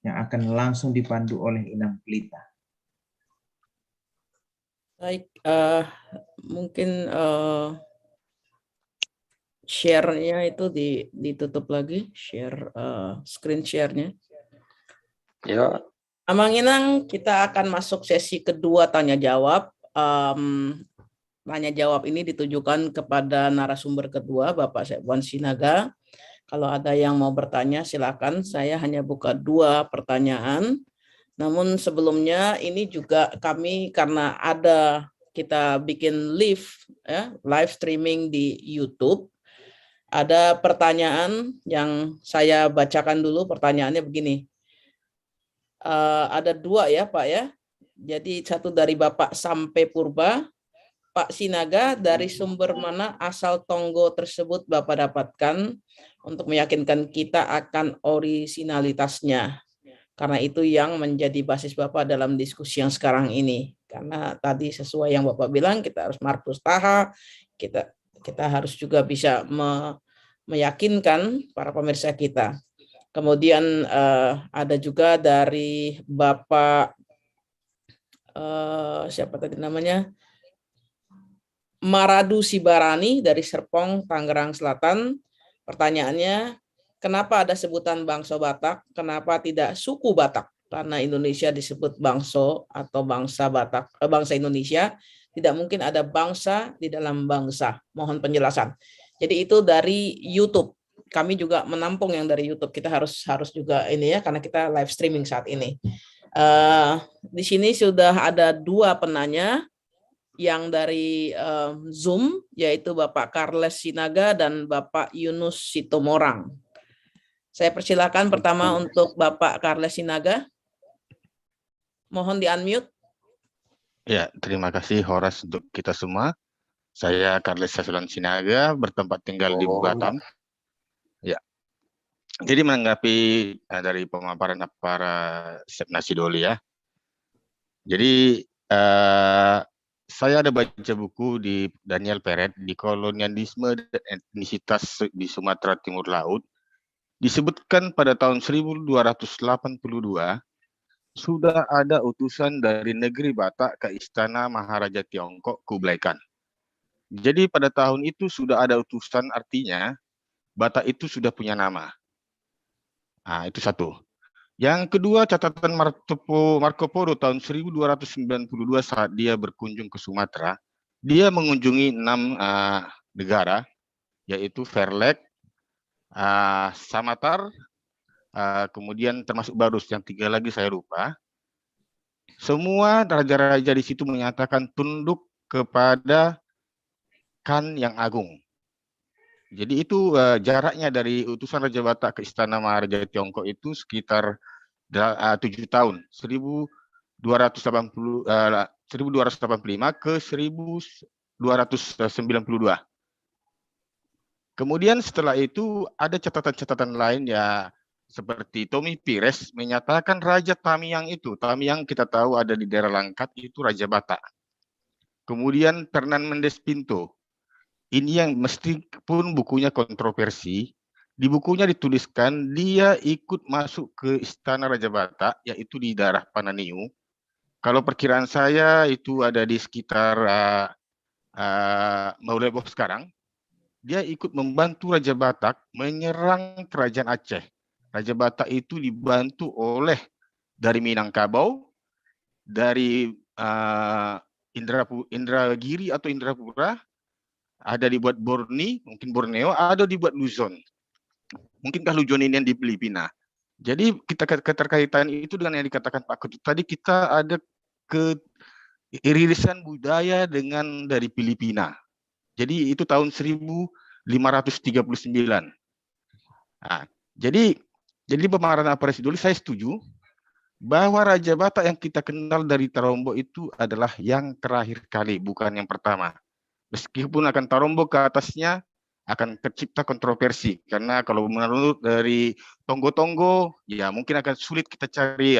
yang akan langsung dipandu oleh Inang Pelita. Baik, mungkin share-nya itu ditutup lagi, share screen share-nya. Ya. Amang Inang, kita akan masuk sesi kedua tanya jawab. Tanya jawab ini ditujukan kepada narasumber kedua, Bapak Setwan Sinaga. Kalau ada yang mau bertanya, silakan. Saya hanya buka 2 pertanyaan. Namun sebelumnya ini juga kami karena kita bikin live streaming di YouTube. Ada pertanyaan yang saya bacakan dulu. Pertanyaannya begini. Ada 2 ya Pak ya. Jadi satu dari Bapak Sampai Purba. Pak Sinaga, dari sumber mana asal tonggo tersebut Bapak dapatkan untuk meyakinkan kita akan orisinalitasnya? Karena itu yang menjadi basis Bapak dalam diskusi yang sekarang ini. Karena tadi sesuai yang Bapak bilang, kita harus marpustaha, kita harus juga bisa meyakinkan para pemirsa kita. Kemudian ada juga dari Bapak siapa tadi namanya? Maradu Sibarani dari Serpong, Tangerang Selatan. Pertanyaannya, kenapa ada sebutan bangsa Batak? Kenapa tidak suku Batak? Karena Indonesia disebut bangsa atau bangsa Batak, bangsa Indonesia. Tidak mungkin ada bangsa di dalam bangsa. Mohon penjelasan. Jadi itu dari YouTube. Kami juga menampung yang dari YouTube. Kita harus juga ini ya, karena kita live streaming saat ini. Di sini sudah ada 2 penanya. Yang dari Zoom, yaitu Bapak Carles Sinaga dan Bapak Yunus Sitomorang. Saya persilakan pertama untuk Bapak Carles Sinaga. Mohon di-unmute. Ya, terima kasih Horas untuk kita semua. Saya Carles Sasulan Sinaga, bertempat tinggal di Batam. Ya. Jadi menanggapi dari pemaparan para Setna Sidoli ya. Jadi saya ada baca buku di Daniel Peret di kolonialisme dan etnisitas di Sumatera Timur Laut. Disebutkan pada tahun 1282 sudah ada utusan dari negeri Batak ke istana Maharaja Tiongkok Kublai Khan. Jadi pada tahun itu sudah ada utusan, artinya Batak itu sudah punya nama. Nah, itu satu. Yang kedua, catatan Marco Polo tahun 1292 saat dia berkunjung ke Sumatera, dia mengunjungi 6 negara, yaitu Verlek, Samatar, kemudian termasuk Barus, yang 3 lagi saya lupa. Semua raja-raja di situ menyatakan tunduk kepada Khan yang Agung. Jadi itu jaraknya dari utusan Raja Batak ke istana Maharaja Tiongkok itu sekitar 7 tahun, 1285 ke 1292. Kemudian setelah itu ada catatan-catatan lain ya, seperti Tommy Pires menyatakan Raja Tamiang kita tahu ada di daerah Langkat, itu Raja Batak. Kemudian Fernand Mendes Pinto, ini yang meskipun bukunya kontroversi, di bukunya dituliskan dia ikut masuk ke istana Raja Batak, yaitu di daerah Pananiu. Kalau perkiraan saya itu ada di sekitar Maulebo sekarang. Dia ikut membantu Raja Batak menyerang kerajaan Aceh. Raja Batak itu dibantu oleh dari Minangkabau, dari Indragiri atau Indrapura, ada dibuat mungkin Borneo, ada dibuat Luzon. Mungkinkah Luzon ini yang di Filipina? Jadi kita keterkaitan itu dengan yang dikatakan Pak Ketut tadi, kita ada keirisan budaya dengan dari Filipina. Jadi itu tahun 1292 539. Nah, jadi pemaharanan Paris dulu saya setuju bahwa Raja Batak yang kita kenal dari Tarombo itu adalah yang terakhir kali, bukan yang pertama. Meskipun akan Tarombo ke atasnya akan tercipta kontroversi, karena kalau menurut dari Tonggo-Tonggo, ya mungkin akan sulit kita cari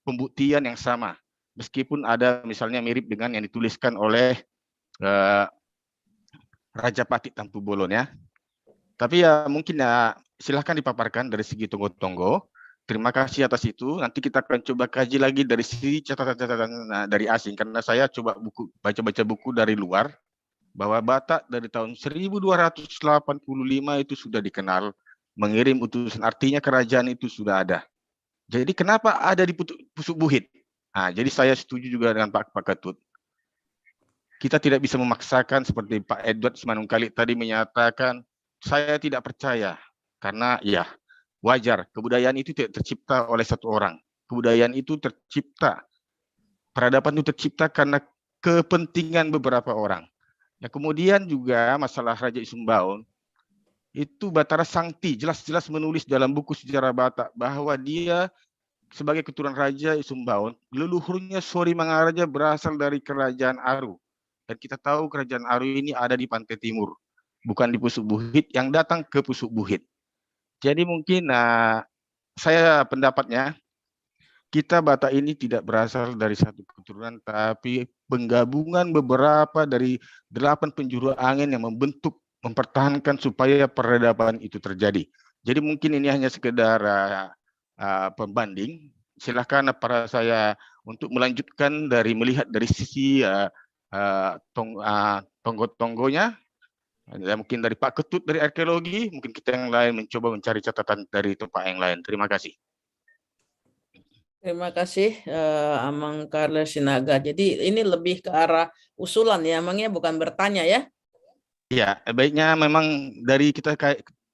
pembuktian yang sama. Meskipun ada misalnya mirip dengan yang dituliskan oleh Raja Patik Tampu Bolon ya. Tapi ya mungkin ya silahkan dipaparkan dari segi Tonggo-Tonggo. Terima kasih atas itu. Nanti kita akan coba kaji lagi dari sisi catatan-catatan dari asing, karena saya coba baca-baca buku dari luar bahwa Batak dari tahun 1285 itu sudah dikenal mengirim utusan, artinya kerajaan itu sudah ada. Jadi kenapa ada di Pusuk Buhit? Nah, jadi saya setuju juga dengan Pak Ketut. Kita tidak bisa memaksakan seperti Pak Edward Simanungkalit tadi menyatakan, saya tidak percaya, karena ya wajar, kebudayaan itu tidak tercipta oleh satu orang. Kebudayaan itu tercipta, peradaban itu tercipta karena kepentingan beberapa orang. Ya, kemudian juga masalah Raja Isumbaun, itu Batara Sangti jelas-jelas menulis dalam buku sejarah Batak bahwa dia sebagai keturunan Raja Isumbaun, leluhurnya Sori Mangaraja berasal dari Kerajaan Aru. Dan kita tahu Kerajaan Aru ini ada di pantai timur, bukan di Pusuk Buhit, yang datang ke Pusuk Buhit. Jadi mungkin saya pendapatnya, kita Batak ini tidak berasal dari satu keturunan, tapi penggabungan beberapa dari 8 penjuru angin yang mempertahankan supaya peradaban itu terjadi. Jadi mungkin ini hanya sekedar pembanding. Silakan para saya untuk melanjutkan dari melihat dari sisi tonggo-tonggonya. Mungkin dari Pak Ketut dari arkeologi, mungkin kita yang lain mencoba mencari catatan dari tempat yang lain. Terima kasih. Terima kasih Amang Carles Sinaga. Jadi ini lebih ke arah usulan ya, Amangnya bukan bertanya ya? Ya, baiknya memang dari kita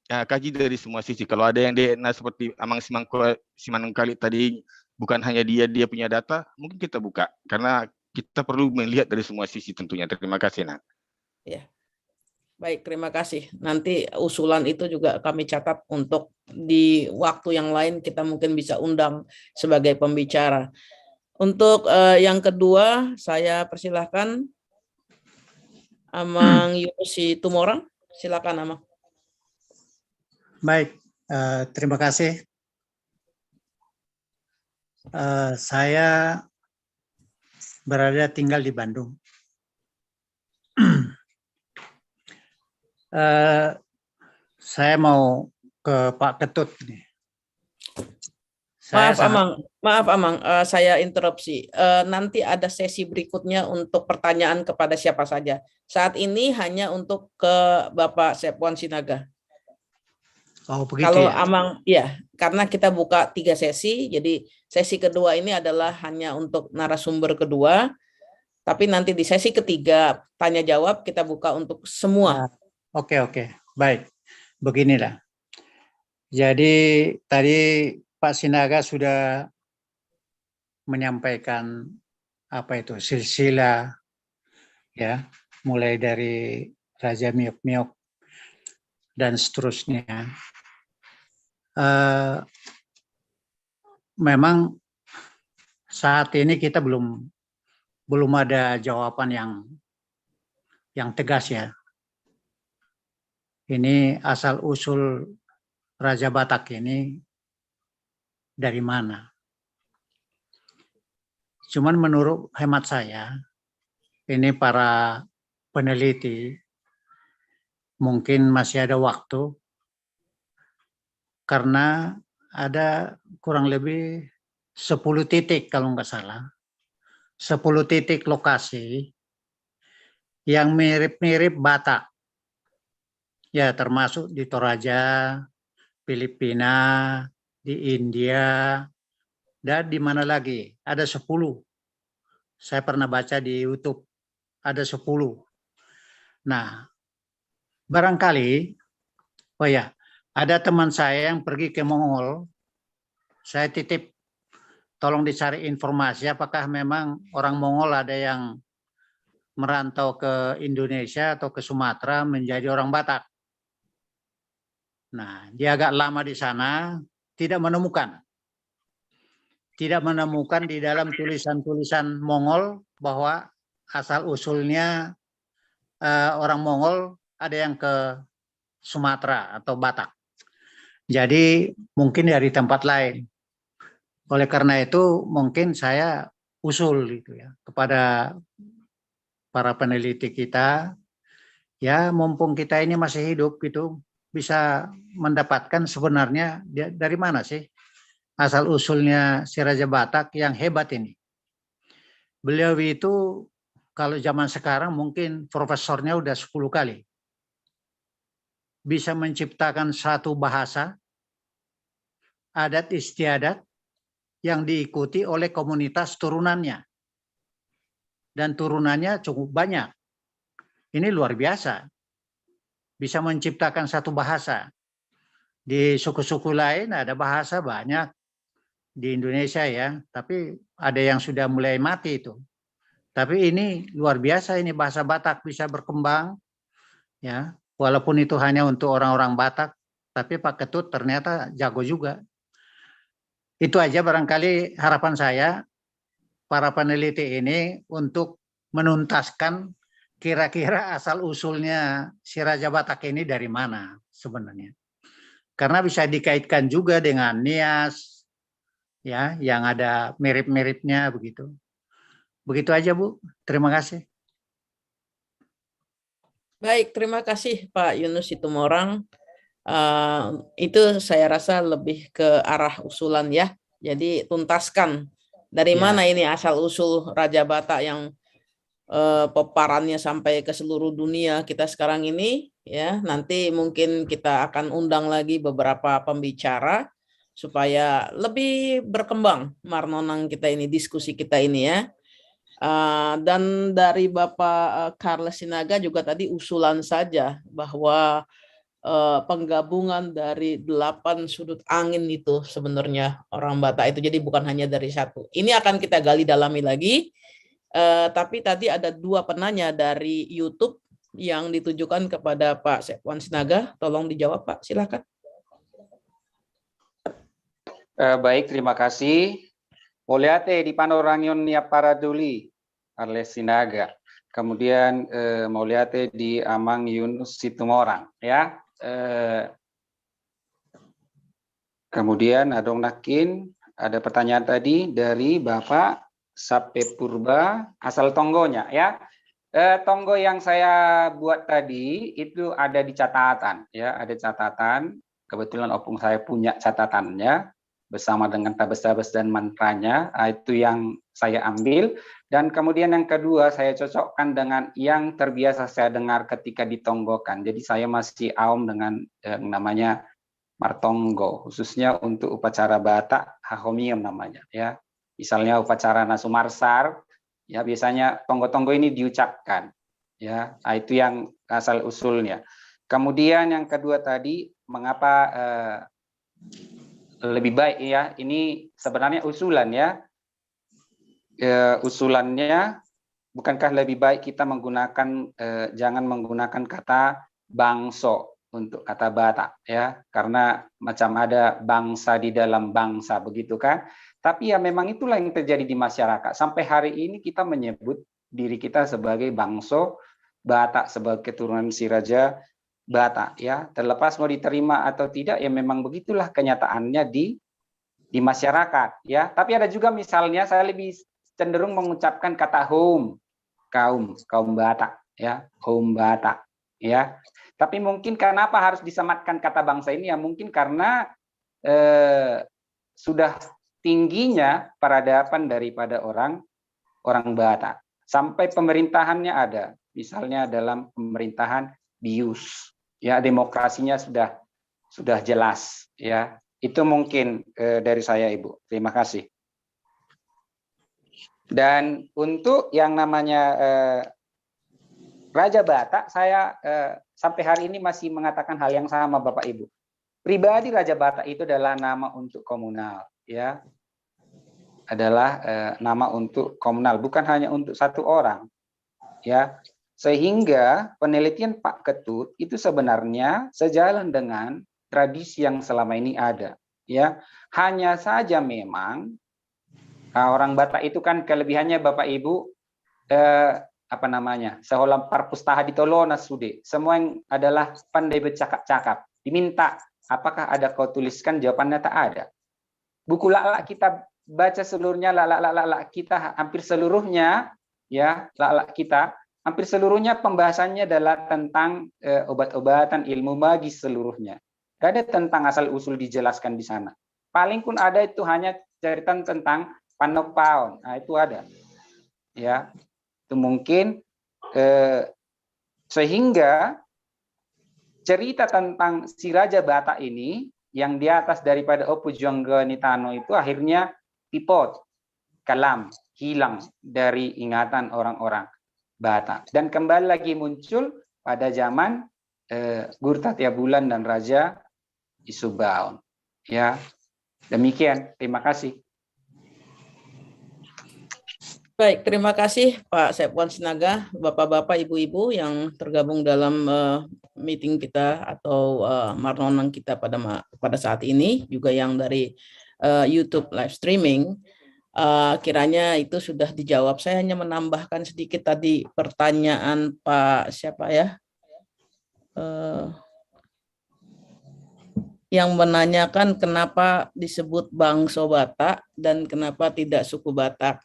kaji dari semua sisi. Kalau ada yang DNA seperti Amang Simanungkalit tadi, bukan hanya dia punya data, mungkin kita buka. Karena kita perlu melihat dari semua sisi tentunya. Terima kasih, Nak. Ya. Baik, terima kasih. Nanti usulan itu juga kami catat untuk di waktu yang lain kita mungkin bisa undang sebagai pembicara. Untuk yang kedua, saya persilahkan Amang Yunusi Tumorang. Silakan, Amang. Baik, terima kasih. Saya tinggal di Bandung. Saya mau ke Pak Ketut nih. Maaf Amang, saya interupsi. Nanti ada sesi berikutnya untuk pertanyaan kepada siapa saja. Saat ini hanya untuk ke Bapak Sepwan Sinaga. Oh, begitu. Kalau ya? Amang, ya, karena kita buka 3 sesi, jadi sesi kedua ini adalah hanya untuk narasumber kedua, tapi nanti di sesi ketiga tanya jawab kita buka untuk semua. Oke, baik. Beginilah. Jadi tadi Pak Sinaga sudah menyampaikan apa itu silsilah, ya, mulai dari Raja Miok-Miok dan seterusnya. Memang saat ini kita belum ada jawaban yang tegas ya. Ini asal usul Raja Batak ini dari mana? Cuman menurut hemat saya, ini para peneliti mungkin masih ada waktu, karena ada kurang lebih 10 titik kalau nggak salah, 10 titik lokasi yang mirip-mirip Batak. Ya, termasuk di Toraja, Filipina, di India, dan di mana lagi? Ada 10. Saya pernah baca di YouTube, ada 10. Nah, barangkali, oh ya, ada teman saya yang pergi ke Mongol, saya titip, tolong dicari informasi apakah memang orang Mongol ada yang merantau ke Indonesia atau ke Sumatera menjadi orang Batak. Nah, dia agak lama di sana, tidak menemukan di dalam tulisan-tulisan Mongol bahwa asal usulnya orang Mongol ada yang ke Sumatera atau Batak. Jadi mungkin dari tempat lain. Oleh karena itu mungkin saya usul gitu ya kepada para peneliti kita, ya mumpung kita ini masih hidup gitu, bisa mendapatkan sebenarnya dari mana sih asal usulnya si Raja Batak yang hebat ini. Beliau itu kalau zaman sekarang mungkin profesornya udah 10 kali. Bisa menciptakan satu bahasa, adat istiadat yang diikuti oleh komunitas turunannya. Dan turunannya cukup banyak. Ini luar biasa. Bisa menciptakan satu bahasa. Di suku-suku lain ada bahasa banyak. Di Indonesia ya, tapi ada yang sudah mulai mati itu. Tapi ini luar biasa, ini bahasa Batak bisa berkembang. Ya, walaupun itu hanya untuk orang-orang Batak, tapi Pak Ketut ternyata jago juga. Itu aja barangkali harapan saya, para peneliti ini untuk menuntaskan kira-kira asal-usulnya si Raja Batak ini dari mana sebenarnya. Karena bisa dikaitkan juga dengan Nias, ya, yang ada mirip-miripnya begitu. Begitu aja Bu, terima kasih. Baik, terima kasih Pak Yunus Situmorang. Itu saya rasa lebih ke arah usulan ya. Jadi tuntaskan dari mana ini asal-usul Raja Batak yang peparannya sampai ke seluruh dunia kita sekarang ini ya. Nanti mungkin kita akan undang lagi beberapa pembicara supaya lebih berkembang Marnonang kita ini, diskusi kita ini ya. Dan dari Bapak Charles Sinaga juga tadi usulan saja bahwa penggabungan dari 8 sudut angin itu sebenarnya orang Batak itu, jadi bukan hanya dari satu. Ini akan kita gali dalami lagi. Tapi tadi ada 2 penanya dari YouTube yang ditujukan kepada Pak Sepwan Sinaga. Tolong dijawab Pak, silakan. Baik, terima kasih. Moliate di Panorangion Nia Paraduli, Arles Sinaga. Kemudian Moliate di Amang Yunus Situmorang. Ya. Kemudian Adong Nakin, ada pertanyaan tadi dari Bapak Sape Purba, asal tonggonya. Ya. Tonggo yang saya buat tadi itu ada di catatan. Ya, ada catatan. Kebetulan opung saya punya catatannya bersama dengan tabes-tabes dan mantranya, itu yang saya ambil. Dan kemudian yang kedua saya cocokkan dengan yang terbiasa saya dengar ketika ditonggokan. Jadi saya masih awam dengan yang namanya martonggo, khususnya untuk upacara Batak Hahomium namanya. Ya, misalnya upacara Nasumarsar, ya biasanya tonggo-tonggo ini diucapkan. Ya, itu yang asal usulnya. Kemudian yang kedua tadi, mengapa lebih baik ya, ini sebenarnya usulan ya. Usulannya, bukankah lebih baik kita menggunakan jangan menggunakan kata bangso untuk kata Batak ya, karena macam ada bangsa di dalam bangsa begitu kan. Tapi ya memang itulah yang terjadi di masyarakat. Sampai hari ini kita menyebut diri kita sebagai bangso Batak, sebagai keturunan si Raja Batak ya, terlepas mau diterima atau tidak ya memang begitulah kenyataannya di masyarakat ya. Tapi ada juga misalnya saya lebih cenderung mengucapkan kata home, kaum Batak ya, home Batak ya. Tapi mungkin kenapa harus disematkan kata bangsa ini ya, mungkin karena sudah tingginya peradaban daripada orang Batak. Sampai pemerintahannya ada, misalnya dalam pemerintahan bius ya, demokrasinya sudah jelas ya. Itu mungkin dari saya Ibu. Terima kasih. Dan untuk yang namanya Raja Batak, saya sampai hari ini masih mengatakan hal yang sama Bapak Ibu. Pribadi Raja Batak itu adalah nama untuk komunal ya. Adalah nama untuk komunal, bukan hanya untuk satu orang ya. Sehingga penelitian Pak Ketut itu sebenarnya sejalan dengan tradisi yang selama ini ada. Ya, hanya saja memang orang Batak itu kan kelebihannya Bapak Ibu seholam parpustaha ditolona sude. Semua yang adalah pandai bercakap-cakap. Diminta apakah ada kau tuliskan, jawabannya tak ada. Buku lak-lak kita baca seluruhnya, lak-lak kita hampir seluruhnya, ya lak-lak kita hampir seluruhnya pembahasannya adalah tentang obat-obatan, ilmu magis seluruhnya. Gak ada tentang asal usul dijelaskan di sana. Paling pun ada itu hanya cerita tentang panopaon. Nah, itu ada. Ya. Itu mungkin sehingga cerita tentang si Raja Batak ini yang di atas daripada Opu Juangganitano itu akhirnya pipot, kalam, hilang dari ingatan orang-orang Batak. Dan kembali lagi muncul pada zaman Gurta Tiabulan dan Raja Isubaon. Ya, demikian. Terima kasih. Baik, terima kasih Pak Sepwan Sinaga, Bapak-bapak, Ibu-ibu yang tergabung dalam meeting kita atau marnonang kita pada saat ini, juga yang dari YouTube live streaming. Kiranya itu sudah dijawab. Saya hanya menambahkan sedikit tadi pertanyaan Pak siapa ya? Yang menanyakan kenapa disebut bangsa Batak dan kenapa tidak suku Batak.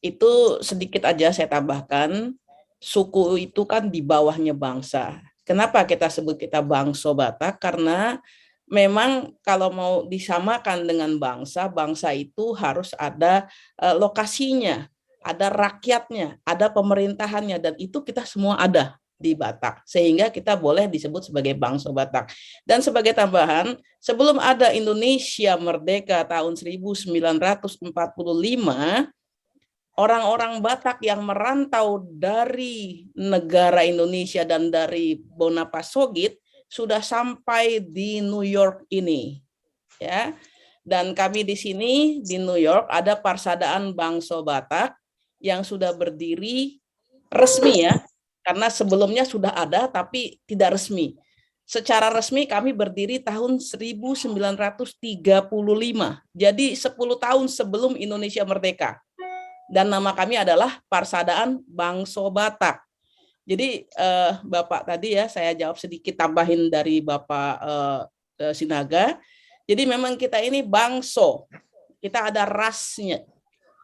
Itu sedikit aja saya tambahkan, suku itu kan di bawahnya bangsa. Kenapa kita sebut kita bangsa Batak? Karena memang kalau mau disamakan dengan bangsa, bangsa itu harus ada lokasinya, ada rakyatnya, ada pemerintahannya, dan itu kita semua ada di Batak, sehingga kita boleh disebut sebagai bangsa Batak. Dan sebagai tambahan, sebelum ada Indonesia merdeka tahun 1945, orang-orang Batak yang merantau dari negara Indonesia dan dari Bonapasogit sudah sampai di New York ini, ya. Dan kami di sini di New York ada Parsadaan Bangsa Batak yang sudah berdiri resmi ya. Karena sebelumnya sudah ada tapi tidak resmi. Secara resmi kami berdiri tahun 1935. Jadi 10 tahun sebelum Indonesia merdeka. Dan nama kami adalah Parsadaan Bangsa Batak. Jadi Bapak tadi ya, saya jawab sedikit tambahin dari Bapak Sinaga. Jadi memang kita ini bangsa. Kita ada rasnya.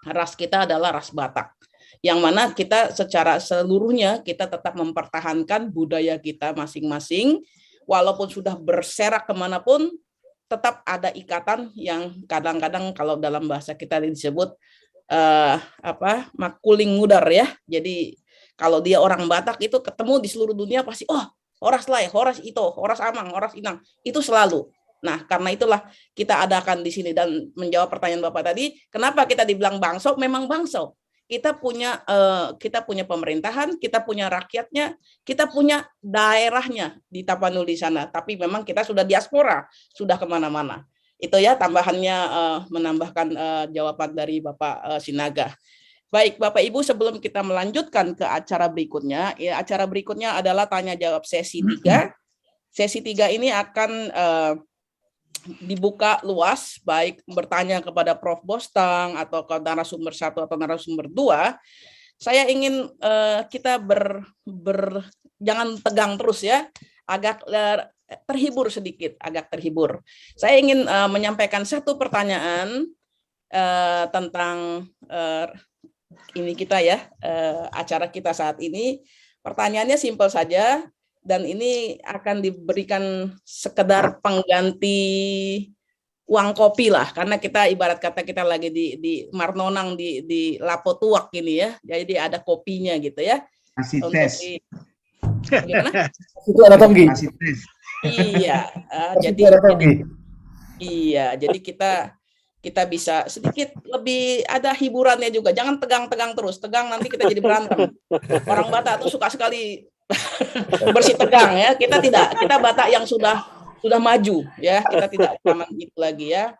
Ras kita adalah ras Batak. Yang mana kita secara seluruhnya kita tetap mempertahankan budaya kita masing-masing, walaupun sudah berserak kemanapun, tetap ada ikatan yang kadang-kadang kalau dalam bahasa kita disebut makuling mudar ya. Jadi kalau dia orang Batak itu ketemu di seluruh dunia pasti, oh horas lai, horas itu, horas amang, horas inang, itu selalu. Nah karena itulah kita adakan di sini. Dan menjawab pertanyaan Bapak tadi, kenapa kita dibilang bangsa? Memang bangsa. Kita punya pemerintahan, kita punya rakyatnya, kita punya daerahnya di Tapanuli sana. Tapi memang kita sudah diaspora, sudah kemana-mana. Itu ya tambahannya, menambahkan jawaban dari Bapak Sinaga. Baik Bapak Ibu, sebelum kita melanjutkan ke acara berikutnya, ya acara berikutnya adalah tanya jawab sesi 3. Sesi 3 ini akan dibuka luas, baik bertanya kepada Prof. Bostang atau ke narasumber 1 atau narasumber 2. Saya ingin kita jangan tegang terus ya, agak terhibur sedikit, agak terhibur. Saya ingin menyampaikan satu pertanyaan tentang ini kita ya, acara kita saat ini. Pertanyaannya simpel saja. Dan ini akan diberikan sekedar pengganti uang kopi lah, karena kita ibarat kata kita lagi di marnonang di Lapo Tuak ini ya, jadi ada kopinya gitu ya. Kasih tes. Gimana? Itu ada tonggi. Kasih tes. Iya, jadi kita bisa sedikit lebih ada hiburannya juga. Jangan tegang-tegang terus, tegang nanti kita jadi berantem. Orang Batak tuh suka sekali bersih tegang ya. Kita tidak, kita Batak yang sudah maju ya, kita tidak zaman itu lagi ya.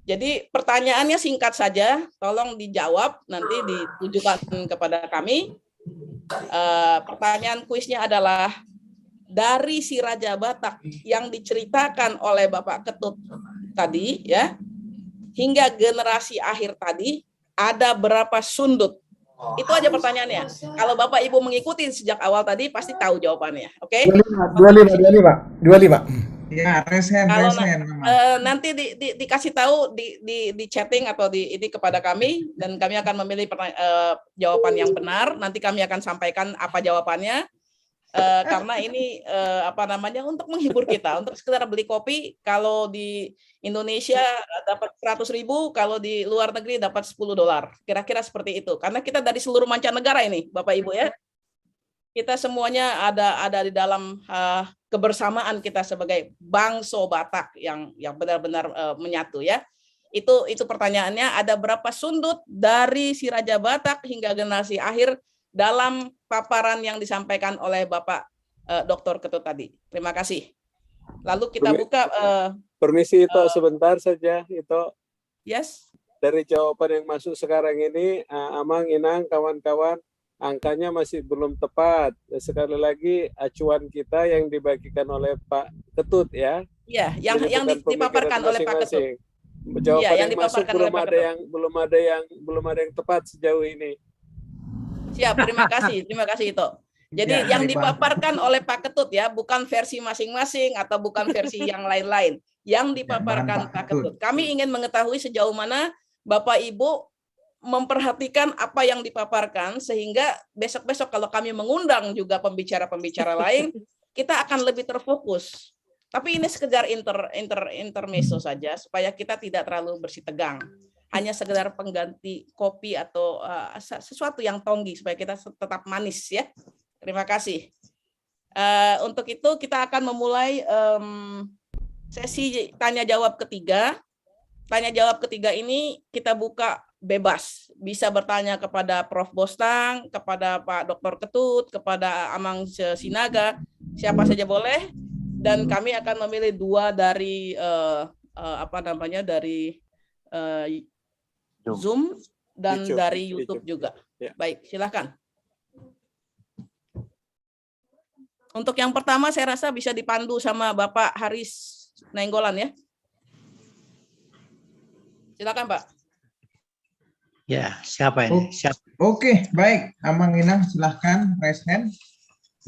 Jadi pertanyaannya singkat saja, tolong dijawab, nanti ditujukan kepada kami. Pertanyaan kuisnya adalah dari si Raja Batak yang diceritakan oleh Bapak Ketut tadi ya, hingga generasi akhir tadi ada berapa sundut? Itu aja pertanyaannya. Kalau Bapak Ibu mengikuti sejak awal tadi pasti tahu jawabannya. Oke? 25. Ya, resen. Nanti dikasih tahu di chatting atau di ini kepada kami, dan kami akan memilih jawaban yang benar. Nanti kami akan sampaikan apa jawabannya. Karena ini untuk menghibur kita, untuk sekedar beli kopi. Kalau di Indonesia dapat 100.000, kalau di luar negeri dapat $10, kira-kira seperti itu. Karena kita dari seluruh mancanegara ini, Bapak Ibu ya, kita semuanya ada di dalam kebersamaan kita sebagai bangsa Batak yang benar-benar menyatu ya. Itu pertanyaannya, ada berapa sundut dari si Raja Batak hingga generasi akhir dalam paparan yang disampaikan oleh Bapak Dr. Ketut tadi. Terima kasih. Lalu kita buka. Permisi itu sebentar saja itu. Yes. Dari jawaban yang masuk sekarang ini, Amang, Inang, kawan-kawan, angkanya masih belum tepat. Sekali lagi acuan kita yang dibagikan oleh Pak Ketut ya. Iya, yang dipaparkan oleh Pak Ketut. Jawaban yang masuk belum ada yang tepat sejauh ini. Siap, terima kasih itu. Jadi yang dipaparkan oleh Pak Ketut ya, bukan versi masing-masing atau bukan versi yang lain-lain. Yang dipaparkan Pak Ketut. Kami ingin mengetahui sejauh mana Bapak Ibu memperhatikan apa yang dipaparkan, sehingga besok-besok kalau kami mengundang juga pembicara-pembicara lain, kita akan lebih terfokus. Tapi ini sekedar intermezzo saja, supaya kita tidak terlalu bersih tegang. Hanya sekedar pengganti kopi atau sesuatu yang tonggi supaya kita tetap manis ya. Terima kasih. Untuk itu kita akan memulai sesi tanya jawab ketiga. Tanya jawab ketiga ini kita buka bebas. Bisa bertanya kepada Prof. Bostang, kepada Pak Dr. Ketut, kepada Amang Sinaga, siapa saja boleh. Dan kami akan memilih dua dari dari Zoom dan dari YouTube juga. Baik, silakan. Untuk yang pertama saya rasa bisa dipandu sama Bapak Haris Nainggolan ya. Silakan Pak. Ya, siapa ini? Oke, baik. Amang Inang silahkan raise hand.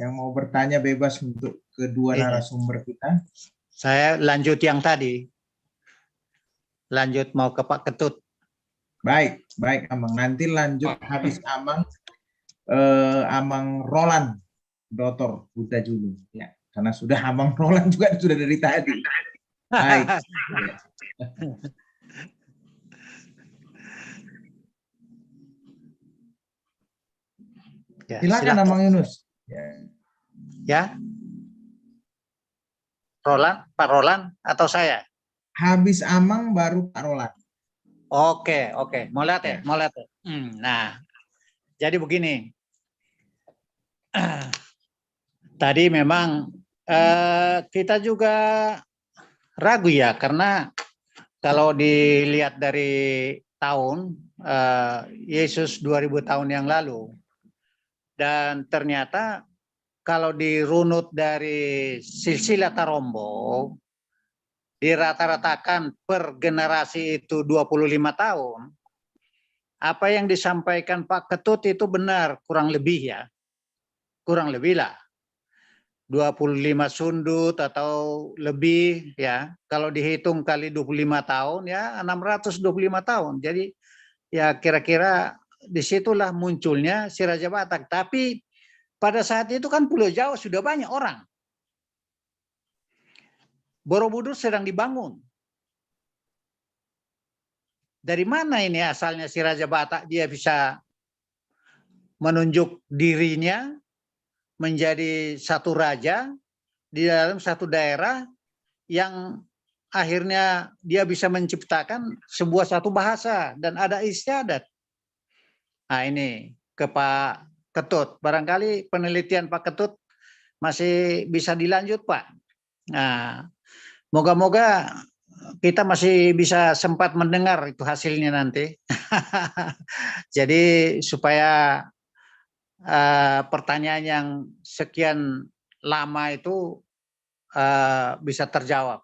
Yang mau bertanya bebas untuk kedua narasumber kita. Saya lanjut yang tadi. Lanjut mau ke Pak Ketut. Baik Amang. Nanti lanjut habis Amang, Amang Roland, Dr. Huta Julu. Ya, karena sudah Amang Roland juga sudah dari tadi. Baik. Ya, silakan Amang Yunus. Ya. Roland, Pak Roland atau saya? Habis Amang baru Pak Roland. Oke. Mau lihat ya? Nah, jadi begini. Tadi memang kita juga ragu ya, karena kalau dilihat dari tahun Yesus 2000 tahun yang lalu, dan ternyata kalau dirunut dari silsilah Tarombo, dirata-ratakan per generasi itu 25 tahun, apa yang disampaikan Pak Ketut itu benar, kurang lebih ya. Kurang lebih lah. 25 sundut atau lebih ya. Kalau dihitung kali 25 tahun ya 625 tahun. Jadi ya kira-kira disitulah munculnya si Raja Batak. Tapi pada saat itu kan Pulau Jawa sudah banyak orang. Borobudur sedang dibangun. Dari mana ini asalnya si Raja Batak dia bisa menunjuk dirinya menjadi satu raja di dalam satu daerah yang akhirnya dia bisa menciptakan satu bahasa dan ada istiadat. Nah ini ke Pak Ketut. Barangkali penelitian Pak Ketut masih bisa dilanjut Pak. Nah, moga-moga kita masih bisa sempat mendengar itu hasilnya nanti. Jadi supaya pertanyaan yang sekian lama itu bisa terjawab.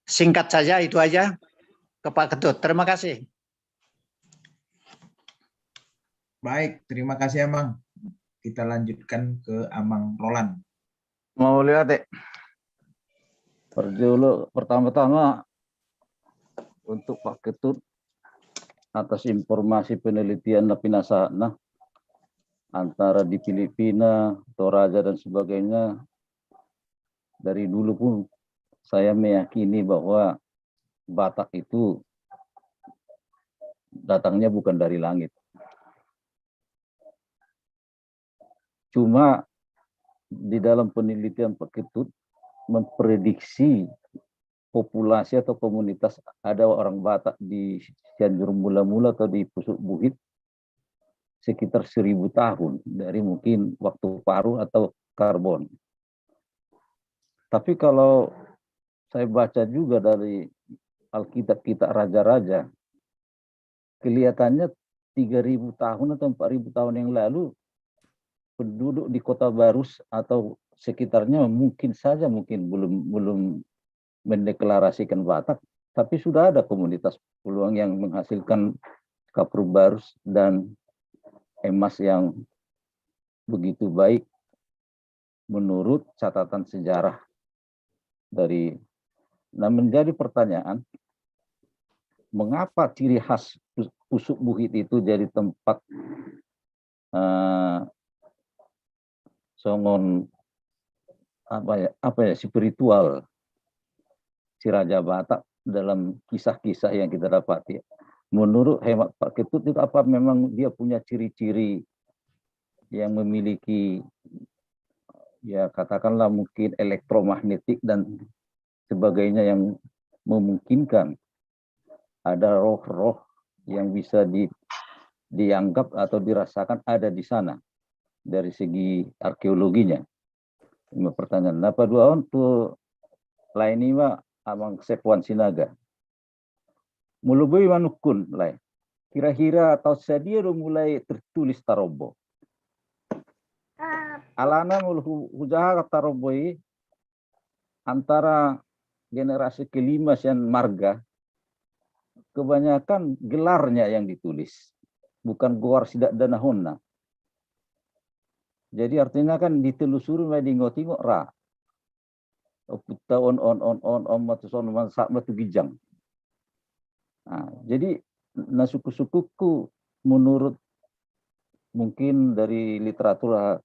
Singkat saja itu aja ke Pak Ketut. Terima kasih. Baik, terima kasih Amang. Kita lanjutkan ke Amang Roland. Mau lihat deh. Pertama-tama untuk Pak Ketut atas informasi penelitian Napinasana antara di Filipina, Toraja dan sebagainya. Dari dulu pun saya meyakini bahwa Batak itu datangnya bukan dari langit. Cuma di dalam penelitian Pak Ketut memprediksi populasi atau komunitas ada orang Batak di Cianjur mula-mula atau di Pusuk Buhit sekitar 1000 tahun dari mungkin waktu Paru atau Karbon. Tapi kalau saya baca juga dari Alkitab kita Raja-Raja, kelihatannya 3000 tahun atau 4000 tahun yang lalu penduduk di Kota Barus atau sekitarnya mungkin belum mendeklarasikan Batak, tapi sudah ada komunitas peluang yang menghasilkan kapur barus dan emas yang begitu baik menurut catatan sejarah dari. Nah, menjadi pertanyaan, mengapa ciri khas Pusuk Buhit itu jadi tempat songon spiritual si Raja Batak dalam kisah-kisah yang kita dapati. Menurut hemat Pak Ketut itu apa memang dia punya ciri-ciri yang memiliki ya katakanlah mungkin elektromagnetik dan sebagainya yang memungkinkan ada roh-roh yang bisa dianggap atau dirasakan ada di sana dari segi arkeologinya. Ini pertanyaan. Apa dua untuk lain ini Pak Amang Sepuan Sinaga. Mulubui manukun lai. Kira-kira atau sedia mulai tertulis tarobo. Alana mulu hujaha taroboi antara generasi kelima sian marga kebanyakan gelarnya yang ditulis, bukan goar sidak danahonna. Jadi artinya kan ditelusuri dingo-tingo ra. Puta on matuson matu gijang. Nah, jadi suku-sukuku menurut mungkin dari literatur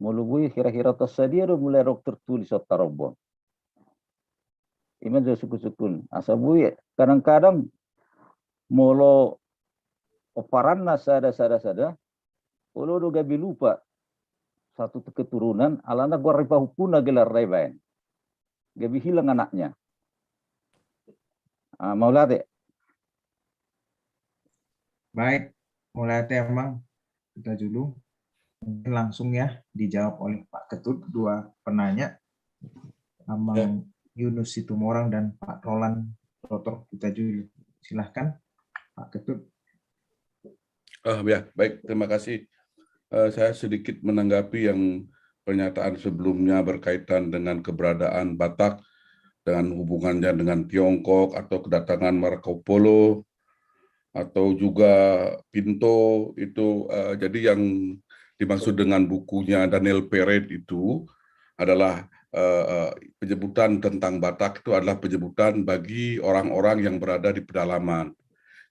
mulubui kira-kira tersedia mulai rok tertulis otarobon. Iman suku-sukun asabui kadang-kadang molo oparanna sada ulo do gabi lupa satu keturunan alana gua ripa hupuna gelar rebain. Gabi hilang anaknya. Maulade. Baik, Maulade Amang kita dulu. Mungkin langsung ya dijawab oleh Pak Ketut, dua penanya. Amang Yunus Situmorang dan Pak Roland Rotor kita dulu. Silahkan Pak Ketut. Ya, baik, terima kasih. Saya sedikit menanggapi yang pernyataan sebelumnya berkaitan dengan keberadaan Batak, dengan hubungannya dengan Tiongkok atau kedatangan Marco Polo atau juga Pinto itu. Jadi yang dimaksud dengan bukunya Daniel Peret itu adalah penyebutan tentang Batak itu adalah penyebutan bagi orang-orang yang berada di pedalaman.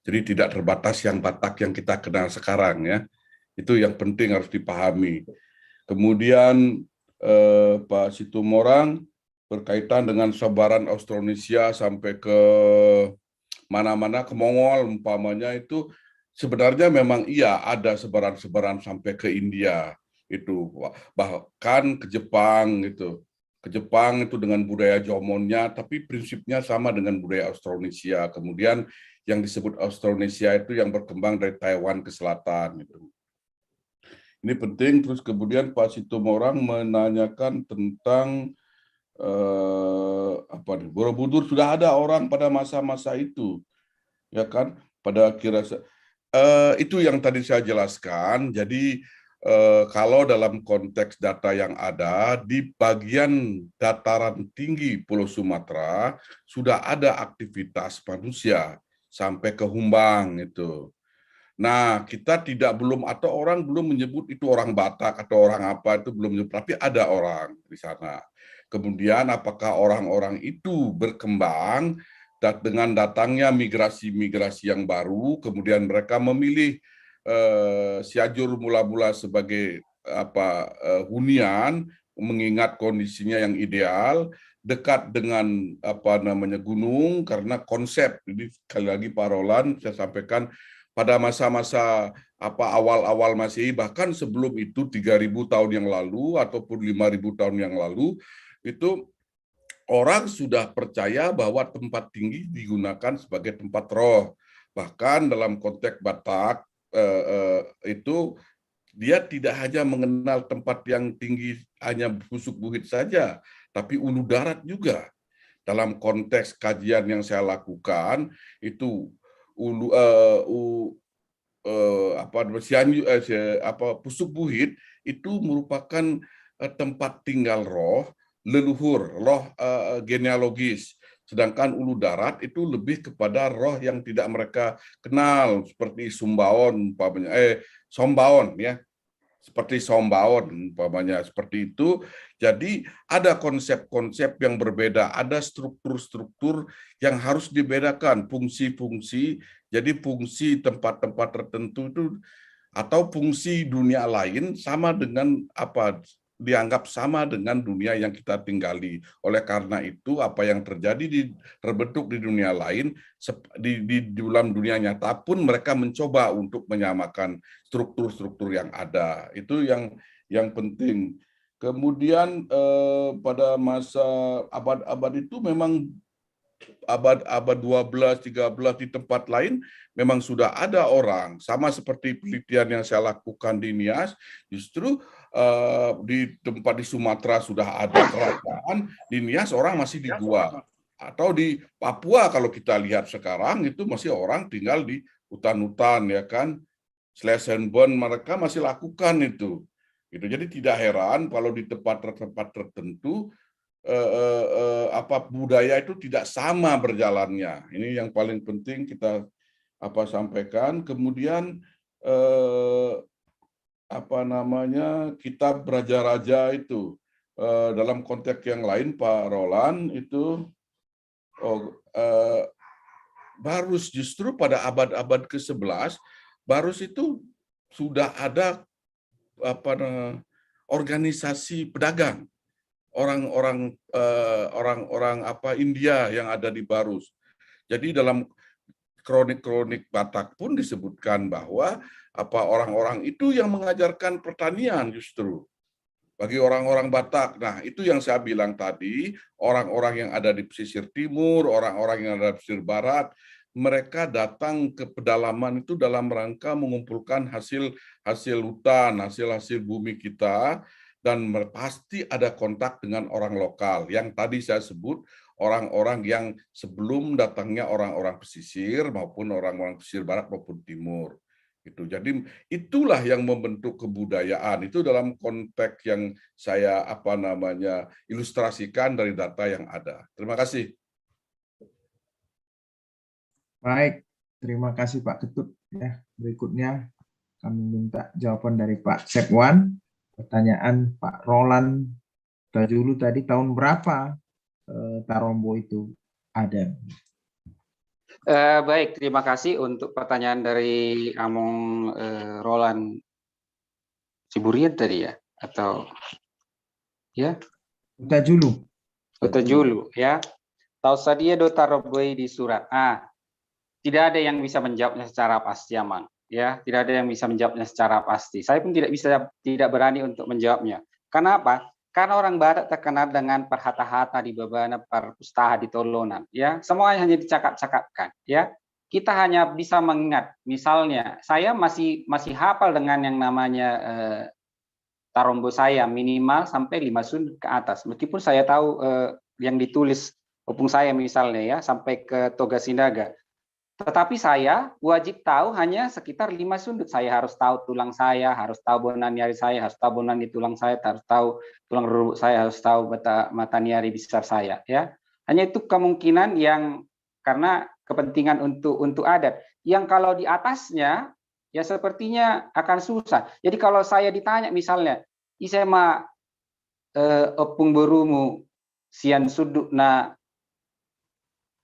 Jadi tidak terbatas yang Batak yang kita kenal sekarang ya. Itu yang penting harus dipahami. Kemudian Pak Situmorang berkaitan dengan sebaran Austronesia sampai ke mana-mana, ke Mongol umpamanya itu sebenarnya memang iya ada sebaran-sebaran sampai ke India itu, bahkan ke Jepang itu. Ke Jepang itu dengan budaya Jomonnya, tapi prinsipnya sama dengan budaya Austronesia. Kemudian yang disebut Austronesia itu yang berkembang dari Taiwan ke selatan itu. Ini penting. Terus kemudian Pak Situmorang menanyakan tentang Borobudur sudah ada orang pada masa-masa itu, ya kan? Pada itu yang tadi saya jelaskan. Jadi kalau dalam konteks data yang ada, di bagian dataran tinggi Pulau Sumatera sudah ada aktivitas manusia sampai ke Humbang itu. Nah, kita belum atau orang belum menyebut itu orang Batak atau orang apa itu belum menyebut, tapi ada orang di sana. Kemudian apakah orang-orang itu berkembang dengan datangnya migrasi-migrasi yang baru, kemudian mereka memilih Cianjur mula-mula sebagai hunian, mengingat kondisinya yang ideal, dekat dengan gunung, karena konsep. Jadi sekali lagi Pak Roland saya sampaikan pada masa-masa awal-awal Masehi, bahkan sebelum itu 3.000 tahun yang lalu ataupun 5.000 tahun yang lalu, itu orang sudah percaya bahwa tempat tinggi digunakan sebagai tempat roh. Bahkan dalam konteks Batak itu dia tidak hanya mengenal tempat yang tinggi hanya busuk buhit saja, tapi ulu darat juga. Dalam konteks kajian yang saya lakukan itu busuk buhit itu merupakan tempat tinggal roh leluhur, roh genealogis. Sedangkan ulu darat itu lebih kepada roh yang tidak mereka kenal, seperti Sumbaon umpamanya, Sombaon ya, seperti Sombaon umpamanya, seperti itu. Jadi ada konsep-konsep yang berbeda, ada struktur-struktur yang harus dibedakan, fungsi-fungsi. Jadi fungsi tempat-tempat tertentu itu atau fungsi dunia lain sama dengan dianggap sama dengan dunia yang kita tinggali. Oleh karena itu, apa yang terbentuk di dunia lain, di dalam dunia nyata pun mereka mencoba untuk menyamakan struktur-struktur yang ada. Itu yang penting. Kemudian pada masa abad-abad itu memang abad 12, 13 di tempat lain memang sudah ada orang. Sama seperti penelitian yang saya lakukan di Nias, justru di tempat di Sumatera sudah ada kerajaan, di Nias orang masih di gua. Atau di Papua kalau kita lihat sekarang itu masih orang tinggal di hutan-hutan ya kan. Schlessenborn mereka masih lakukan itu. Jadi tidak heran kalau di tempat-tempat tertentu budaya itu tidak sama berjalannya. Ini yang paling penting kita sampaikan. Kemudian kitab raja-raja itu dalam konteks yang lain Pak Roland itu Barus justru pada abad-abad ke-11 Barus itu sudah ada organisasi pedagang. Orang-orang India yang ada di Barus. Jadi dalam kronik-kronik Batak pun disebutkan bahwa orang-orang itu yang mengajarkan pertanian justru bagi orang-orang Batak. Nah, itu yang saya bilang tadi, orang-orang yang ada di pesisir timur, orang-orang yang ada di pesisir barat, mereka datang ke pedalaman itu dalam rangka mengumpulkan hasil hutan, hasil bumi kita. Dan pasti ada kontak dengan orang lokal. Yang tadi saya sebut, orang-orang yang sebelum datangnya orang-orang pesisir maupun orang-orang pesisir barat maupun timur. Jadi itulah yang membentuk kebudayaan. Itu dalam konteks yang saya ilustrasikan dari data yang ada. Terima kasih. Baik, terima kasih Pak Ketut. Ya, berikutnya kami minta jawaban dari Pak Sepwan. Pertanyaan Pak Roland Tajulu tadi, tahun berapa Tarombo itu ada? Baik, terima kasih untuk pertanyaan dari Among Roland Siburian tadi ya, atau ya? Tajulu ya. Tahu sadia do Tarombo di surat. Tidak ada yang bisa menjawabnya secara pasti, Amang. Ya, tidak ada yang bisa menjawabnya secara pasti. Saya pun tidak berani untuk menjawabnya. Kenapa? Karena orang Batak terkenal dengan perhata-hata di babana perpustakaan di Tolonan. Ya, semuanya hanya dicakap-cakapkan. Ya, kita hanya bisa mengingat. Misalnya, saya masih hafal dengan yang namanya Tarombo saya minimal sampai 5 sun ke atas. Meskipun saya tahu yang ditulis opung saya misalnya ya sampai ke Toga Sindaga. Tetapi saya wajib tahu hanya sekitar 5 sundut. Saya harus tahu tulang saya, harus tahu bonaniari saya, harus tahu bonani tulang saya, harus tahu tulang rusuk saya, harus tahu mata niari besar saya. Ya, hanya itu kemungkinan yang karena kepentingan untuk adat. Yang kalau di atasnya ya sepertinya akan susah. Jadi kalau saya ditanya misalnya, isema opung berumu sian suduk na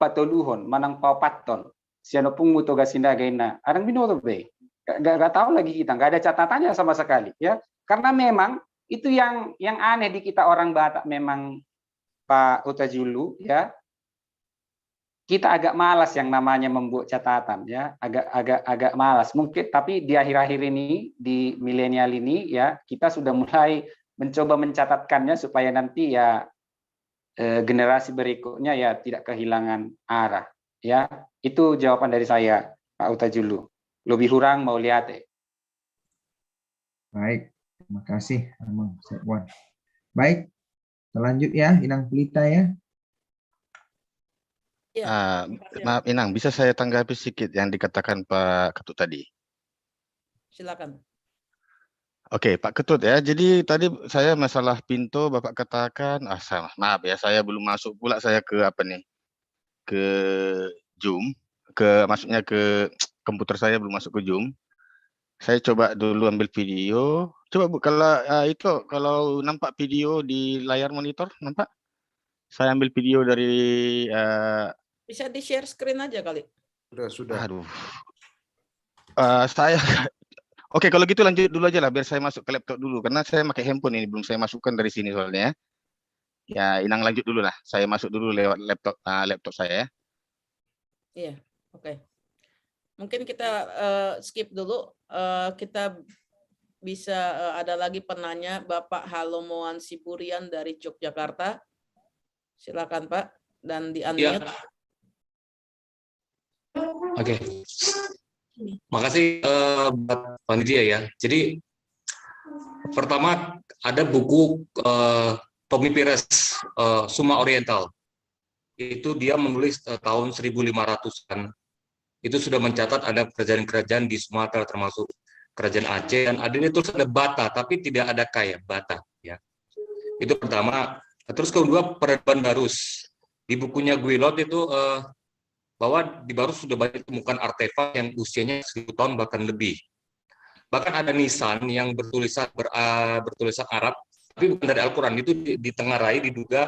patoluhon manang papaton sian opung mutoga sindagaina arang binoto be. Gak tahu lagi kita, nggak ada catatannya sama sekali ya. Karena memang itu yang aneh di kita orang Batak memang Pak Utajulu ya. Kita agak malas yang namanya membuat catatan ya, agak malas mungkin, tapi di akhir-akhir ini di milenial ini ya kita sudah mulai mencoba mencatatkannya supaya nanti ya generasi berikutnya ya tidak kehilangan arah ya. Itu jawaban dari saya Pak Utajulu. Lebih kurang mau lihat Baik, terima kasih Amang Sekwan. Baik, selanjut ya Inang Pelita ya. Maaf Inang, bisa saya tanggapi sedikit yang dikatakan Pak Ketut tadi? Silakan. Oke, Pak Ketut ya. Jadi tadi saya masalah pintu Bapak katakan, maaf ya, saya belum masuk pula saya ke apa nih, ke Zoom, maksudnya ke komputer saya belum masuk ke Zoom. Saya coba dulu ambil video. Coba Bu, kalau kalau nampak video di layar monitor, nampak? Saya ambil video dari Bisa di-share screen aja kali. Sudah. Aduh. Saya Oke, kalau gitu lanjut dulu aja lah biar saya masuk ke laptop dulu karena saya pakai handphone ini belum saya masukkan dari sini soalnya. Ya, Inang lanjut dulu lah. Saya masuk dulu lewat laptop saya ya. Iya, oke. Mungkin kita skip dulu. Kita bisa ada lagi penanya Bapak Halomoan Sipurian dari Yogyakarta. Silakan Pak dan di-unmute. Oke. Makasih Mbak Panitia ya. Jadi pertama ada buku Tommy Pires Suma Oriental. Itu dia menulis tahun 1500-an. Itu sudah mencatat ada kerajaan-kerajaan di Sumatera termasuk kerajaan Aceh dan ada ini terus ada Bata tapi tidak ada kaya Bata ya. Itu pertama. Terus kedua peradaban Barus. Di bukunya Guilot itu bahwa di Barus sudah banyak ditemukan artefak yang usianya 1000 tahun bahkan lebih. Bahkan ada nisan yang bertulisan Arab, tapi bukan dari Al-Quran. Itu di Tenggarai diduga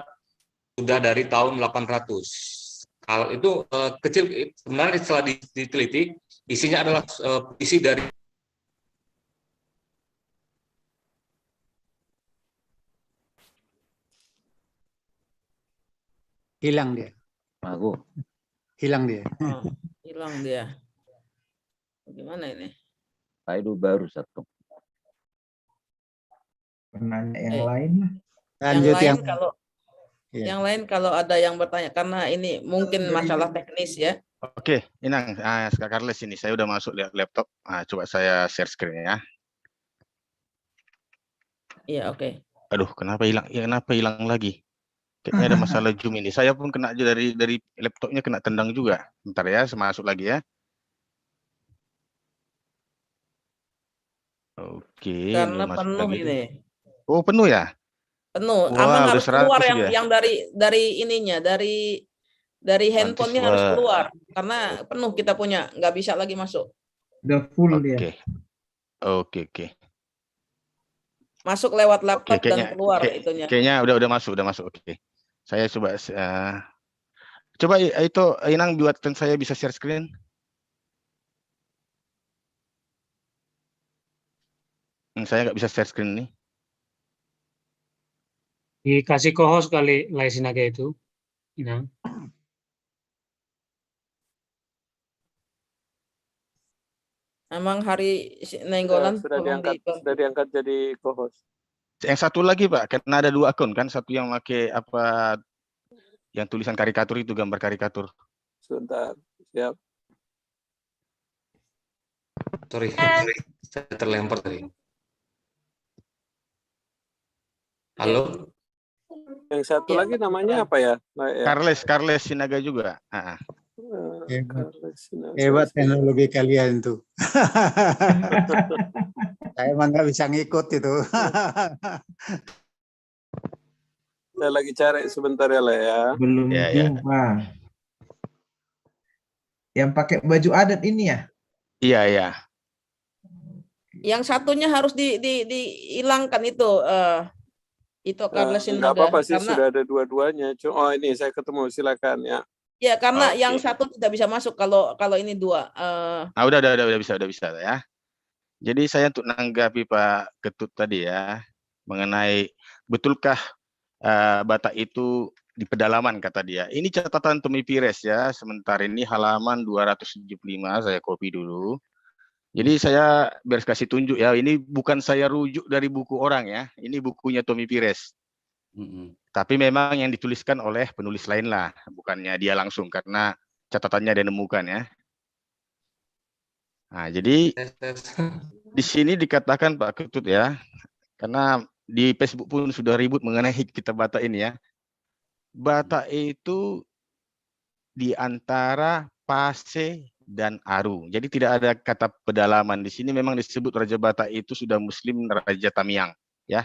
sudah dari tahun 800. Kalau itu kecil, sebenarnya setelah diteliti, isinya adalah isi dari Hilang dia. Aku. Hilang dia. Hilang dia. Gimana ini? Itu baru satu. Penanya yang lain lah. Lanjut yang lain kalau ada yang bertanya karena ini mungkin masalah teknis ya. Oke, Inang, Kak Carles ini saya udah masuk lihat laptop. Coba saya share screen ya. Iya, oke. Aduh, kenapa hilang? Ya, kenapa hilang lagi? Kayaknya ada masalah Zoom ini. Saya pun kena aja dari laptopnya kena tendang juga. Bentar ya, saya masuk lagi ya. Oke. Karena penuh lagi. ini. Oh, penuh ya? Penuh. Wah, Aman harus keluar ya? yang dari ininya, dari handphonenya harus keluar karena penuh kita punya, nggak bisa lagi masuk. Udah full dia. Oke. Masuk lewat laptop dan keluar itunya. Kayaknya udah masuk. Oke. Saya coba itu Inang buatkan saya bisa share screen. Saya nggak bisa share screen nih. Dikasih co-host kali Laisinaga itu, Inang. Emang Hari Nenggolan sudah diangkat jadi co-host. Yang satu lagi Pak, karena ada 2 akun kan, satu yang pakai apa yang tulisan karikatur itu, gambar karikatur. Sebentar, siap. Sorry, saya terlempar tadi. Halo? Yang satu lagi namanya apa ya? Carles Sinaga juga. Hebat teknologi kalian tuh. Saya emang nggak bisa ngikut itu. Saya lagi cari sebentar ya, Le ya. Belum jumpa. Yang pakai baju adat ini ya? Iya, iya. Yang satunya harus dihilangkan itu Carles Nggak Sinaga. apa-apa sih, Karena sudah ada dua-duanya. Oh ini saya ketemu, silakan ya. ya karena Oke. yang satu tidak bisa masuk kalau ini dua. Nah, udah bisa ya. Jadi saya untuk menanggapi Pak Ketut tadi ya, mengenai betulkah Batak itu di pedalaman kata dia. Ini catatan Tommy Pires ya, sementara ini halaman 275, saya copy dulu. Jadi saya biar kasih tunjuk ya, ini bukan saya rujuk dari buku orang ya, ini bukunya Tommy Pires. Tapi memang yang dituliskan oleh penulis lain lah, bukannya dia langsung karena catatannya dia nemukan ya. Nah, jadi di sini dikatakan Pak Ketut ya, karena di Facebook pun sudah ribut mengenai kita Batak ini ya. Batak itu di antara Pase dan Aru. Jadi tidak ada kata pedalaman di sini. Memang disebut Raja Batak itu sudah Muslim Raja Tamiang ya,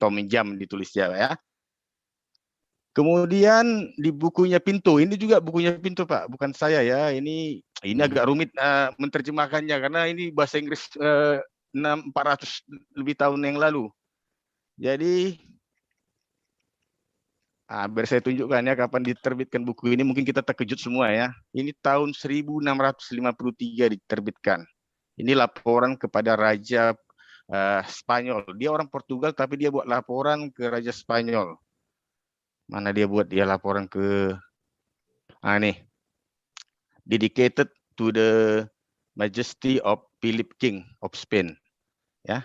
Tomijam ditulis ya. Kemudian di bukunya Pinto, ini juga bukunya Pinto Pak, bukan saya ya. Ini agak rumit menerjemahkannya karena ini bahasa Inggris 400 lebih tahun yang lalu. Jadi biar saya tunjukkan ya kapan diterbitkan buku ini, mungkin kita terkejut semua ya. Ini tahun 1653 diterbitkan. Ini laporan kepada Raja Spanyol. Dia orang Portugal tapi dia buat laporan ke Raja Spanyol. Mana dia buat laporan ke nih. Dedicated to the Majesty of Philip King of Spain. Ya.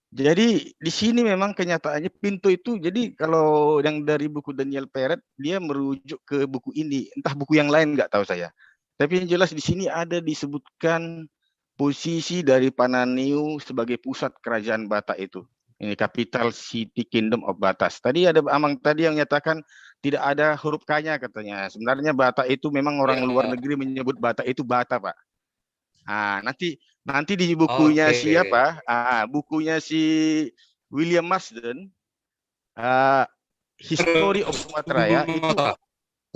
Jadi di sini memang kenyataannya Pinto itu, jadi kalau yang dari buku Daniel Peret dia merujuk ke buku ini, entah buku yang lain nggak tahu saya. Tapi yang jelas di sini ada disebutkan posisi dari Pananiu sebagai pusat kerajaan Batak itu. Ini capital city kingdom of Batas. Tadi ada Amang tadi yang menyatakan tidak ada huruf K-nya katanya. Sebenarnya Batak itu memang orang luar negeri menyebut Batak itu Bata, Pak. Nanti di bukunya siapa? Bukunya si William Marsden, History of Sumatra ya. Itu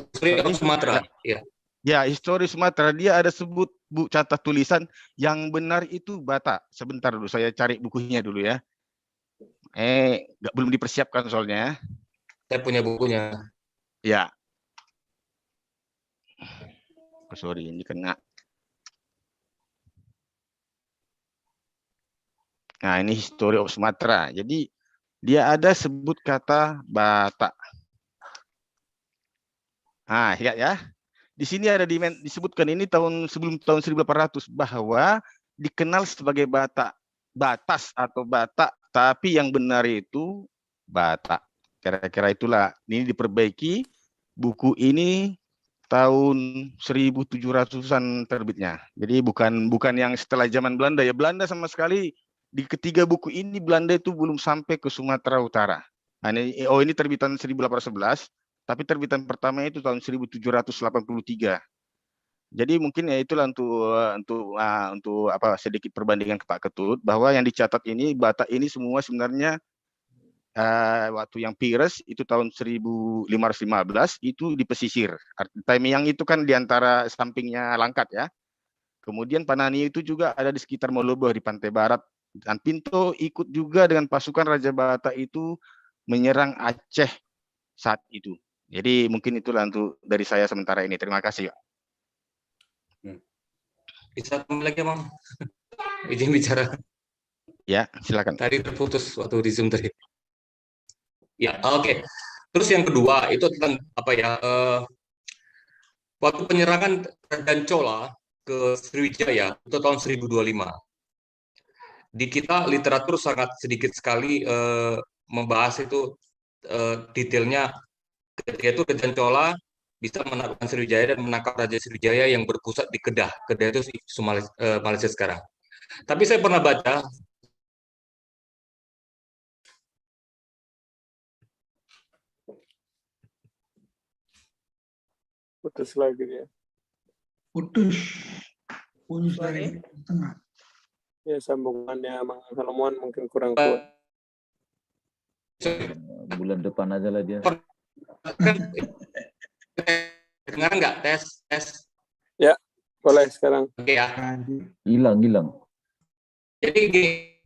History of Sumatra. Ya. Ya, History Sumatera dia ada sebut catat tulisan yang benar itu Batak. Sebentar dulu saya cari bukunya dulu ya. Belum dipersiapkan soalnya. Saya punya bukunya. Ya. Sorry, ini kena. Nah, ini History of Sumatra. Jadi dia ada sebut kata Batak. Lihat ya. Di sini ada disebutkan ini sebelum tahun 1800 bahwa dikenal sebagai Batak, Batas atau Batak, tapi yang benar itu Batak. Kira-kira itulah. Ini diperbaiki. Buku ini tahun 1700-an terbitnya. Jadi bukan yang setelah zaman Belanda ya. Belanda sama sekali di ketiga buku ini Belanda itu belum sampai ke Sumatera Utara. Ini terbitan 1811. Tapi terbitan pertama itu tahun 1783. Jadi mungkin ya itulah untuk sedikit perbandingan ke Pak Ketut bahwa yang dicatat ini Batak ini semua sebenarnya waktu yang Pires itu tahun 1515 itu di pesisir. Tamiang itu kan di antara sampingnya Langkat ya. Kemudian Panani itu juga ada di sekitar Moloboh di pantai barat. Dan Pinto ikut juga dengan pasukan Raja Batak itu menyerang Aceh saat itu. Jadi mungkin itulah untuk dari saya sementara ini. Terima kasih. Bisa kembali lagi, Bang? Izin bicara. Ya, silakan. Tadi terputus waktu di Zoom tadi. Ya, oke. Terus yang kedua itu tentang waktu penyerangan Raden Chola ke Sriwijaya itu tahun 1025. Di kita literatur sangat sedikit sekali membahas itu detailnya. Ketika itu Raden Chola bisa menaklukkan Sriwijaya dan menangkap Raja Sriwijaya yang berpusat di Kedah. Kedah itu Malaysia sekarang. Tapi saya pernah baca Putus lagi ya. Putus. Putus dari tengah. Ya, sambungannya Mang Halomuan mungkin kurang kuat. Bulan depan aja lah dia. Dengar nggak? Tes. Ya, boleh sekarang. Oke ya. Hilang. Jadi gini,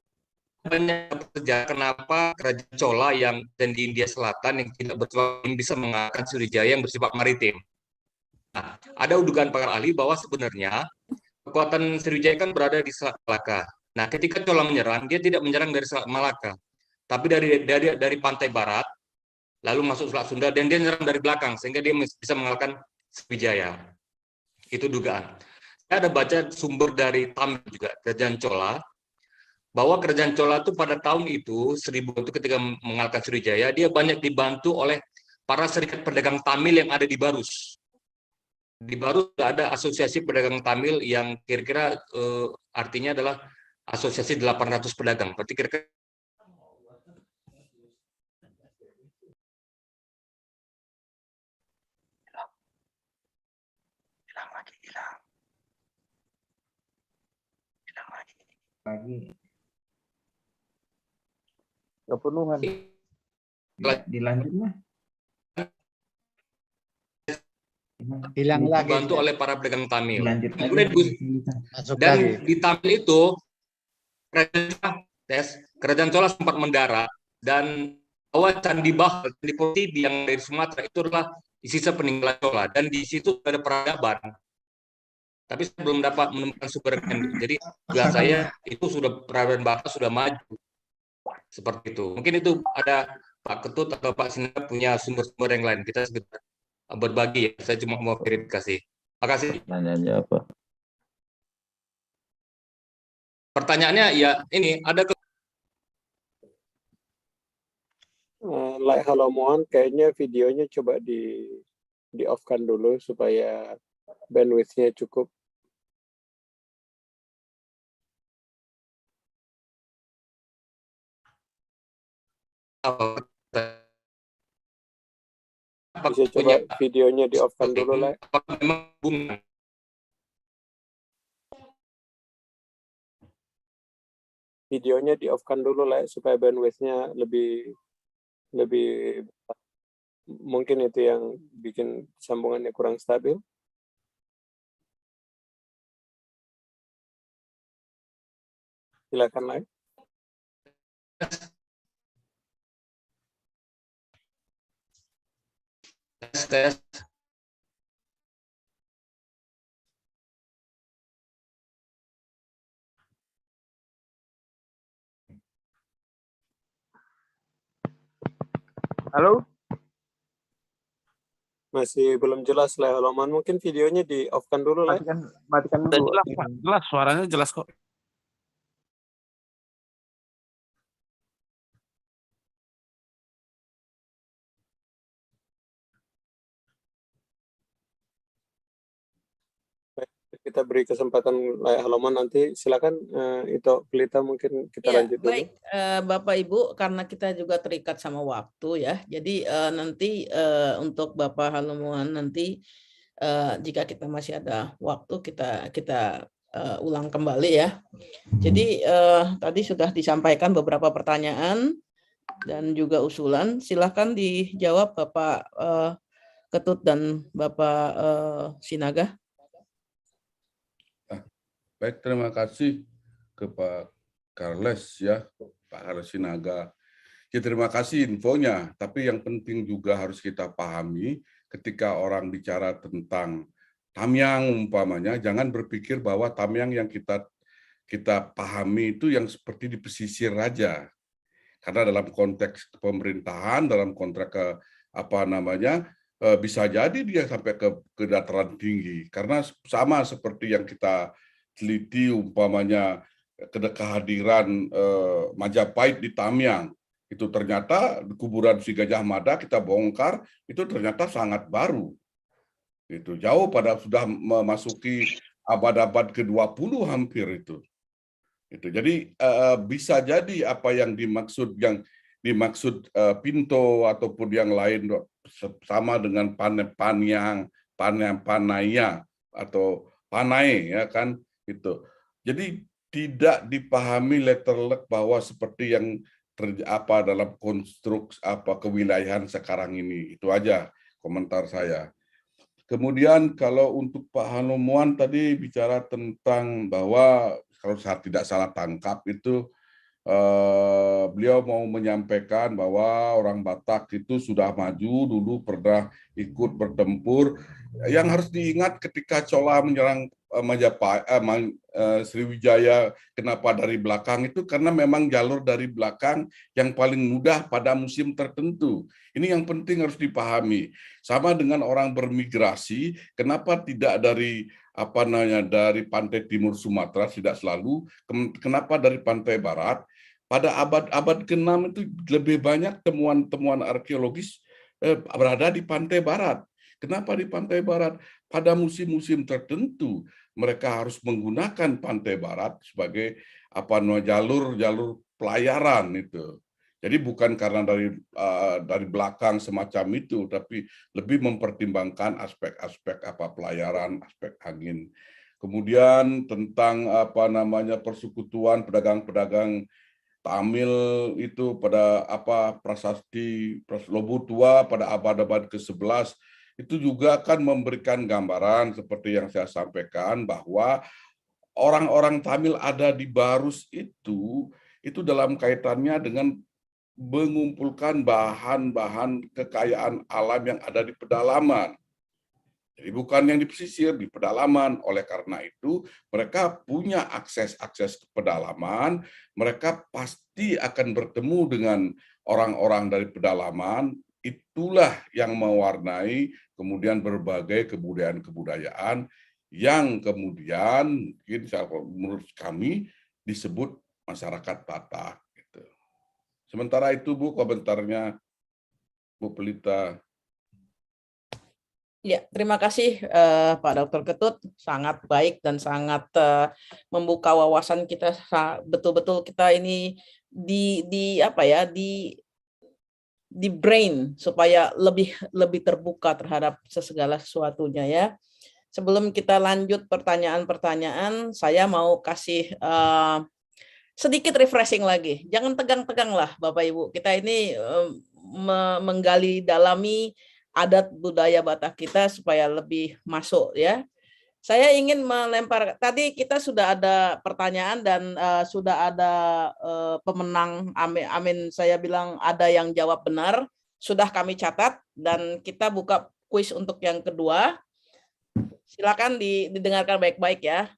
banyak sejarah kenapa kerajaan Chola yang dan di India Selatan yang tidak bersifat bisa mengalahkan Sriwijaya yang bersifat maritim. Nah, ada dugaan para ahli bahwa sebenarnya kekuatan Sriwijaya kan berada di Selat Malaka. Nah, ketika Chola menyerang, dia tidak menyerang dari Selat Malaka, tapi dari pantai barat, lalu masuk Selat Sunda, dan dia menyerang dari belakang, sehingga dia bisa mengalahkan Sriwijaya. Itu dugaan. Saya ada baca sumber dari Tamil juga, kerajaan Chola, bahwa kerajaan Chola itu pada tahun itu, 1000 itu ketika mengalahkan Sriwijaya, dia banyak dibantu oleh para serikat pedagang Tamil yang ada di Barus. Di Barus ada asosiasi pedagang Tamil yang kira-kira artinya adalah asosiasi 800 pedagang. Berarti kira-kira lagi. Kepenuhan. Dilanjut lah. Hilang lagi. dibantu oleh para pedagang Tamil. Dilanjut lagi. Kemudian Masuk dan lagi. di Tamil itu kerajaan Chola sempat mendarat dan bahwa Candi Bahal di Pontibi yang dari Sumatera itu adalah sisa peninggalan Chola dan di situ ada peradaban. Tapi saya belum dapat menemukan sumber. Jadi dugaan saya itu sudah peradaban Batak sudah maju seperti itu. Mungkin itu ada Pak Ketut atau Pak Sinaga punya sumber-sumber yang lain. Kita sekedar berbagi ya. Saya cuma mau verifikasi. Terima kasih. Pertanyaannya apa? Pertanyaannya ya ini ada Like Halomuan, kayaknya videonya coba di off-kan dulu supaya bandwidth-nya cukup. Bisa coba videonya di off-kan dulu lah. Videonya di off-kan dulu lah supaya bandwidth-nya lebih mungkin itu yang bikin sambungannya kurang stabil. Silakan live. Tes. Halo? Masih belum jelas lah Haloman. Mungkin videonya di off-kan dulu lah. Matikan dulu. Jelas, Pak. Jelas, suaranya jelas kok. Kita beri kesempatan layak Haloman nanti. Silakan itu Pelita mungkin kita lanjut dulu. Baik, Bapak Ibu, karena kita juga terikat sama waktu ya. Jadi nanti untuk Bapak Halomuan nanti jika kita masih ada waktu kita ulang kembali ya. Jadi tadi sudah disampaikan beberapa pertanyaan dan juga usulan. Silakan dijawab Bapak Ketut dan Bapak Sinaga. Baik, terima kasih ke Pak Carles ya, Pak Carles Sinaga. Ya, terima kasih infonya, tapi yang penting juga harus kita pahami ketika orang bicara tentang Tamyang umpamanya, jangan berpikir bahwa Tamyang yang kita pahami itu yang seperti di pesisir raja. Karena dalam konteks pemerintahan, dalam konteks bisa jadi dia sampai ke dataran tinggi. Karena sama seperti yang kita teliti umpamanya kehadiran Majapahit di Tamyang. Itu ternyata kuburan Si Gajah Mada kita bongkar, itu ternyata sangat baru. Itu jauh pada sudah memasuki abad-abad ke-20 hampir itu. Jadi bisa jadi apa yang dimaksud Pinto ataupun yang lain sama dengan Panaya atau Panai ya kan itu. Jadi tidak dipahami letterlek bahwa seperti yang dalam konstruksi kewilayahan sekarang ini. Itu aja komentar saya. Kemudian kalau untuk Pak Hanomuan tadi bicara tentang bahwa kalau saya tidak salah tangkap itu beliau mau menyampaikan bahwa orang Batak itu sudah maju dulu, pernah ikut bertempur. Yang harus diingat ketika Chola menyerang Sriwijaya, kenapa dari belakang itu karena memang jalur dari belakang yang paling mudah pada musim tertentu. Ini yang penting harus dipahami. Sama dengan orang bermigrasi, kenapa tidak dari dari pantai timur Sumatera, tidak selalu, kenapa dari pantai barat? Pada abad ke-6 itu lebih banyak temuan-temuan arkeologis berada di pantai barat. Kenapa di pantai barat? Pada musim-musim tertentu mereka harus menggunakan pantai barat sebagai jalur pelayaran itu. Jadi bukan karena dari belakang semacam itu, tapi lebih mempertimbangkan aspek-aspek pelayaran, aspek angin. Kemudian tentang persekutuan pedagang-pedagang Tamil itu pada prasasti Lobu Tua pada abad-abad ke-11 itu juga akan memberikan gambaran seperti yang saya sampaikan bahwa orang-orang Tamil ada di Barus itu dalam kaitannya dengan mengumpulkan bahan-bahan kekayaan alam yang ada di pedalaman. Jadi bukan yang di pesisir, di pedalaman. Oleh karena itu, mereka punya akses-akses ke pedalaman, mereka pasti akan bertemu dengan orang-orang dari pedalaman, itulah yang mewarnai kemudian berbagai kebudayaan-kebudayaan yang kemudian menurut kami disebut masyarakat Batak. Gitu. Sementara itu, Bu, komentarnya Bu Pelita. Ya, terima kasih Pak Dr. Ketut, sangat baik dan sangat membuka wawasan kita. Betul-betul kita ini di brain supaya lebih terbuka terhadap segala sesuatunya ya. Sebelum kita lanjut pertanyaan-pertanyaan, saya mau kasih sedikit refreshing lagi. Jangan tegang-tegang lah Bapak Ibu. Kita ini menggali dalami adat budaya Batak kita supaya lebih masuk ya. Saya ingin melempar, tadi kita sudah ada pertanyaan dan sudah ada pemenang, amin saya bilang ada yang jawab benar, sudah kami catat dan kita buka kuis untuk yang kedua. Silakan didengarkan baik-baik ya.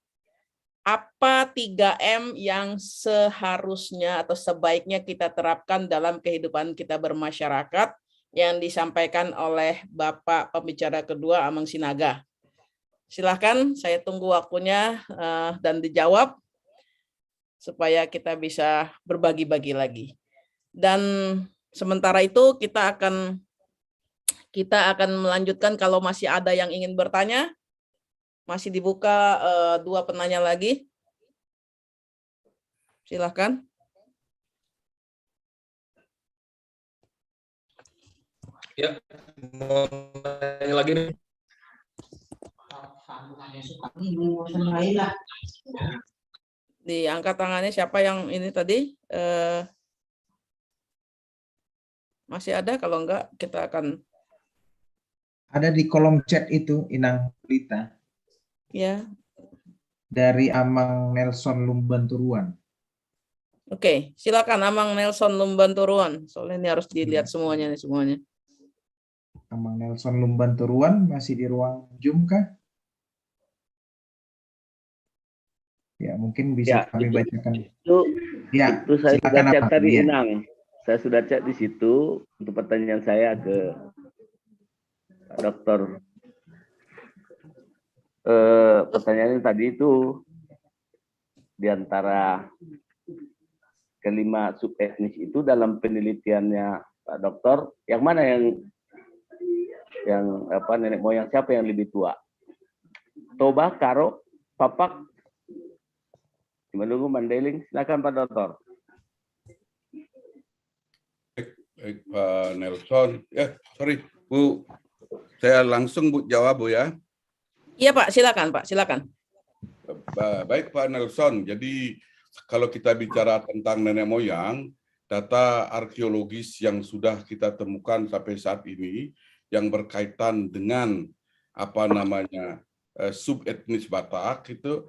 Apa 3M yang seharusnya atau sebaiknya kita terapkan dalam kehidupan kita bermasyarakat yang disampaikan oleh Bapak pembicara kedua Amang Sinaga. Silahkan, saya tunggu waktunya dan dijawab supaya kita bisa berbagi-bagi lagi. Dan sementara itu kita akan melanjutkan kalau masih ada yang ingin bertanya. Masih dibuka 2 penanya lagi. Silahkan. Ya, mau tanya lagi nih. Diangkat tangannya siapa yang ini tadi? Masih ada? Kalau enggak, kita akan... Ada di kolom chat itu, Inang Pelita. Ya. Dari Amang Nelson Lumbanturuan. Oke, silakan Amang Nelson Lumbanturuan. Soalnya ini harus dilihat semuanya nih semuanya. Amang Nelson Lumbanturuan masih di ruang Zoom kah? Ya, mungkin bisa kami bacakan. Itu saya sudah chat tadi, ya. Inang. Saya sudah chat di situ untuk pertanyaan saya ke Pak Dokter. Pertanyaannya tadi itu di antara kelima subetnis itu dalam penelitiannya Pak Dokter, yang mana yang nenek moyang siapa yang lebih tua? Toba, Karo, Papak, Menunggu, Mandeling, silakan Pak Dokter. Baik, Pak Nelson. Sorry Bu, saya langsung Bu jawab Bu ya. Iya Pak, silakan Pak, silakan. Baik Pak Nelson, jadi kalau kita bicara tentang nenek moyang, data arkeologis yang sudah kita temukan sampai saat ini yang berkaitan dengan subetnis Batak itu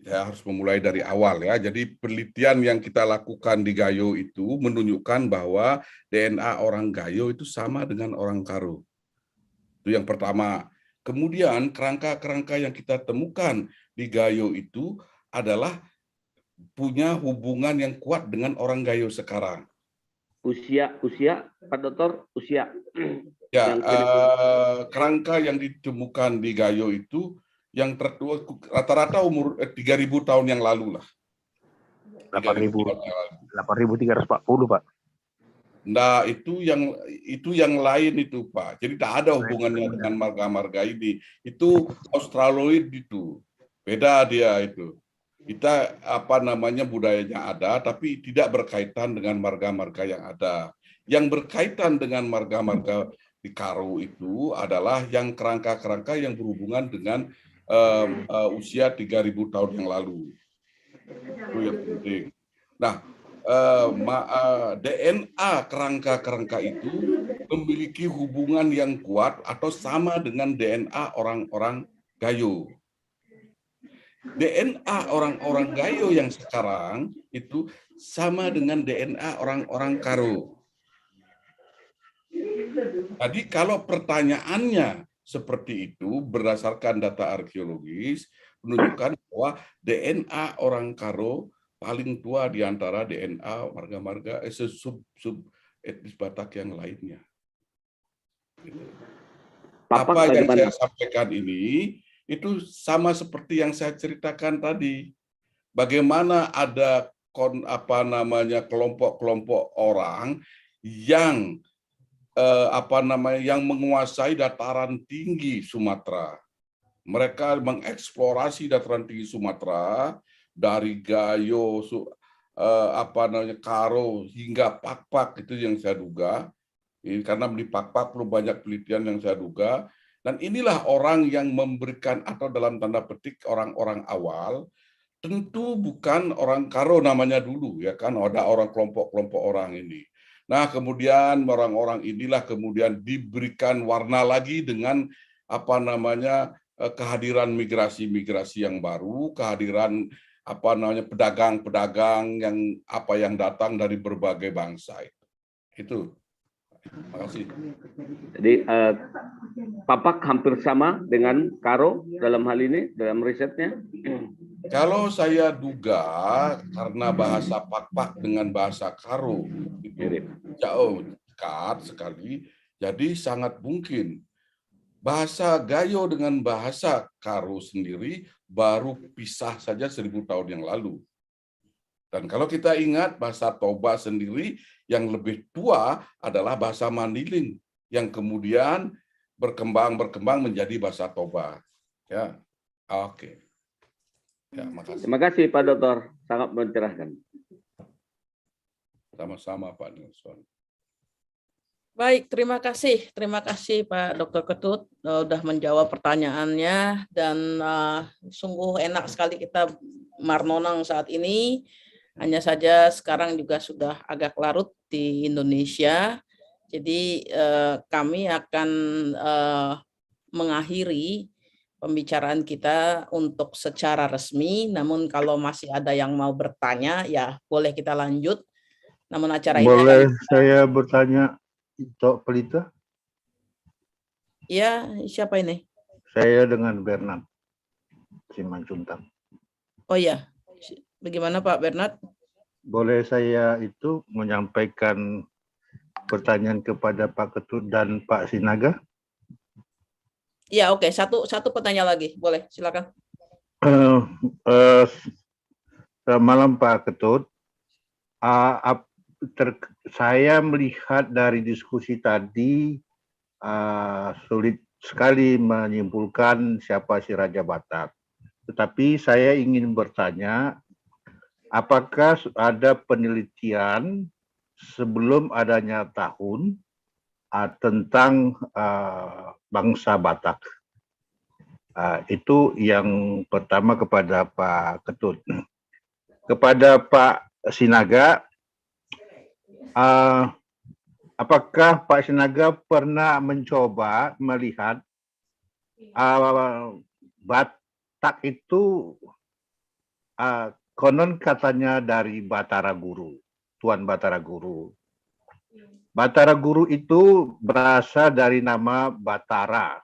saya harus memulai dari awal ya. Jadi penelitian yang kita lakukan di Gayo itu menunjukkan bahwa DNA orang Gayo itu sama dengan orang Karo. Itu yang pertama. Kemudian kerangka-kerangka yang kita temukan di Gayo itu adalah punya hubungan yang kuat dengan orang Gayo sekarang. Usia, Pak Dokter, usia. Ya, kerangka yang ditemukan di Gayo itu yang tertua rata-rata umur 3.000 tahun yang lalu lah. 8.340 Pak. Nah, itu yang lain itu Pak. Jadi tak ada hubungannya dengan marga-marga ini. Itu Australoid itu. Beda dia itu. Kita budayanya ada tapi tidak berkaitan dengan marga-marga yang ada. Yang berkaitan dengan marga-marga di Karo itu adalah yang kerangka-kerangka yang berhubungan dengan usia 3.000 tahun yang lalu. Itu yang penting. Nah, DNA kerangka-kerangka itu memiliki hubungan yang kuat atau sama dengan DNA orang-orang Gayo. DNA orang-orang Gayo yang sekarang itu sama dengan DNA orang-orang Karo. Jadi kalau pertanyaannya seperti itu berdasarkan data arkeologis menunjukkan bahwa DNA orang Karo paling tua di antara DNA marga-marga sub etnis Batak yang lainnya. Apa yang saya sampaikan ini itu sama seperti yang saya ceritakan tadi. Bagaimana ada kelompok-kelompok orang yang yang menguasai dataran tinggi Sumatera. Mereka mengeksplorasi dataran tinggi Sumatera dari Gayo, Karo hingga Pakpak itu yang saya duga. Karena di Pakpak perlu banyak penelitian yang saya duga. Dan inilah orang yang memberikan atau dalam tanda petik orang-orang awal. Tentu bukan orang Karo namanya dulu ya kan, ada orang kelompok-kelompok orang ini. Nah kemudian orang-orang inilah kemudian diberikan warna lagi dengan kehadiran migrasi-migrasi yang baru, kehadiran pedagang-pedagang yang datang dari berbagai bangsa itu. Terima kasih. Jadi Papak hampir sama dengan Karo dalam hal ini, dalam risetnya? Kalau saya duga karena bahasa Pakpak dengan bahasa Karo itu jauh dekat sekali, jadi sangat mungkin bahasa Gayo dengan bahasa Karo sendiri baru pisah saja 1.000 tahun yang lalu. Dan kalau kita ingat bahasa Toba sendiri yang lebih tua adalah bahasa Mandiling yang kemudian berkembang menjadi bahasa Toba. Ya, oke. Ya, makasih. Terima kasih Pak Dokter, sangat mencerahkan. Sama-sama Pak Nelson. Baik, terima kasih Pak Dr. Ketut sudah menjawab pertanyaannya dan sungguh enak sekali kita marnonang saat ini. Hanya saja sekarang juga sudah agak larut di Indonesia. Jadi kami akan mengakhiri pembicaraan kita untuk secara resmi. Namun kalau masih ada yang mau bertanya, ya boleh kita lanjut. Namun acara ini boleh saya bertanya, Tok Pelita? Ya, siapa ini? Saya dengan Bernard Simanjuntak. Oh ya, bagaimana Pak Bernard? Boleh saya itu menyampaikan pertanyaan kepada Pak Ketut dan Pak Sinaga? Ya, oke. Satu pertanyaan lagi, boleh, silakan. Selamat malam Pak Ketut. Saya melihat dari diskusi tadi sulit sekali menyimpulkan siapa si Raja Batak. Tetapi saya ingin bertanya, apakah ada penelitian sebelum adanya tahun tentang bangsa Batak? Itu yang pertama kepada Pak Ketut. Kepada Pak Sinaga, apakah Pak Sinaga pernah mencoba melihat Batak itu konon katanya dari Batara Guru, Tuan Batara Guru. Batara Guru itu berasal dari nama Batara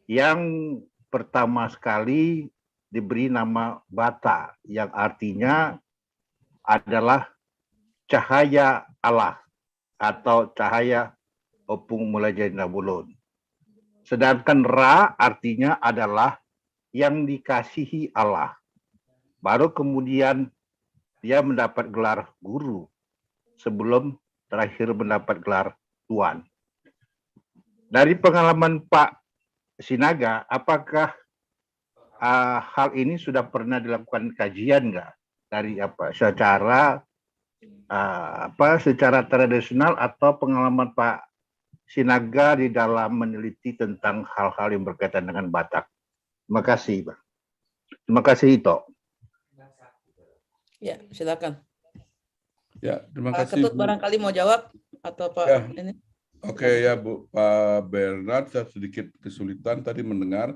yang pertama sekali diberi nama Bata yang artinya adalah cahaya Allah atau cahaya Opung Mulai Nabulun. Sedangkan Ra artinya adalah yang dikasihi Allah. Baru kemudian dia mendapat gelar guru sebelum terakhir mendapat gelar tuan. Dari pengalaman Pak Sinaga, apakah hal ini sudah pernah dilakukan kajian nggak dari secara tradisional atau pengalaman Pak Sinaga di dalam meneliti tentang hal-hal yang berkaitan dengan Batak? Terima kasih, Pak. Terima kasih, Ito. Ya, silakan. Ya, terima Pak kasih. Ketut barangkali mau jawab atau Pak Ya. ini? Oke ya Bu, Pak Bernard, saya sedikit kesulitan tadi mendengar.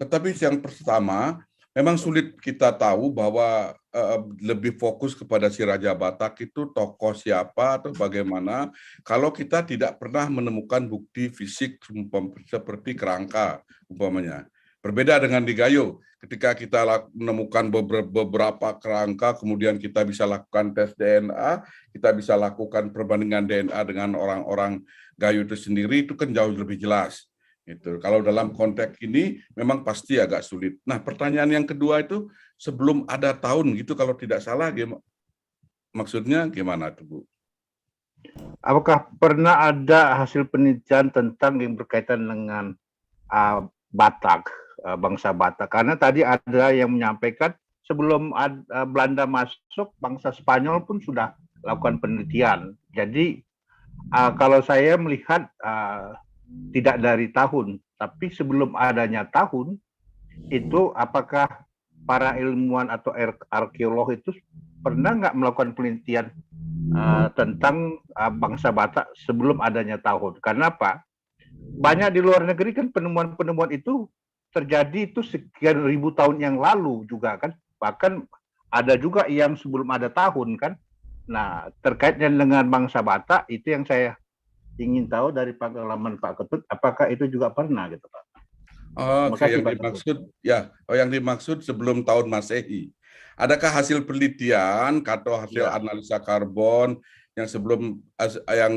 Tetapi yang pertama, memang sulit kita tahu bahwa lebih fokus kepada si Raja Batak itu tokoh siapa atau bagaimana kalau kita tidak pernah menemukan bukti fisik seperti kerangka umpamanya. Berbeda dengan di Gayo, ketika kita menemukan beberapa kerangka, kemudian kita bisa lakukan tes DNA, kita bisa lakukan perbandingan DNA dengan orang-orang Gayo itu sendiri, itu kan jauh lebih jelas. Itu. Kalau dalam konteks ini memang pasti agak sulit. Nah, pertanyaan yang kedua itu sebelum ada tahun gitu, kalau tidak salah, maksudnya gimana tuh Bu? Apakah pernah ada hasil penelitian tentang yang berkaitan dengan Batak, bangsa Batak? Karena tadi ada yang menyampaikan sebelum Belanda masuk, bangsa Spanyol pun sudah lakukan penelitian. Jadi kalau saya melihat tidak dari tahun, tapi sebelum adanya tahun, itu apakah para ilmuwan atau arkeolog itu pernah nggak melakukan penelitian tentang bangsa Batak sebelum adanya tahun? Karena apa? Banyak di luar negeri kan penemuan-penemuan itu terjadi itu sekian ribu tahun yang lalu juga kan. Bahkan ada juga yang sebelum ada tahun kan. Nah, terkaitnya dengan bangsa Batak itu yang saya ingin tahu dari pengalaman Pak Ketut, apakah itu juga pernah gitu Pak? Oke, yang dimaksud sebelum tahun Masehi. Adakah hasil penelitian atau hasil analisa karbon yang sebelum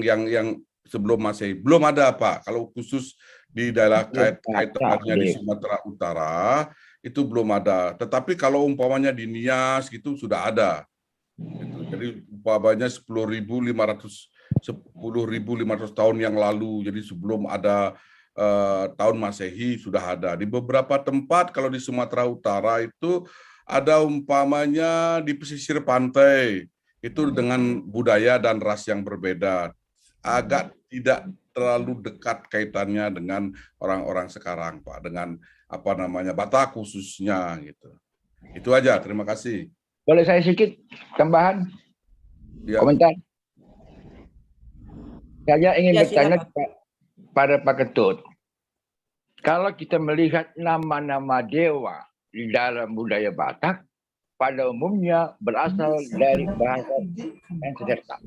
yang sebelum Masehi? Belum ada Pak. Kalau khusus di daerah kaitannya di Sumatera Utara itu belum ada. Tetapi kalau umpamanya di Nias gitu sudah ada. Gitu. Jadi umpamanya 10.500 tahun yang lalu. Jadi sebelum ada tahun Masehi sudah ada. Di beberapa tempat kalau di Sumatera Utara itu ada umpamanya di pesisir pantai. Itu dengan budaya dan ras yang berbeda. Agak tidak terlalu dekat kaitannya dengan orang-orang sekarang, Pak. Dengan Batak khususnya gitu. Itu aja, terima kasih. Boleh saya sedikit tambahan komentar? Saya ingin bertanya pada Pak Ketut. Kalau kita melihat nama-nama dewa di dalam budaya Batak, pada umumnya berasal dari bahasa Sanskerta.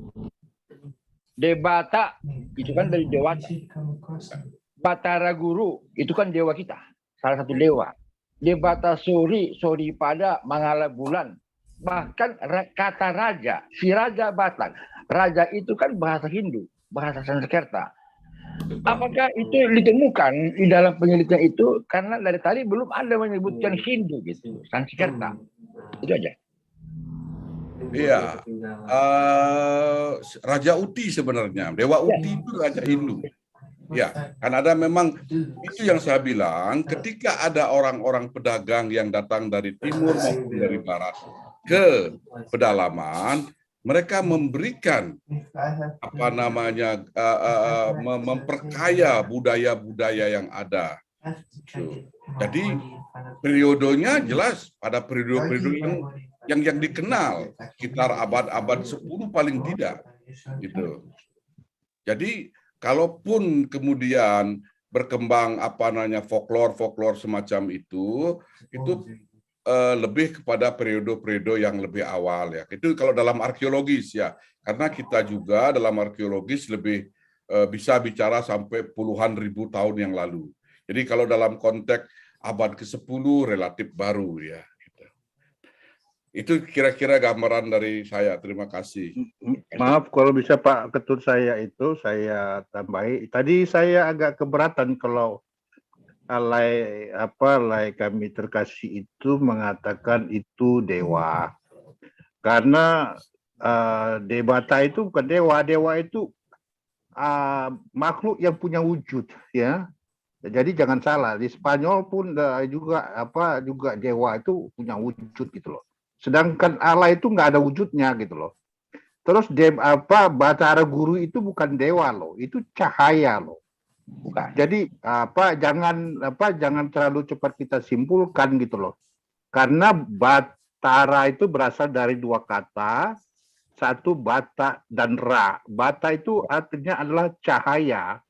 Debata itu kan dari Dewata. Batara Guru itu kan dewa kita, salah satu dewa. Debata Suri pada Mangala Bulan. Bahkan kata raja, si Raja Batak. Raja itu kan bahasa Hindu, bahasa Sanskerta. Apakah itu ditemukan di dalam penelitian itu? Karena dari tadi belum ada menyebutkan Hindu gitu, Sanskerta. Itu aja. Iya, Raja Uti sebenarnya, Dewa Uti itu Raja Hindu. Ya, kan ada memang itu yang saya bilang. Ketika ada orang-orang pedagang yang datang dari timur maupun dari barat ke pedalaman, mereka memberikan memperkaya budaya-budaya yang ada. Tuh. Jadi periodenya jelas pada periode-periode yang dikenal sekitar abad-abad 10 paling tidak gitu. Jadi kalaupun kemudian berkembang folklore semacam itu lebih kepada periode-periode yang lebih awal ya. Itu kalau dalam arkeologis ya. Karena kita juga dalam arkeologis lebih bisa bicara sampai puluhan ribu tahun yang lalu. Jadi kalau dalam konteks abad ke-10 relatif baru ya. Gitu. Itu kira-kira gambaran dari saya. Terima kasih. Maaf kalau bisa Pak Ketut saya tambahi. Tadi saya agak keberatan kalau alai kami terkasih itu mengatakan itu dewa. Karena Dewata itu bukan dewa, dewa itu makhluk yang punya wujud ya. Jadi jangan salah, di Spanyol pun juga dewa itu punya wujud gitu loh. Sedangkan Allah itu nggak ada wujudnya gitu loh. Terus Batara Guru itu bukan dewa loh, itu cahaya loh. Bukan. Jadi jangan terlalu cepat kita simpulkan gitu loh. Karena Batara itu berasal dari dua kata, satu bata dan ra. Bata itu artinya adalah cahaya.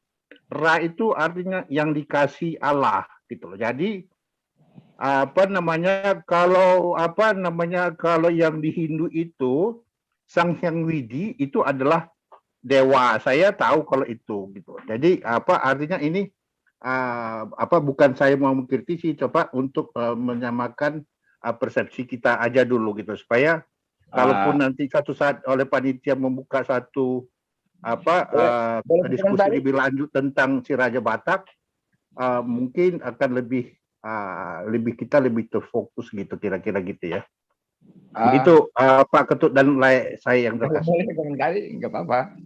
Ra itu artinya yang dikasih Allah gitu loh. Jadi kalau yang di Hindu itu Sang Hyang Widi itu adalah dewa. Saya tahu kalau itu gitu. Jadi artinya ini bukan saya mau mengkritisi, coba untuk menyamakan persepsi kita aja dulu gitu supaya kalaupun nanti satu saat oleh panitia membuka satu diskusi lebih lanjut tentang si Raja Batak, mungkin akan kita lebih terfokus gitu kira-kira gitu ya. Begitu Pak Ketut dan saya yang terkasih. Boleh komentari, nggak apa-apa.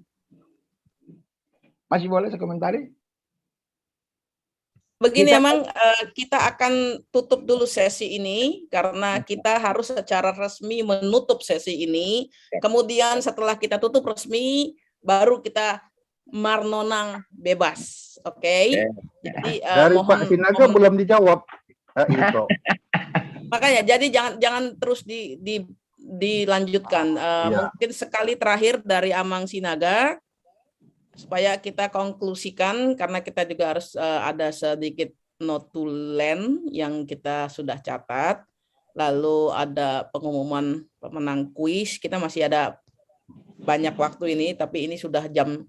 Masih boleh saya komentari? Begini emang kita akan tutup dulu sesi ini karena kita harus secara resmi menutup sesi ini. Kemudian setelah kita tutup resmi baru kita marnonang bebas. Oke. Jadi dari Pak Sinaga belum dijawab. Itu. Makanya jadi jangan terus dilanjutkan. Mungkin sekali terakhir dari Amang Sinaga supaya kita konklusikan karena kita juga harus ada sedikit notulen yang kita sudah catat. Lalu ada pengumuman pemenang kuis. Kita masih ada banyak waktu ini, tapi ini sudah jam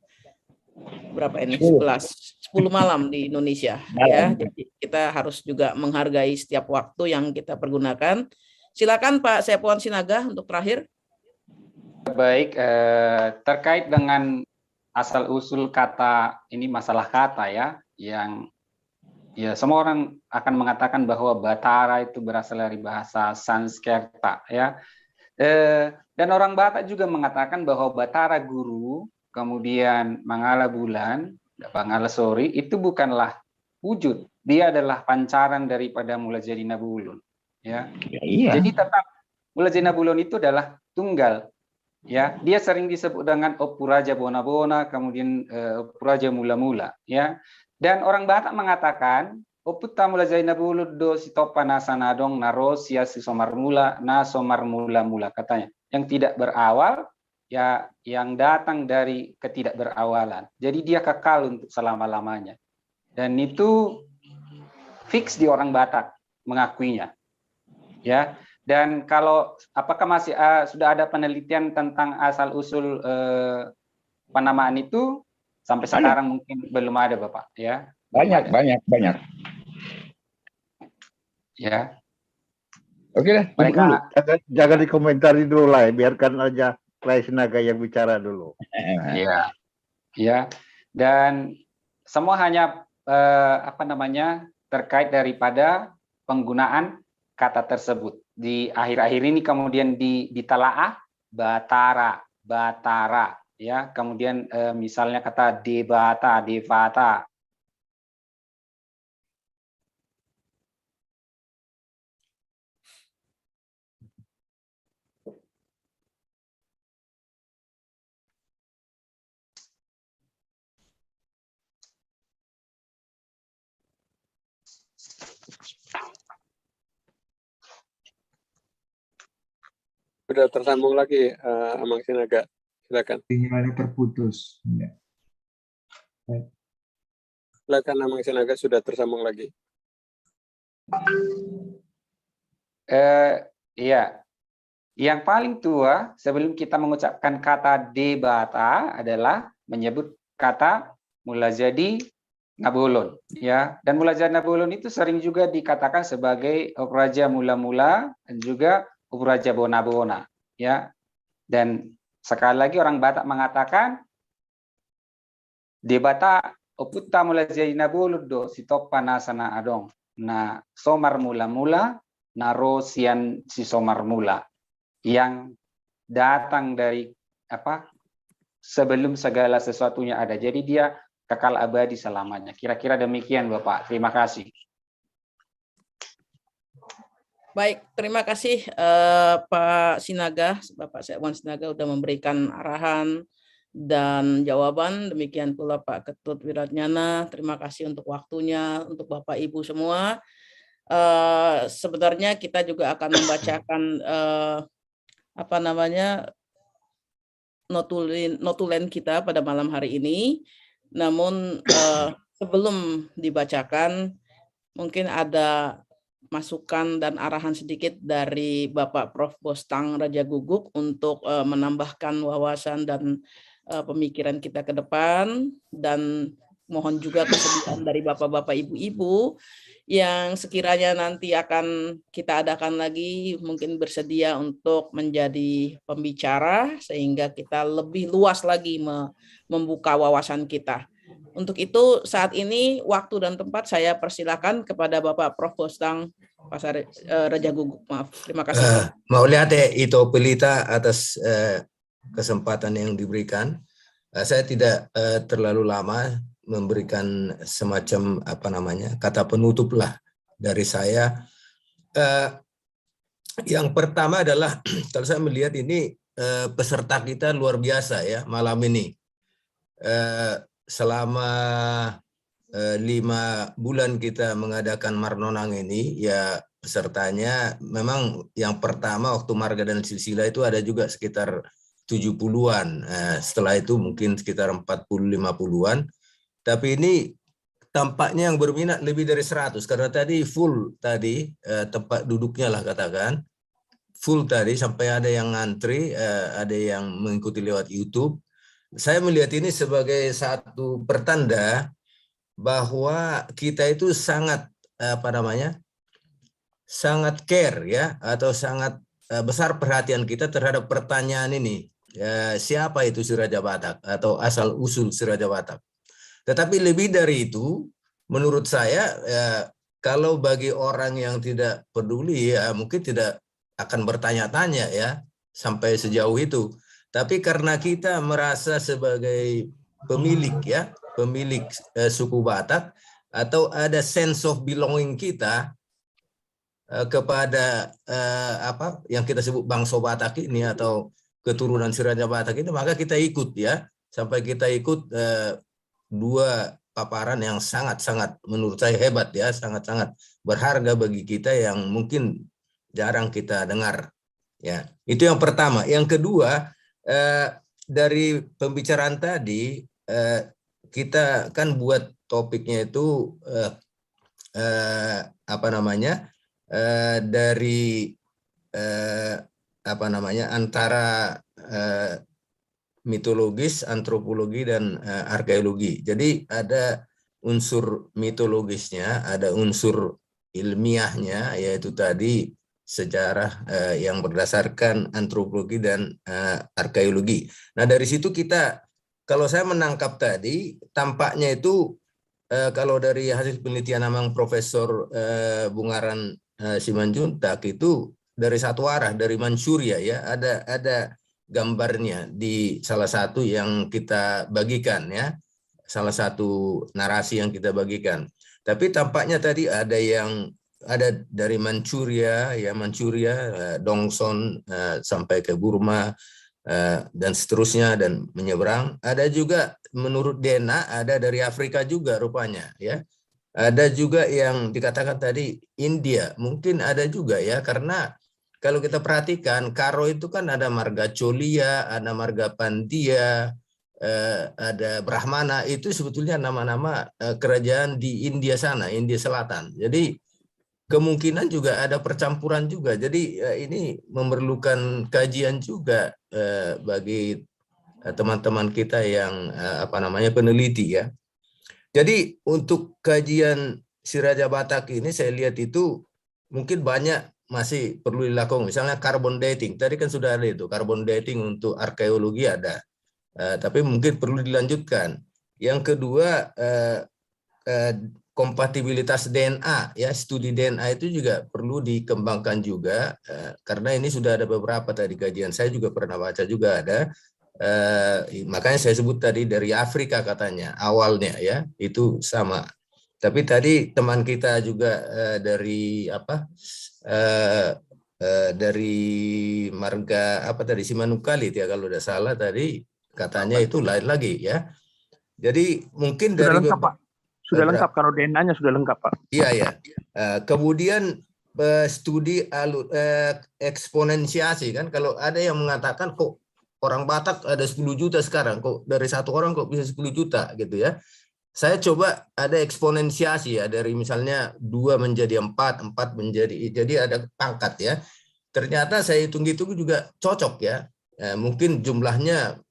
berapa ini? 10 malam di Indonesia. Ya, jadi kita harus juga menghargai setiap waktu yang kita pergunakan. Silakan Pak Sepuan Sinaga untuk terakhir. Baik, terkait dengan asal-usul kata ini masalah kata ya, yang ya semua orang akan mengatakan bahwa Batara itu berasal dari bahasa Sanskerta ya. Dan orang Batak juga mengatakan bahwa Batara Guru, kemudian Mangala Bulan, Mangala Sori itu bukanlah wujud, dia adalah pancaran daripada Mula Jadi Nabulun. Ya. Iya. Jadi tetap Mula Jadi Nabulun itu adalah tunggal. Ya, dia sering disebut dengan Opuraja Bona-Bona, kemudian Opuraja Mula-Mula. Ya, dan orang Batak mengatakan Oputa Mula Jadi Nabulun do sitopa nasanadong naro sia si somar mula na somar mula-mula katanya. Yang tidak berawal, ya yang datang dari ketidakberawalan. Jadi dia kekal untuk selama-lamanya. Dan itu fix di orang Batak mengakuinya. Ya. Dan kalau apakah masih sudah ada penelitian tentang asal usul penamaan itu sampai sekarang mungkin belum ada Bapak ya. Banyak. Ya. Oke deh, mereka jangan dikomentari dulu lah, biarkan aja Lai Sinaga yang bicara dulu. Iya. Ya. Dan semua hanya terkait daripada penggunaan kata tersebut. Di akhir-akhir ini kemudian ditelaah Batara, ya. Kemudian misalnya kata Devata. Sudah tersambung lagi, Amang Sinaga. Silakan. Sinyalnya terputus. Ya. Baik. Silakan Amang Sinaga, sudah tersambung lagi. Iya. Yang paling tua sebelum kita mengucapkan kata debata adalah menyebut kata mulazadi nabolon, ya. Dan mulazadi nabolon itu sering juga dikatakan sebagai upraja mula-mula dan juga upraja bona-bona, ya. Dan sekali lagi orang Batak mengatakan debata oputta mulazadi nabolon do sitopa nasana adong. Nah, somar mula-mula naro sian si somar mula, yang datang dari apa sebelum segala sesuatunya ada. Jadi dia kekal abadi selamanya. Kira-kira demikian Bapak. Terima kasih. Baik, terima kasih Pak Sinaga, Bapak Sekwan Sinaga sudah memberikan arahan dan jawaban. Demikian pula Pak Ketut Wiratnyana. Terima kasih untuk waktunya, untuk Bapak Ibu semua. Sebenarnya kita juga akan membacakan notulen kita pada malam hari ini. Namun sebelum dibacakan, mungkin ada masukan dan arahan sedikit dari Bapak Prof. Bostang Raja Guguk untuk menambahkan wawasan dan pemikiran kita ke depan, dan mohon juga kesediaan dari Bapak-Bapak Ibu-Ibu yang sekiranya nanti akan kita adakan lagi, mungkin bersedia untuk menjadi pembicara sehingga kita lebih luas lagi membuka wawasan kita. Untuk itu saat ini waktu dan tempat saya persilakan kepada Bapak Prof. Bostang Raja Guguk. Maaf, terima kasih. Mau lihat itu Pelita atas kesempatan yang diberikan. Saya tidak terlalu lama memberikan semacam kata penutup lah dari saya. Yang pertama adalah kalau saya melihat ini peserta kita luar biasa ya malam ini. Selama 5 bulan kita mengadakan Marnonang ini, ya pesertanya memang yang pertama waktu Marga dan Silsila itu ada juga sekitar 70-an. Setelah itu mungkin sekitar 40-50-an. Tapi ini tampaknya yang berminat lebih dari 100 karena tadi full tadi tempat duduknya lah katakan full tadi, sampai ada yang ngantri, ada yang mengikuti lewat YouTube. Saya melihat ini sebagai satu pertanda bahwa kita itu sangat sangat care ya, atau sangat besar perhatian kita terhadap pertanyaan ini, siapa itu si Raja Batak atau asal usul si Raja Batak. Tetapi lebih dari itu, menurut saya, kalau bagi orang yang tidak peduli, ya mungkin tidak akan bertanya-tanya ya sampai sejauh itu. Tapi karena kita merasa sebagai pemilik ya, pemilik suku Batak, atau ada sense of belonging kita kepada yang kita sebut bangsa Batak ini atau keturunan si Raja Batak ini, maka kita ikut ya, sampai kita ikut 2 paparan yang sangat-sangat menurut saya hebat ya, sangat-sangat berharga bagi kita yang mungkin jarang kita dengar ya. Itu yang pertama. Yang kedua, dari pembicaraan tadi kita kan buat topiknya itu dari antara mitologis, antropologi, dan arkeologi. Jadi ada unsur mitologisnya, ada unsur ilmiahnya, yaitu tadi sejarah yang berdasarkan antropologi dan arkeologi. Nah dari situ kita, kalau saya menangkap tadi, tampaknya itu kalau dari hasil penelitian Amang Profesor Bungaran Simanjuntak itu dari satu arah, dari Manchuria ya, ada gambarnya di salah satu yang kita bagikan ya, salah satu narasi yang kita bagikan. Tapi tampaknya tadi ada dari Manchuria ya, Dongson sampai ke Burma dan seterusnya dan menyeberang. Ada juga menurut Dena ada dari Afrika juga rupanya ya. Ada juga yang dikatakan tadi India, mungkin ada juga ya, karena kalau kita perhatikan Karo itu kan ada marga Cholia, ada marga Pandya, ada Brahmana, itu sebetulnya nama-nama kerajaan di India sana, India Selatan. Jadi kemungkinan juga ada percampuran juga. Jadi ini memerlukan kajian juga bagi teman-teman kita yang peneliti ya. Jadi untuk kajian si Raja Batak ini saya lihat itu mungkin banyak masih perlu dilakukan. Misalnya carbon dating, tadi kan sudah ada itu carbon dating untuk arkeologi ada. Tapi mungkin perlu dilanjutkan. Yang kedua kompatibilitas DNA ya, studi DNA itu juga perlu dikembangkan juga karena ini sudah ada beberapa tadi kajian, saya juga pernah baca juga ada, makanya saya sebut tadi dari Afrika katanya awalnya ya, itu sama. Tapi tadi teman kita juga dari dari marga tadi Simanukali ya kalau tidak salah tadi katanya itu lain lagi ya. Jadi mungkin sudah dari lengkap, Pak. Sudah lengkap kalau DNA-nya sudah lengkap, Pak. Iya ya. Kemudian studi eksponensiasi kan, kalau ada yang mengatakan kok orang Batak ada 10 juta sekarang, kok dari satu orang kok bisa 10 juta gitu ya. Saya coba ada eksponensiasi ya, dari misalnya 2 menjadi 4, 4 menjadi, jadi ada pangkat ya. Ternyata saya hitung-hitung juga cocok ya. Mungkin jumlahnya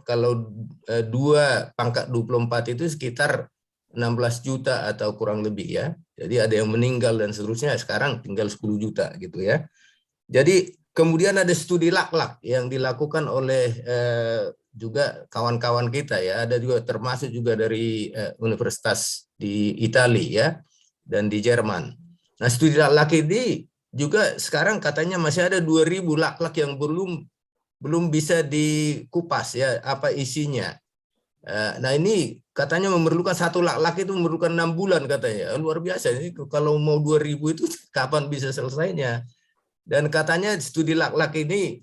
kalau 2 pangkat 24 itu sekitar 16 juta atau kurang lebih ya. Jadi ada yang meninggal dan seterusnya, sekarang tinggal 10 juta gitu ya. Jadi kemudian ada studi lak-lak yang dilakukan oleh juga kawan-kawan kita ya, ada juga termasuk juga dari universitas di Italia ya dan di Jerman. Nah, studi lak-lak ini juga sekarang katanya masih ada 2.000 lak-lak yang belum bisa dikupas ya apa isinya. Nah, ini katanya memerlukan satu lak-lak itu memerlukan 6 bulan katanya. Luar biasa ini, kalau mau 2.000 itu kapan bisa selesainya? Dan katanya studi lak-lak ini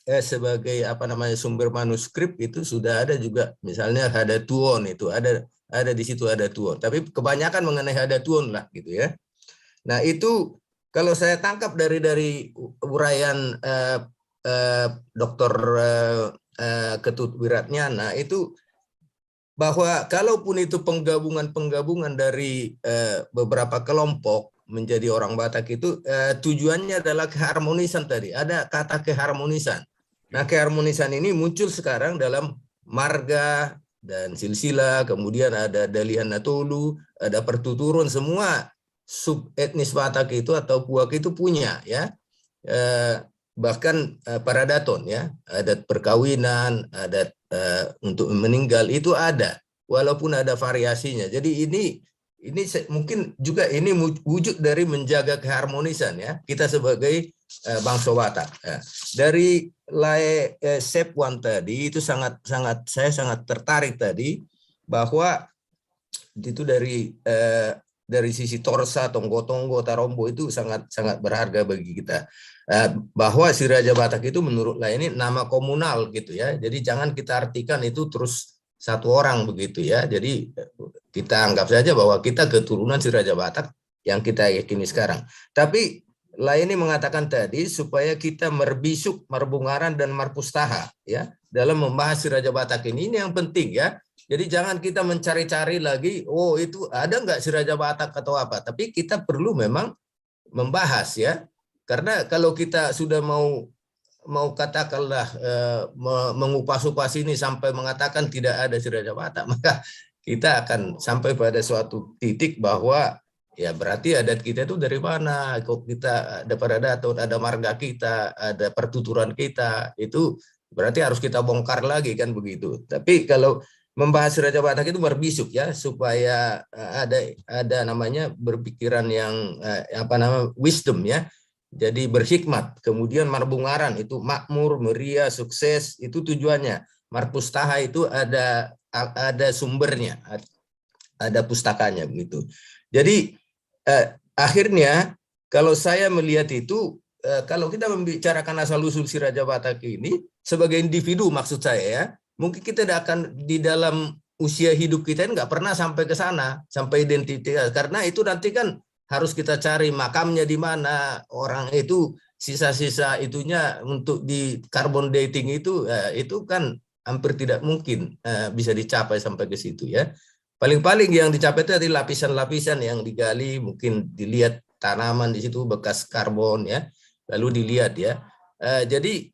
sebagai sumber manuskrip itu sudah ada juga, misalnya Hadatuon itu ada di situ Hadatuon, tapi kebanyakan mengenai Hadatuon lah gitu ya. Nah, itu kalau saya tangkap dari uraian Dr. Ketut Wiratnyana itu, bahwa kalaupun itu penggabungan dari beberapa kelompok menjadi orang Batak itu tujuannya adalah keharmonisan tadi. Ada kata keharmonisan. Nah, keharmonisan ini muncul sekarang dalam marga dan silsilah, kemudian ada Dalihan Natolu, ada pertuturan, semua sub etnis Batak itu atau Puak itu punya ya. Bahkan paradaton ya, adat perkawinan, adat untuk meninggal itu ada, walaupun ada variasinya. Jadi ini mungkin juga ini wujud dari menjaga keharmonisan ya kita sebagai bangsa Batak. Dari Lae Sepwan tadi itu saya sangat tertarik tadi bahwa itu dari sisi Torsa, Tonggo-Tonggo, Tarombo itu sangat berharga bagi kita. Bahwa si Raja Batak itu menurut Lae ini nama komunal gitu ya. Jadi jangan kita artikan itu terus satu orang begitu ya. Jadi kita anggap saja bahwa kita keturunan si Raja Batak yang kita yakini sekarang. Tapi Lae ini mengatakan tadi supaya kita merbisuk, merbungaran dan marpustaha ya dalam membahas si Raja Batak ini yang penting ya. Jadi jangan kita mencari-cari lagi, oh itu ada nggak si Raja Batak atau apa. Tapi kita perlu memang membahas ya. Karena kalau kita sudah mau katakanlah mengupas-upas ini sampai mengatakan tidak ada si Raja Batak, maka kita akan sampai pada suatu titik bahwa ya berarti adat kita itu dari mana? Kok kita ada paradaton, ada marga kita, ada pertuturan kita, itu berarti harus kita bongkar lagi kan begitu. Tapi kalau membahas Raja Batak itu berbisuk ya, supaya ada namanya berpikiran yang wisdom ya. Jadi berhikmat. Kemudian marbungaran itu makmur, meriah, sukses, itu tujuannya. Marpustaha itu ada sumbernya, ada pustakanya begitu. Jadi akhirnya kalau saya melihat itu, kalau kita membicarakan asal-usul si Raja Batak ini sebagai individu maksud saya ya, mungkin kita tidak akan di dalam usia hidup kita ini nggak pernah sampai ke sana, sampai identitas, karena itu nanti kan harus kita cari makamnya di mana, orang itu sisa-sisa itunya untuk di carbon dating itu kan hampir tidak mungkin bisa dicapai sampai ke situ ya. Paling-paling yang dicapai itu adalah lapisan-lapisan yang digali, mungkin dilihat tanaman di situ bekas karbon ya, lalu dilihat ya. Jadi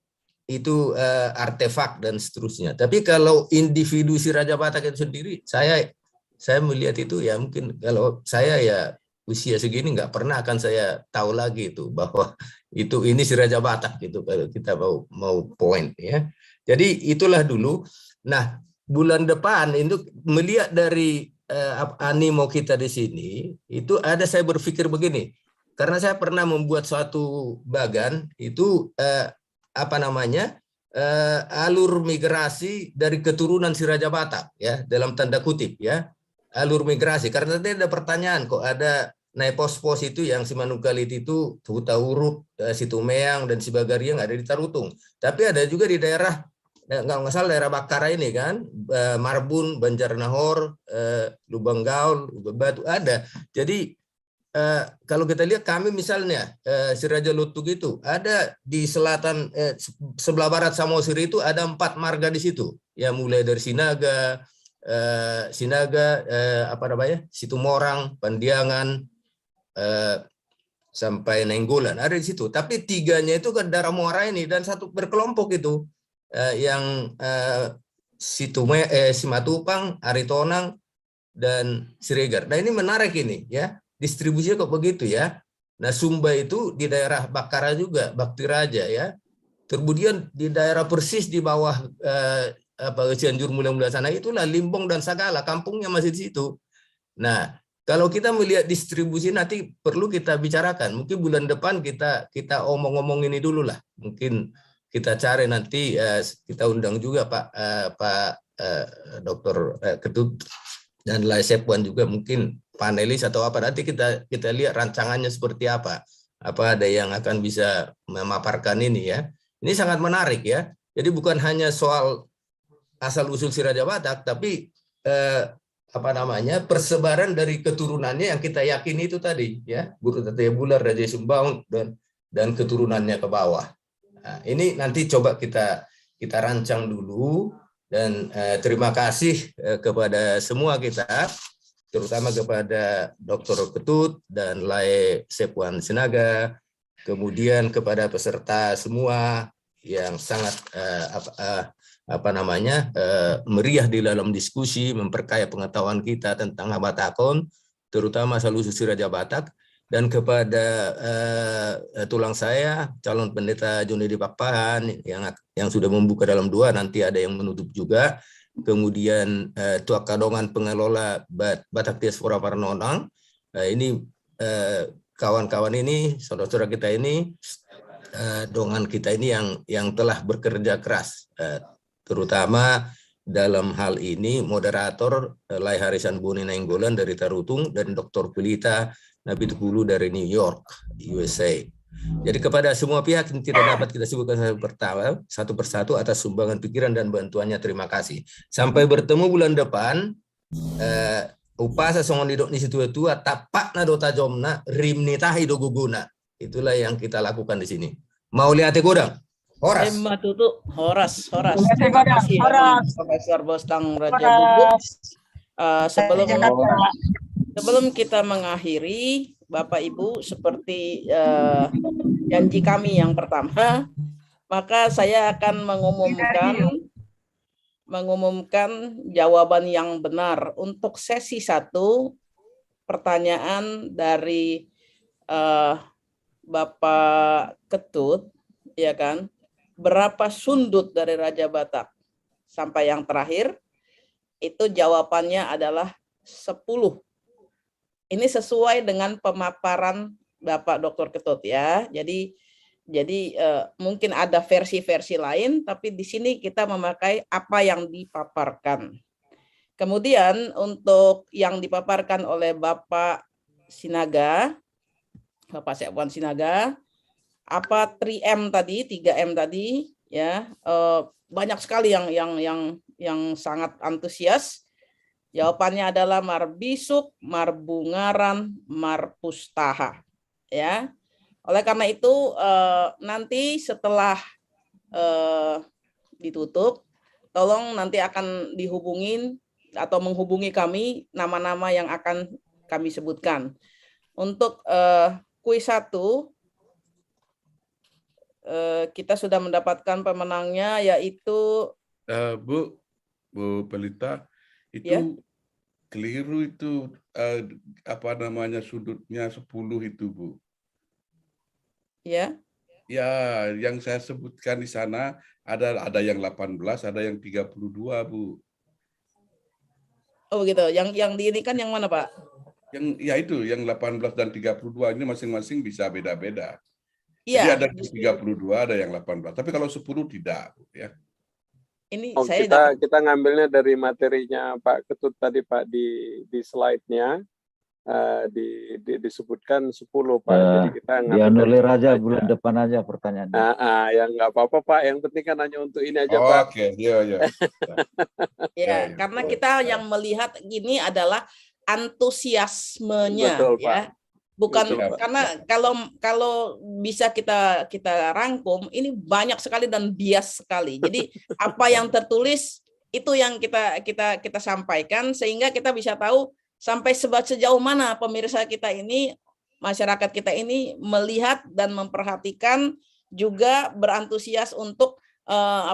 itu artefak dan seterusnya. Tapi kalau individu si Raja Batak itu sendiri, saya melihat itu ya mungkin kalau saya ya usia segini nggak pernah akan saya tahu lagi itu bahwa ini si Raja Batak gitu kalau kita mau point ya. Jadi itulah dulu. Nah, bulan depan itu melihat dari animo kita di sini itu saya berpikir begini. Karena saya pernah membuat suatu bagan itu alur migrasi dari keturunan si Raja Batak ya, dalam tanda kutip ya, alur migrasi. Karena tadi ada pertanyaan kok ada naik pos-pos itu yang si Manukalit itu Hutauruk, Situmeang dan si Bagaria nggak ada di Tarutung. Tapi ada juga di daerah nggak salah daerah Bakara ini kan, Marbun, Banjarnahor, Lubang Gaul, Batu ada. Jadi kalau kita lihat kami misalnya si Raja Lutug itu ada di selatan sebelah barat Samosir itu ada 4 marga di situ ya, mulai dari Sinaga, Situmorang, Pandiangan sampai Nenggolan ada di situ. Tapi 3-nya itu ke daerah Muara ini dan satu berkelompok itu yang Simatupang, Aritonang dan Siregar. Nah ini menarik ini ya. Distribusinya kok begitu ya. Nah Sumba itu di daerah Bakara juga, Bakti Raja ya. Kemudian di daerah persis di bawah Cianjur Mulia sana itulah Limbong dan Sagala, kampungnya masih di situ. Nah kalau kita melihat distribusi nanti perlu kita bicarakan. Mungkin bulan depan kita omong-omong ini dulu lah. Mungkin kita cari nanti kita undang juga Pak Dr. Ketut dan Laisepwan juga mungkin panelis atau apa, nanti kita lihat rancangannya seperti apa ada yang akan bisa memaparkan ini ya. Ini sangat menarik ya. Jadi bukan hanya soal asal usul si Raja Batak, tapi persebaran dari keturunannya yang kita yakini itu tadi ya, Guru Tataya Bular, Raja Sumbaun dan keturunannya ke bawah. Nah, ini nanti coba kita rancang dulu dan terima kasih kepada semua kita, terutama kepada Dr. Ketut dan Lai Sepwan Sinaga, kemudian kepada peserta semua yang sangat meriah di dalam diskusi, memperkaya pengetahuan kita tentang Batakon, terutama asal-usul si Raja Batak, dan kepada tulang saya, calon pendeta Junedi Pakpahan yang sudah membuka dalam 2, nanti ada yang menutup juga. Kemudian Tua Kadongan pengelola Batak Diaspora Parnonang, ini kawan-kawan ini, saudara-saudara kita ini, dongan kita ini yang telah bekerja keras, terutama dalam hal ini moderator Lai Harisan Boni Nainggolan dari Tarutung dan Dr. Pelita Nabi Tukulu dari New York, USA. Jadi kepada semua pihak yang tidak dapat kita sebutkan satu persatu atas sumbangan pikiran dan bantuannya, terima kasih. Sampai bertemu bulan depan. Upasa songon didok ni situ tua tapak na dota jomna rimni tahi do guguna. Itulah yang kita lakukan di sini. Mau lihat godang? Horas. Horas. Terima kasih Profesor Bosdang Raja Bubuk. Sebelum kita mengakhiri, Bapak Ibu, seperti janji kami yang pertama, maka saya akan mengumumkan jawaban yang benar untuk sesi 1, pertanyaan dari Bapak Ketut, ya kan? Berapa sundut dari Raja Batak? Sampai yang terakhir, itu jawabannya adalah 10. Ini sesuai dengan pemaparan Bapak Dr. Ketut ya. Jadi mungkin ada versi-versi lain, tapi di sini kita memakai apa yang dipaparkan. Kemudian untuk yang dipaparkan oleh Bapak Sinaga, Bapak Sepwan Sinaga, apa 3M tadi ya, banyak sekali yang sangat antusias. Jawabannya adalah Marbisuk, Marbungaran, Marpustaha. Ya, Oleh karena itu nanti setelah ditutup, tolong nanti akan dihubungin atau menghubungi kami nama-nama yang akan kami sebutkan. Untuk kuis 1, kita sudah mendapatkan pemenangnya, yaitu Bu Pelita, itu ya, keliru itu apa namanya sudutnya 10 itu, Bu. ya. Ya, yang saya sebutkan di sana ada yang 18, ada yang 32, Bu. Oh begitu. Yang ini kan yang mana, Pak? Yang ya itu yang 18 dan 32 ini masing-masing bisa beda-beda. Iya. Jadi ada 32, ada yang 18. Tapi kalau 10 tidak, Bu, ya. Ini saya kita ngambilnya dari materinya Pak Ketut tadi, Pak, di slide-nya disebutkan 10, Pak. Jadi kita dianulir aja bulan depan aja pertanyaannya. Yang nggak apa-apa, Pak. Yang penting kan hanya untuk ini aja, Pak. Oke, iya. Ya, karena kita yang melihat ini adalah antusiasmenya. Betul, ya. Pak. Bukan Betul, karena kalau bisa kita rangkum, ini banyak sekali dan bias sekali. Jadi apa yang tertulis itu yang kita sampaikan, sehingga kita bisa tahu sampai sejauh mana pemirsa kita ini, masyarakat kita ini melihat dan memperhatikan, juga berantusias untuk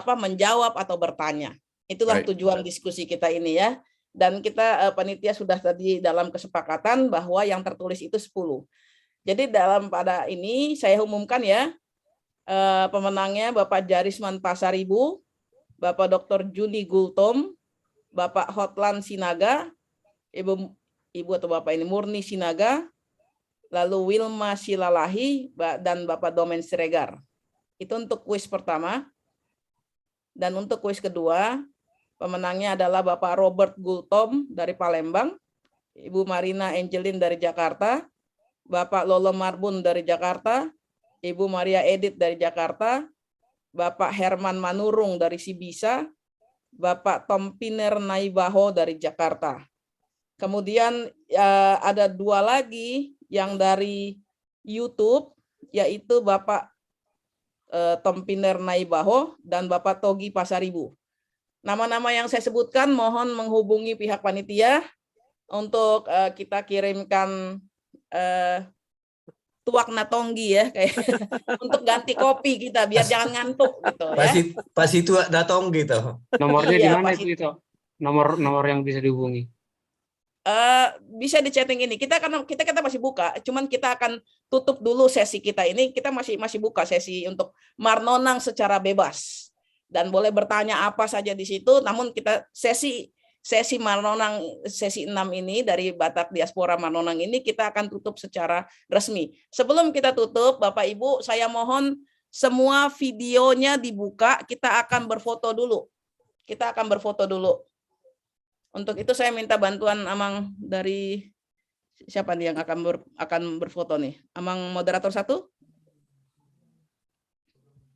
menjawab atau bertanya. Itulah tujuan diskusi kita ini ya. Dan kita panitia sudah tadi dalam kesepakatan bahwa yang tertulis itu 10. Jadi pada ini saya umumkan ya, pemenangnya Bapak Jarisman Pasaribu, Bapak Dr. Juni Gultom, Bapak Hotlan Sinaga, Ibu atau Bapak ini Murni Sinaga, lalu Wilma Silalahi, dan Bapak Domen Siregar. Itu untuk kuis pertama. Dan untuk kuis kedua, pemenangnya adalah Bapak Robert Gultom dari Palembang, Ibu Marina Angelin dari Jakarta, Bapak Lolo Marbun dari Jakarta, Ibu Maria Edith dari Jakarta, Bapak Herman Manurung dari Sibisa, Bapak Tompiner Naibaho dari Jakarta. Kemudian ada 2 lagi yang dari YouTube, yaitu Bapak Tompiner Naibaho dan Bapak Togi Pasaribu. Nama-nama yang saya sebutkan mohon menghubungi pihak panitia untuk kita kirimkan tuak natonggi ya, kayak untuk ganti kopi kita biar jangan ngantuk gitu ya. Pasti tuak natonggi gitu. Nomornya di mana itu? Nomor yang bisa dihubungi. Bisa di chatting ini. Kita masih buka, cuman kita akan tutup dulu sesi kita ini. Kita masih buka sesi untuk marnonang secara bebas. Dan boleh bertanya apa saja di situ, namun kita sesi Marnonang sesi 6 ini dari Batak Diaspora Marnonang ini kita akan tutup secara resmi. Sebelum kita tutup, Bapak Ibu, saya mohon semua videonya dibuka, kita akan berfoto dulu. Untuk itu saya minta bantuan Amang dari siapa nih yang akan berfoto nih? Amang moderator 1?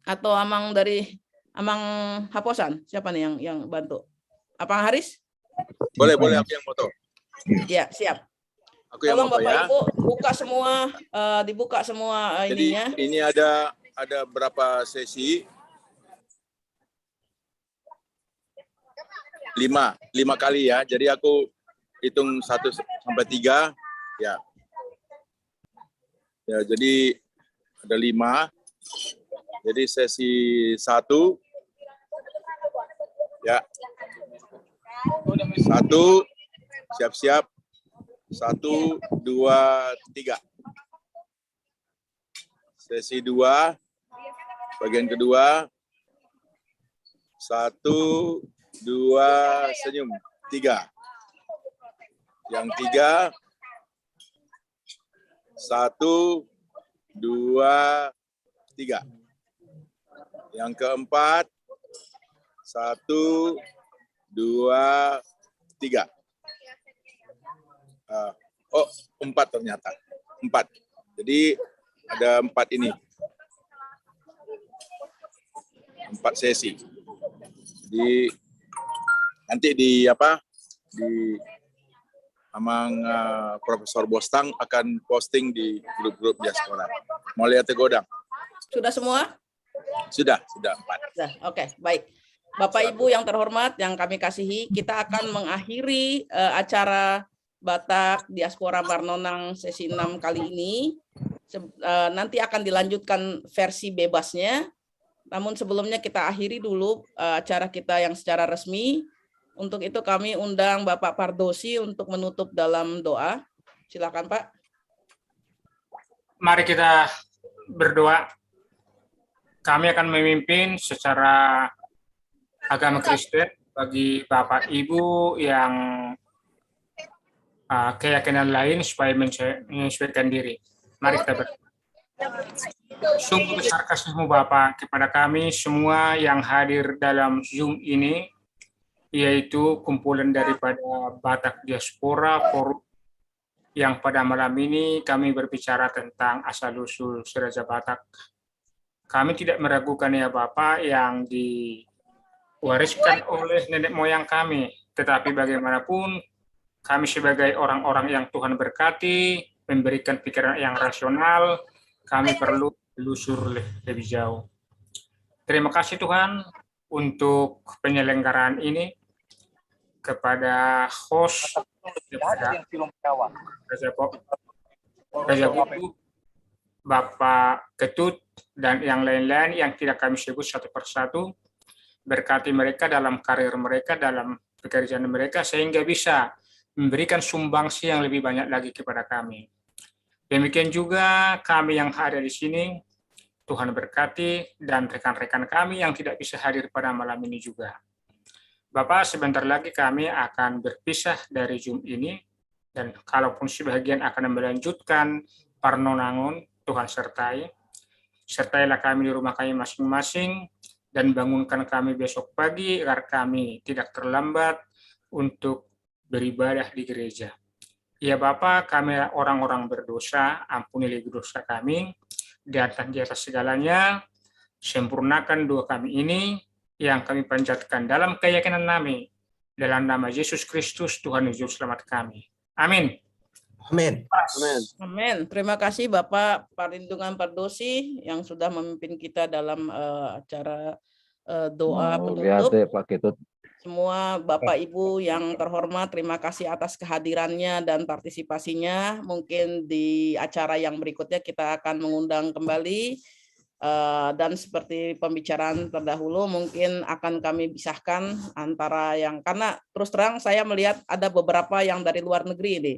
Atau Amang dari Amang Haposan, siapa nih yang bantu? Apang Haris? Boleh aku yang foto. Ya, siap. Aku yang tolong foto Bapak ya. Ibu dibuka semua Jadi ininya. ini ada berapa sesi? 5 kali ya. Jadi aku hitung 1 sampai 3 ya. Ya, jadi ada 5. Jadi sesi 1 ya. 1, siap-siap. 1, 2, 3. Sesi 2, bagian kedua. 1, 2, senyum. 3. Yang 3, 1, 2, 3. Yang keempat, 1, 2, 3. 4 ternyata. 4. Jadi ada 4 ini. 4 sesi. Jadi nanti di Amang Profesor Bostang akan posting di grup-grup diaspora. Mulia Tegodang. Sudah semua? Sudah 4. Sudah, oke, baik. Bapak Ibu yang terhormat, yang kami kasihi, kita akan mengakhiri acara Batak Diaspora Marnonang sesi 6 kali ini. Nanti akan dilanjutkan versi bebasnya. Namun sebelumnya kita akhiri dulu acara kita yang secara resmi. Untuk itu kami undang Bapak Pardosi untuk menutup dalam doa. Silakan Pak. Mari kita berdoa. Kami akan memimpin secara agama Kristen bagi Bapak Ibu yang keyakinan lain supaya menyesuaikan diri. Mari kita berdoa. Sungguh besar kasih-Mu Bapa kepada kami semua yang hadir dalam Zoom ini, yaitu kumpulan daripada Batak Diaspora Forum, yang pada malam ini kami berbicara tentang asal-usul Siraja Batak. Kami tidak meragukan ya Bapak yang diwariskan oleh nenek moyang kami, tetapi bagaimanapun kami sebagai orang-orang yang Tuhan berkati, memberikan pikiran yang rasional, kami perlu telusur lebih jauh. Terima kasih Tuhan untuk penyelenggaraan ini, kepada host, kepada Raja Buku, Bapak Ketut, dan yang lain-lain yang tidak kami sebut satu persatu. Berkati mereka dalam karir mereka, dalam pekerjaan mereka, sehingga bisa memberikan sumbangsi yang lebih banyak lagi kepada kami. Demikian juga kami yang ada di sini, Tuhan berkati, dan rekan-rekan kami yang tidak bisa hadir pada malam ini juga. Bapak, sebentar lagi kami akan berpisah dari Zoom ini, dan kalaupun sebagian akan melanjutkan Parnonangon, Tuhan sertai. Sertailah kami di rumah kami masing-masing, dan bangunkan kami besok pagi agar kami tidak terlambat untuk beribadah di gereja. Ya Bapa, kami orang-orang berdosa, ampunilah dosa kami, dan di atas segalanya, sempurnakan doa kami ini, yang kami panjatkan dalam keyakinan kami, dalam nama Yesus Kristus, Tuhan Yesus Selamat kami. Amin. Amin. Amin. Terima kasih Bapak Perlindungan Pardosi yang sudah memimpin kita dalam acara doa penutup. Semua Bapak Ibu yang terhormat, terima kasih atas kehadirannya dan partisipasinya. Mungkin di acara yang berikutnya kita akan mengundang kembali, dan seperti pembicaraan terdahulu mungkin akan kami pisahkan antara yang, karena terus terang saya melihat ada beberapa yang dari luar negeri ini.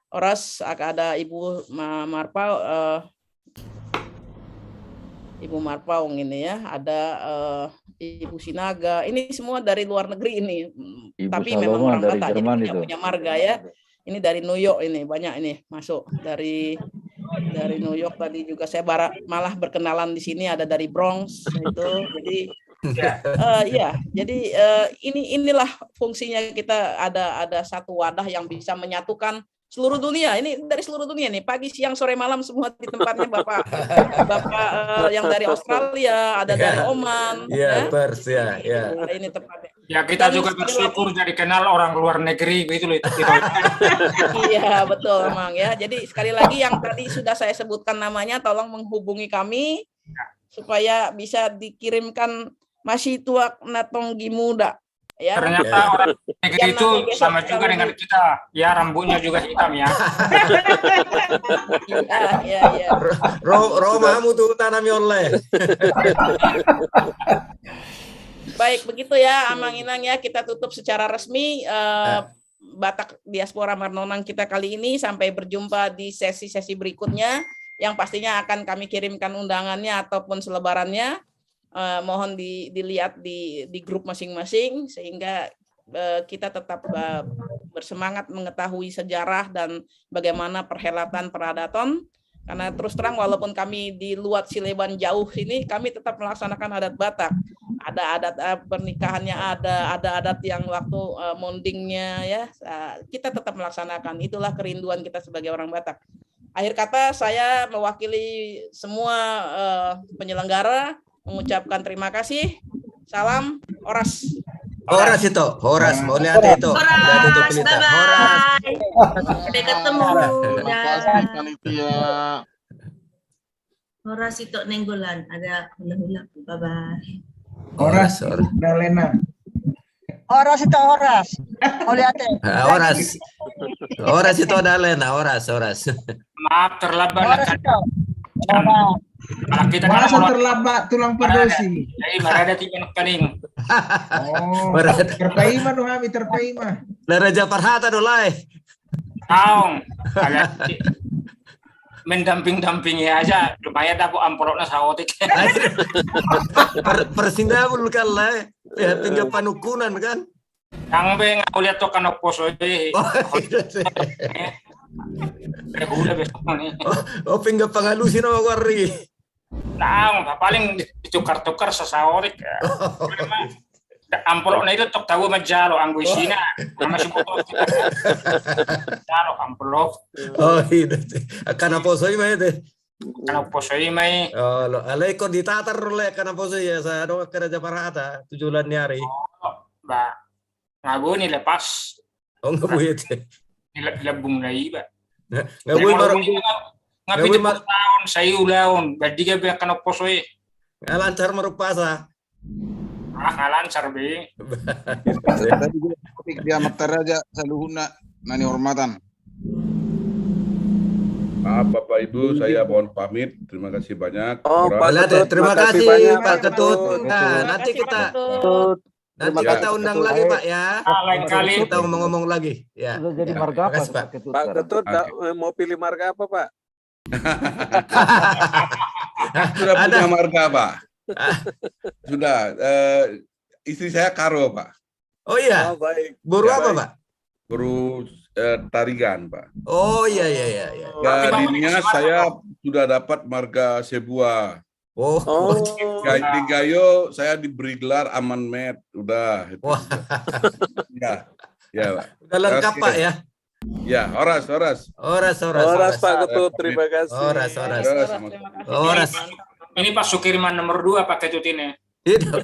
Oras ada Ibu Marpau, Ibu Marpaung ini ya, ada Ibu Sinaga, ini semua dari luar negeri ini. Ibu Tapi Saloma memang orang dari Batak, Jerman jadi itu. punya marga ya. Ini dari New York ini, banyak ini masuk dari New York tadi juga saya malah berkenalan di sini, ada dari Bronx itu. Jadi ya, jadi inilah fungsinya kita, ada satu wadah yang bisa menyatukan seluruh dunia. Ini dari seluruh dunia nih, pagi, siang, sore, malam semua di tempatnya Bapak yang dari Australia, ada dari Oman, ya, Pers, ya. Ini tempatnya. Ya, kita Dan juga bersyukur jadi kenal orang luar negeri gitu loh. Iya, betul Mang ya. Jadi sekali lagi yang tadi sudah saya sebutkan namanya, tolong menghubungi kami supaya bisa dikirimkan masih tua natonggi muda. Ya. Ternyata orang negeri itu sama juga dengan kita. Ya, rambutnya juga hitam ya. Iya. Romamu tuh tanami oleh. Baik, begitu ya Amang Inang ya, kita tutup secara resmi Batak Diaspora Marnonang kita kali ini. Sampai berjumpa di sesi-sesi berikutnya yang pastinya akan kami kirimkan undangannya ataupun selebarannya. Mohon dilihat di grup masing-masing sehingga kita tetap bersemangat mengetahui sejarah dan bagaimana perhelatan peradaton. Karena terus terang walaupun kami di luar Sileban jauh sini, kami tetap melaksanakan adat Batak. Ada adat pernikahannya, ada adat yang waktu mondingnya ya, kita tetap melaksanakan. Itulah kerinduan kita sebagai orang Batak. Akhir kata saya mewakili semua penyelenggara mengucapkan terima kasih. Salam Oras. Horas itu, Horas, mau lihat itu. Horas, bye-bye. Sampai ketemu. Terima kasih panitia. Horas itu Nenggolan ada hula-hula. Bye bye. Horas, Dalena. Horas itu horas. Oliate. Horas itu ada Lena, horas. Maaf terlambat. Horas itu. Kita Masa terlambat tulang perdosi. Jadi marada tiba kaning. Oh, terpaima no kami terpaima. Daraja Parhata dolai. Taong. Mendamping-dampingi aja lumayan dapat amplopnya sawotik. Persindabul kan lah. Ya tinggal panukunan kan. Yang beng aku lihat tuh kan oposo deh. Oh, pinggir pangalusin sama warri. Nah, paling ditukar-tukar sesaworik. Amplopnya itu tok tahu majalo anggo isina. Masih foto. Jalo amplop. Oh, iya. Karena posoi mah itu. Karena posoi mah. Oh, lo alai kok ditatar oleh karena posoi ya saya do kerja Parhata 7 bulan hari. Ba. Ngabu ni lepas. Oh, ngabu itu. Dilebung lagi, Ba. Ngabu baru ngapi tahun saya ulaun. Badi ga kena posoi. Lancar merupasa. Lancar be. Tadi gue topik dia maktar aja saluhuna nani hormatan. Maaf Bapak Ibu, saya mohon pamit. Terima kasih banyak. Oh, Pak Ketut, terima kasih banyak, Pak Ketut. Ketut. Nah, nanti kita undang lagi Pak ya. Lain kali kita ngomong-ngomong lagi. Ya. Sudah jadi marga apa Pak Ketut? Pak Ketut mau pilih marga apa Pak? Sudah punya marga Pak. Sudah. Istri saya Karo Pak. Oh iya. Oh, baik. Buru Ya, apa baik. Pak? Buru tarigan Pak. Oh iya. Di Nias saya sudah dapat marga Sebuah. Oh. Di Gayo saya diberi gelar Amanmet. Udah. Wah. Ya Pak. Udah lengkap Pak ya. Ya, horas. Horas Pak Ketut, terima kasih. Horas. Ini Pak Sukirman nomor 2 Pak Ketut ini. Itu.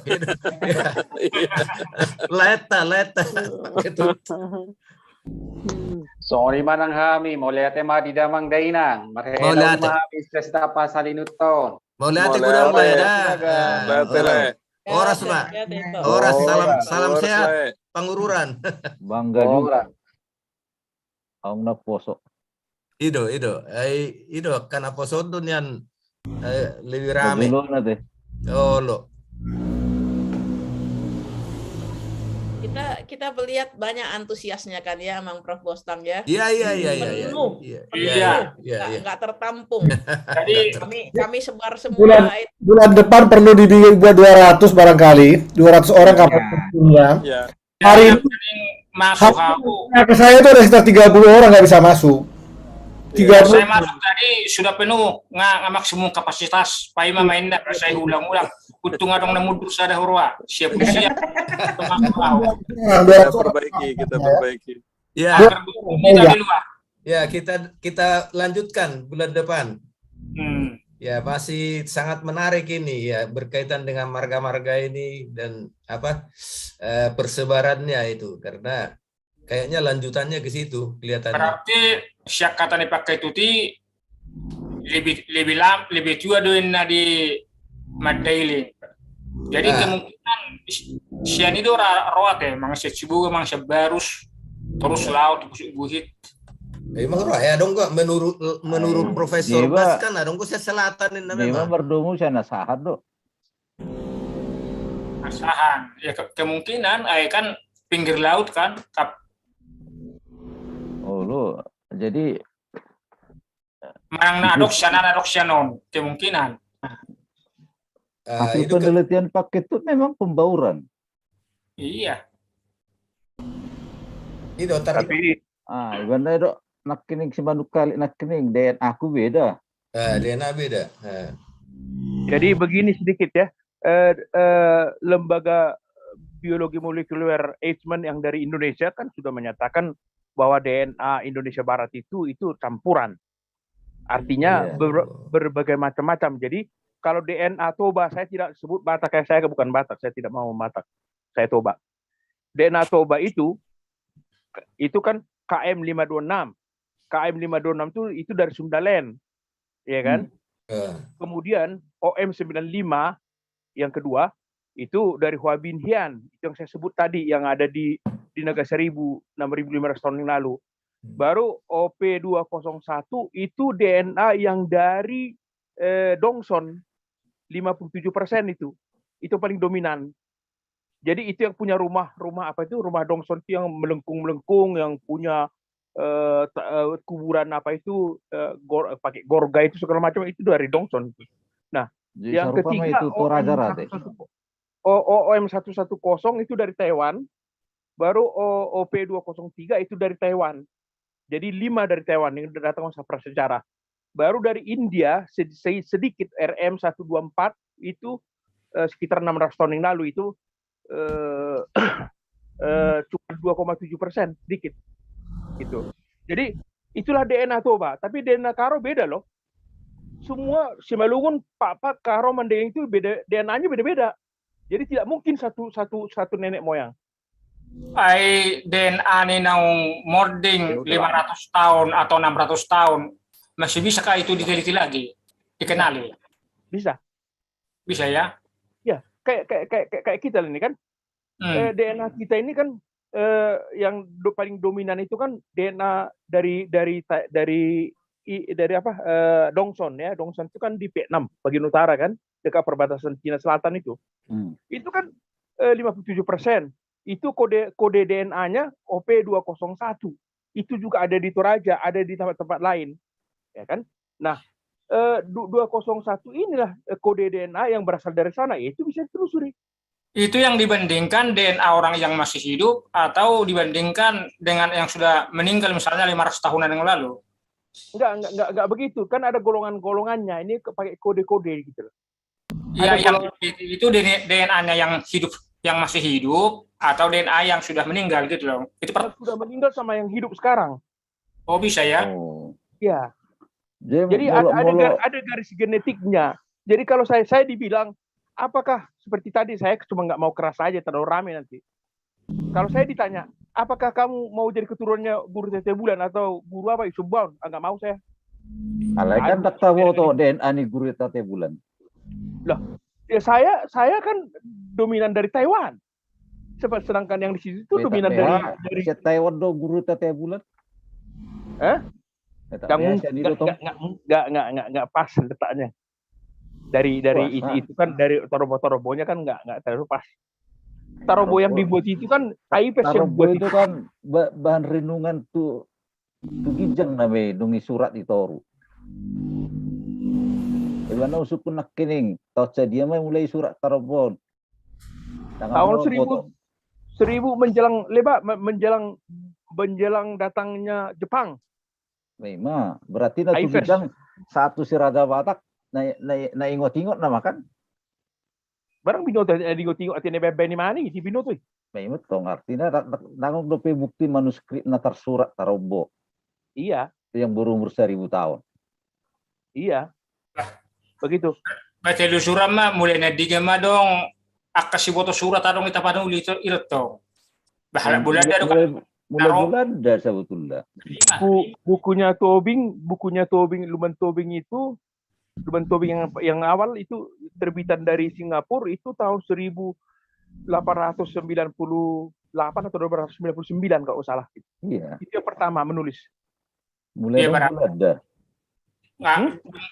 Leta Pak Ketut. Sorry manang kami, mau lihat tema di damang dainang. Mau lihat kami sesta pasal inuton. Mau lihat gudang lah ya. Horas Pak. Horas salam sehat. Pangururan. Bangga juga. Ang naposo. Ido karena poso tuh yang lebih rame. Oh lo. Kita melihat banyak antusiasnya kan ya, Mang Prof Bostang ya. Iya. Penuh. Nggak tertampung. Jadi kami sebar semua. Bulan depan perlu dibuat 200 barangkali, 200 orang kapal dunia. Hari ini masuk aku. Ke saya itu ada sekitar 30 orang nggak bisa masuk. 30. Saya masuk tadi sudah penuh, nggak maksimum kapasitas. Paima main dah, saya ulang-ulang. Untung ada nemu dursa dah hurwa. Siap. Kita perbaiki. Ya, kita lanjutkan bulan depan. Ya, masih sangat menarik ini ya, berkaitan dengan marga-marga ini dan persebarannya itu, karena kayaknya lanjutannya ke situ kelihatannya. Berarti siap kata nih pakai tuti lebih tua dengan di Madaili. Jadi kemungkinan sian itu rawat ya, mangsa cibuga, mangsa barus, terus laut, buhit. Emang roh ya dong kok menurut Profesor Bas kan dong kok selatan ini memang. Memang berdomu saya nasahat do. Nasahan. Ya kemungkinan kan pinggir laut kan. Oh lo jadi Marang adopsianon kemungkinan. Hasil penelitian Pak Ketut memang pembauran. Iya. Itu tapi gimana dok? Nakining si manuk kali nakining DNA aku beda. DNA beda. Jadi begini sedikit ya, lembaga biologi molekuler Eijkman yang dari Indonesia kan sudah menyatakan bahwa DNA Indonesia Barat itu campuran. Artinya berbagai macam-macam. Jadi kalau DNA Toba, saya tidak sebut Batak, saya bukan Batak, saya tidak mau Batak, saya Toba. DNA Toba itu kan KM 526. KM 526 itu dari Sundalen, ya kan? Kemudian OM95 yang kedua itu dari Hua Bin Hian, yang saya sebut tadi yang ada di Naga Seribu 6.500 tahun yang lalu. Baru OP201 itu DNA yang dari Dongson 57% itu paling dominan. Jadi itu yang punya rumah rumah Dongson itu yang melengkung yang punya kuburan pakai gorga itu segala macam itu dari Dongson. Nah, Jadi yang sarupama ketiga itu Toraja Rate. OM110 itu dari Taiwan, baru OP203 itu dari Taiwan. Jadi 5 dari Taiwan yang datang masa prasejarah. Baru dari India sedikit RM124 itu sekitar 600 tahun yang lalu itu cuma 2,7% sedikit gitu. Jadi itulah DNA Toba, tapi DNA Karo beda loh. Semua Simalungun, Papa, Karo, Mandailing itu beda, DNA-nya beda-beda. Jadi tidak mungkin satu nenek moyang. Ai DNA ni naung mording 500 tahun atau 600 tahun masih bisakah itu diteliti lagi, dikenali? Bisa. Bisa ya? Ya, kayak kita ini kan. DNA kita ini kan yang paling dominan itu kan DNA dari Dongson ya. Dongson itu kan di Vietnam bagian utara kan, dekat perbatasan Cina Selatan itu. Itu kan 57%. Itu kode DNA-nya OP201. Itu juga ada di Toraja, ada di tempat-tempat lain. Ya kan? Nah, 201 inilah kode DNA yang berasal dari sana, itu bisa ditelusuri. Itu yang dibandingkan DNA orang yang masih hidup atau dibandingkan dengan yang sudah meninggal misalnya 500 tahunan yang lalu? Enggak begitu. Kan ada golongan-golongannya. Ini pakai kode-kode gitu. Ya, itu DNA-nya yang hidup, yang masih hidup atau DNA yang sudah meninggal gitu loh. Itu sudah meninggal sama yang hidup sekarang. Oh, bisa ya? Ya. Jadi ada garis genetiknya. Jadi kalau saya dibilang, apakah seperti tadi saya cuma nggak mau keras aja terlalu rame nanti. Kalau saya ditanya, apakah kamu mau jadi keturunannya guru Tete Bulan atau guru apa Subang? Nggak mau saya. Alay kan tak tahu tuh DNA nih guru Tete Bulan. Loh, ya saya kan dominan dari Taiwan. Sedangkan yang di situ itu dominan dari Taiwan do guru Tete Bulan. Nggak pas letaknya. Dari itu kan dari Torobo-Torobonya kan nggak terlalu pas. Tarobo yang dibuat itu kan Taipes yang buat itu kan bahan renungan tuh gijang namanya dungi surat di Toru. Ibana usuk pun nak kening tau dia mah mulai surat Tarobo. Tahun 1000 menjelang datangnya Jepang. Memang berarti na gijang satu si Raja Batak na ingot-ingot nama kan? Barang binot ingot-ingot atine bebe ni mani di binot tuh. Memang tong artinya nangong dope bukti manuskrip na tersurat Tarobo. Iya. Yang berumur 1000 tahun. Iya. Begitu. Baca lu surat mah mulai nadiga mah dong akasi boto surat adong kita padang ulito iretong. Bahala bulan ada mulai bulan dah sebetulnya. Bukunya Tobing Luman Tobing itu yang awal itu terbitan dari Singapura itu tahun 1898 atau 1899 kalau salah. Iya. Itu yang pertama menulis. Mulai ada.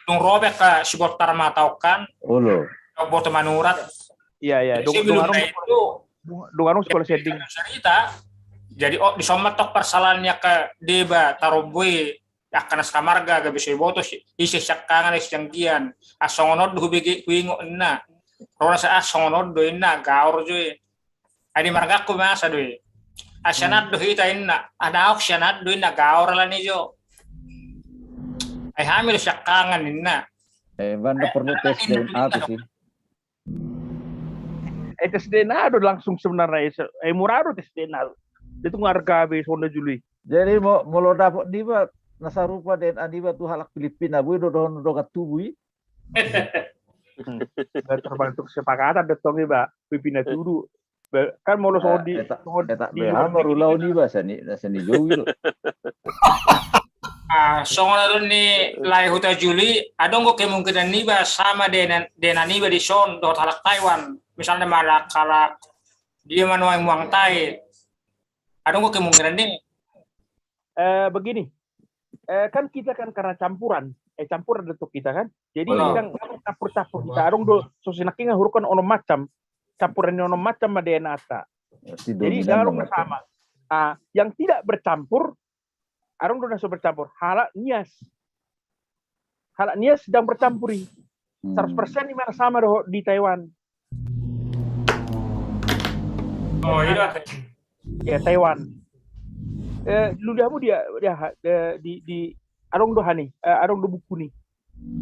Dung robek ke sibot tarma tau kan? Olo. Boto manurat. Iya. Dungarung sekolah setting. Cerita. Jadi disomat tok persalahannya ke Deba Taroboi akan samarga ga bisa boto isi syakangan isjanggian asongonod do bigi kuingo na rona sa asongonod do inna gaur joy adi marga ko masa do asyanat do hita inna ada ok syanat do inna gaur la ni jo ay hamil syakangan inna banda perlu tes DNA tuh sih tes DNA do langsung sebenarnya murah tes DNA itu ngarga be sonda juli jadi mau dapat di nasa rupa DNA di batu halak Filipina bui do katubui. Terbantu kesepakatan detong ba Filipina dulu. Kan mau lo di eta beha marulau di ba sani jauh. Soalnya ni lai huta Juli, ada nggak kemungkinan niba sama dengan niba di son dot halak Taiwan, misalnya malah kalak dia manuai muang tai, ada nggak kemungkinan ini? Begini, kan kita kan karena campuran detuk kita kan, jadi kadang campur kita, arung do sosinakinga hurukan ono macam, campuran ono macam ada nata, jadi arung sama. Yang tidak bercampur, arung do naso bercampur, halak nias sedang bercampuri, 100% di mana sama do di Taiwan. Oh iya. Ya Taiwan. Ludahmu dia di arong do hani, arong do buku nih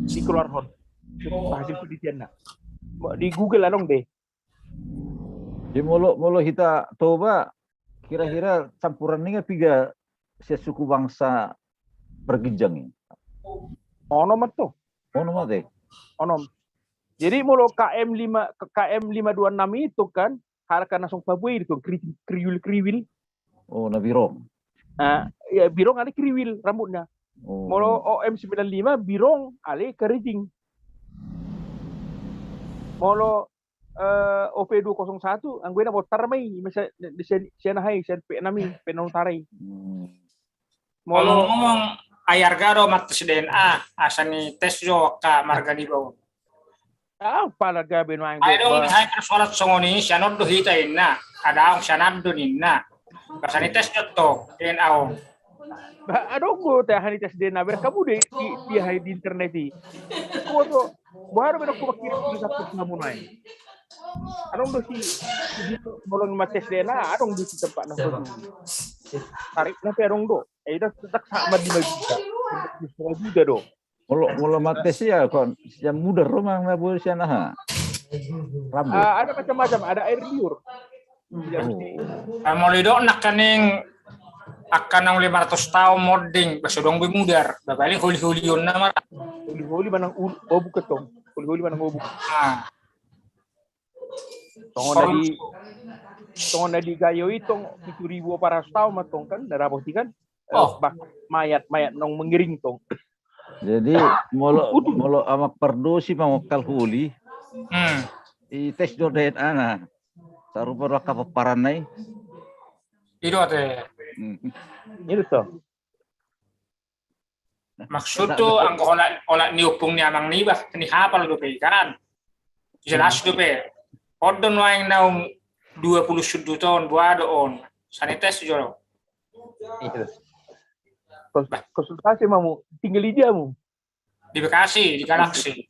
di keluar hon hasil penelitian di Google arong deh. Di molo kita toba kira-kira campuran ini tiga suku bangsa bergenjang. Ono mato. Ono mate. Ono. Jadi molo KM 526 itu kan harakan langsung Papua itu kriwil. Oh, na birong. Ya birong ada kriwil rambutnya. Molo OM95 birong ale keriting. Molo OP201 angguena botar mai masa di sana hai sen P6 penong tarai. Molo ngomong ayar gado mat DNA asani tes jo ka margani bawo. Pala gabe no ang I don't hai persoalan songoni sianod do hita inna ada ang sianad do ninna kasani tes to DNA o aduh go teh hani tes DNA ber kamu di hai di internet di ko to baru ber ko kirim di satu kamu nai adong do si bolong ma tes DNA adong di tempat na ko tarik na perong do ida tak sama di juga do Mula mates ya kon yang muda rumang na boleh sana ha. Ada macam-macam, ada air liur. Molido nak kaning akan nang 500 tahun modding basudong bimudar. Babali huli-hulion na mara. Huli-huli manang obu ketong. Huli-huli manang obu. Tongon di gayo itong 7.400 tahun matong kan darah kan. Mayat nong mengiring tong. Jadi molo amak perdosi mangokal huli. I tes do DNA na. Sarupa ra kapaparanay. Ido ate. Itu to. Maksud tu ang ola niupung ni amang ni bah ni hapal do pe kan. Jelas do pe. Odon waing naung 20 tahun buado on. Sanites jolo. Itu. Konsultasi mamu tinggal di diamu di Bekasi di Galaksi.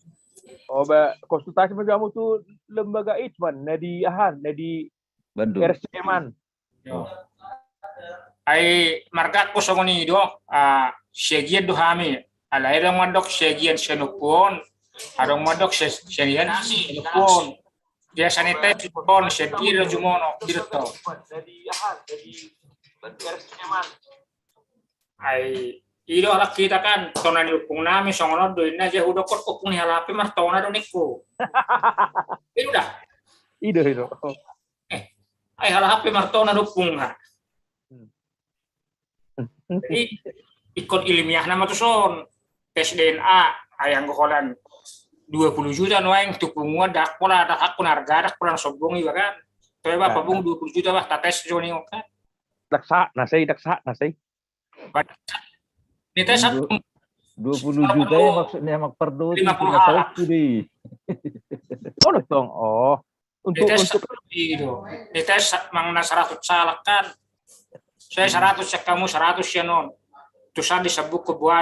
Konsultasi kamu tuh lembaga Itman di Bandung. RSCM-an. Ai marga ko songoni do segian do hami ala irang mandok segian senupon arong mandok segian asi pon dia sanite pon segian jumono dirto dari RSCM-an. Ai ido ala kita kan tona ni upung nami songono do ina je hudo kot upung ni halapi mar tona do niku. Ido dah. Ido. Ai halapi mar tona do upung ha. Jadi ikut ilmiah nama tu son tes DNA ayang gokolan 20 juta noeng tupungwa dak pola dak aku narga dak pola sobong iba kan. Toy ba pabung 20 juta bah tes joni kan. Daksa nasai. Ini tes 20 juta ya maksudnya mak perdo itu tahu di. Untuk itu. Ini tes mangna 100 salak kan. Saya 100 kamu 100 ya non. Terus disebut ke buah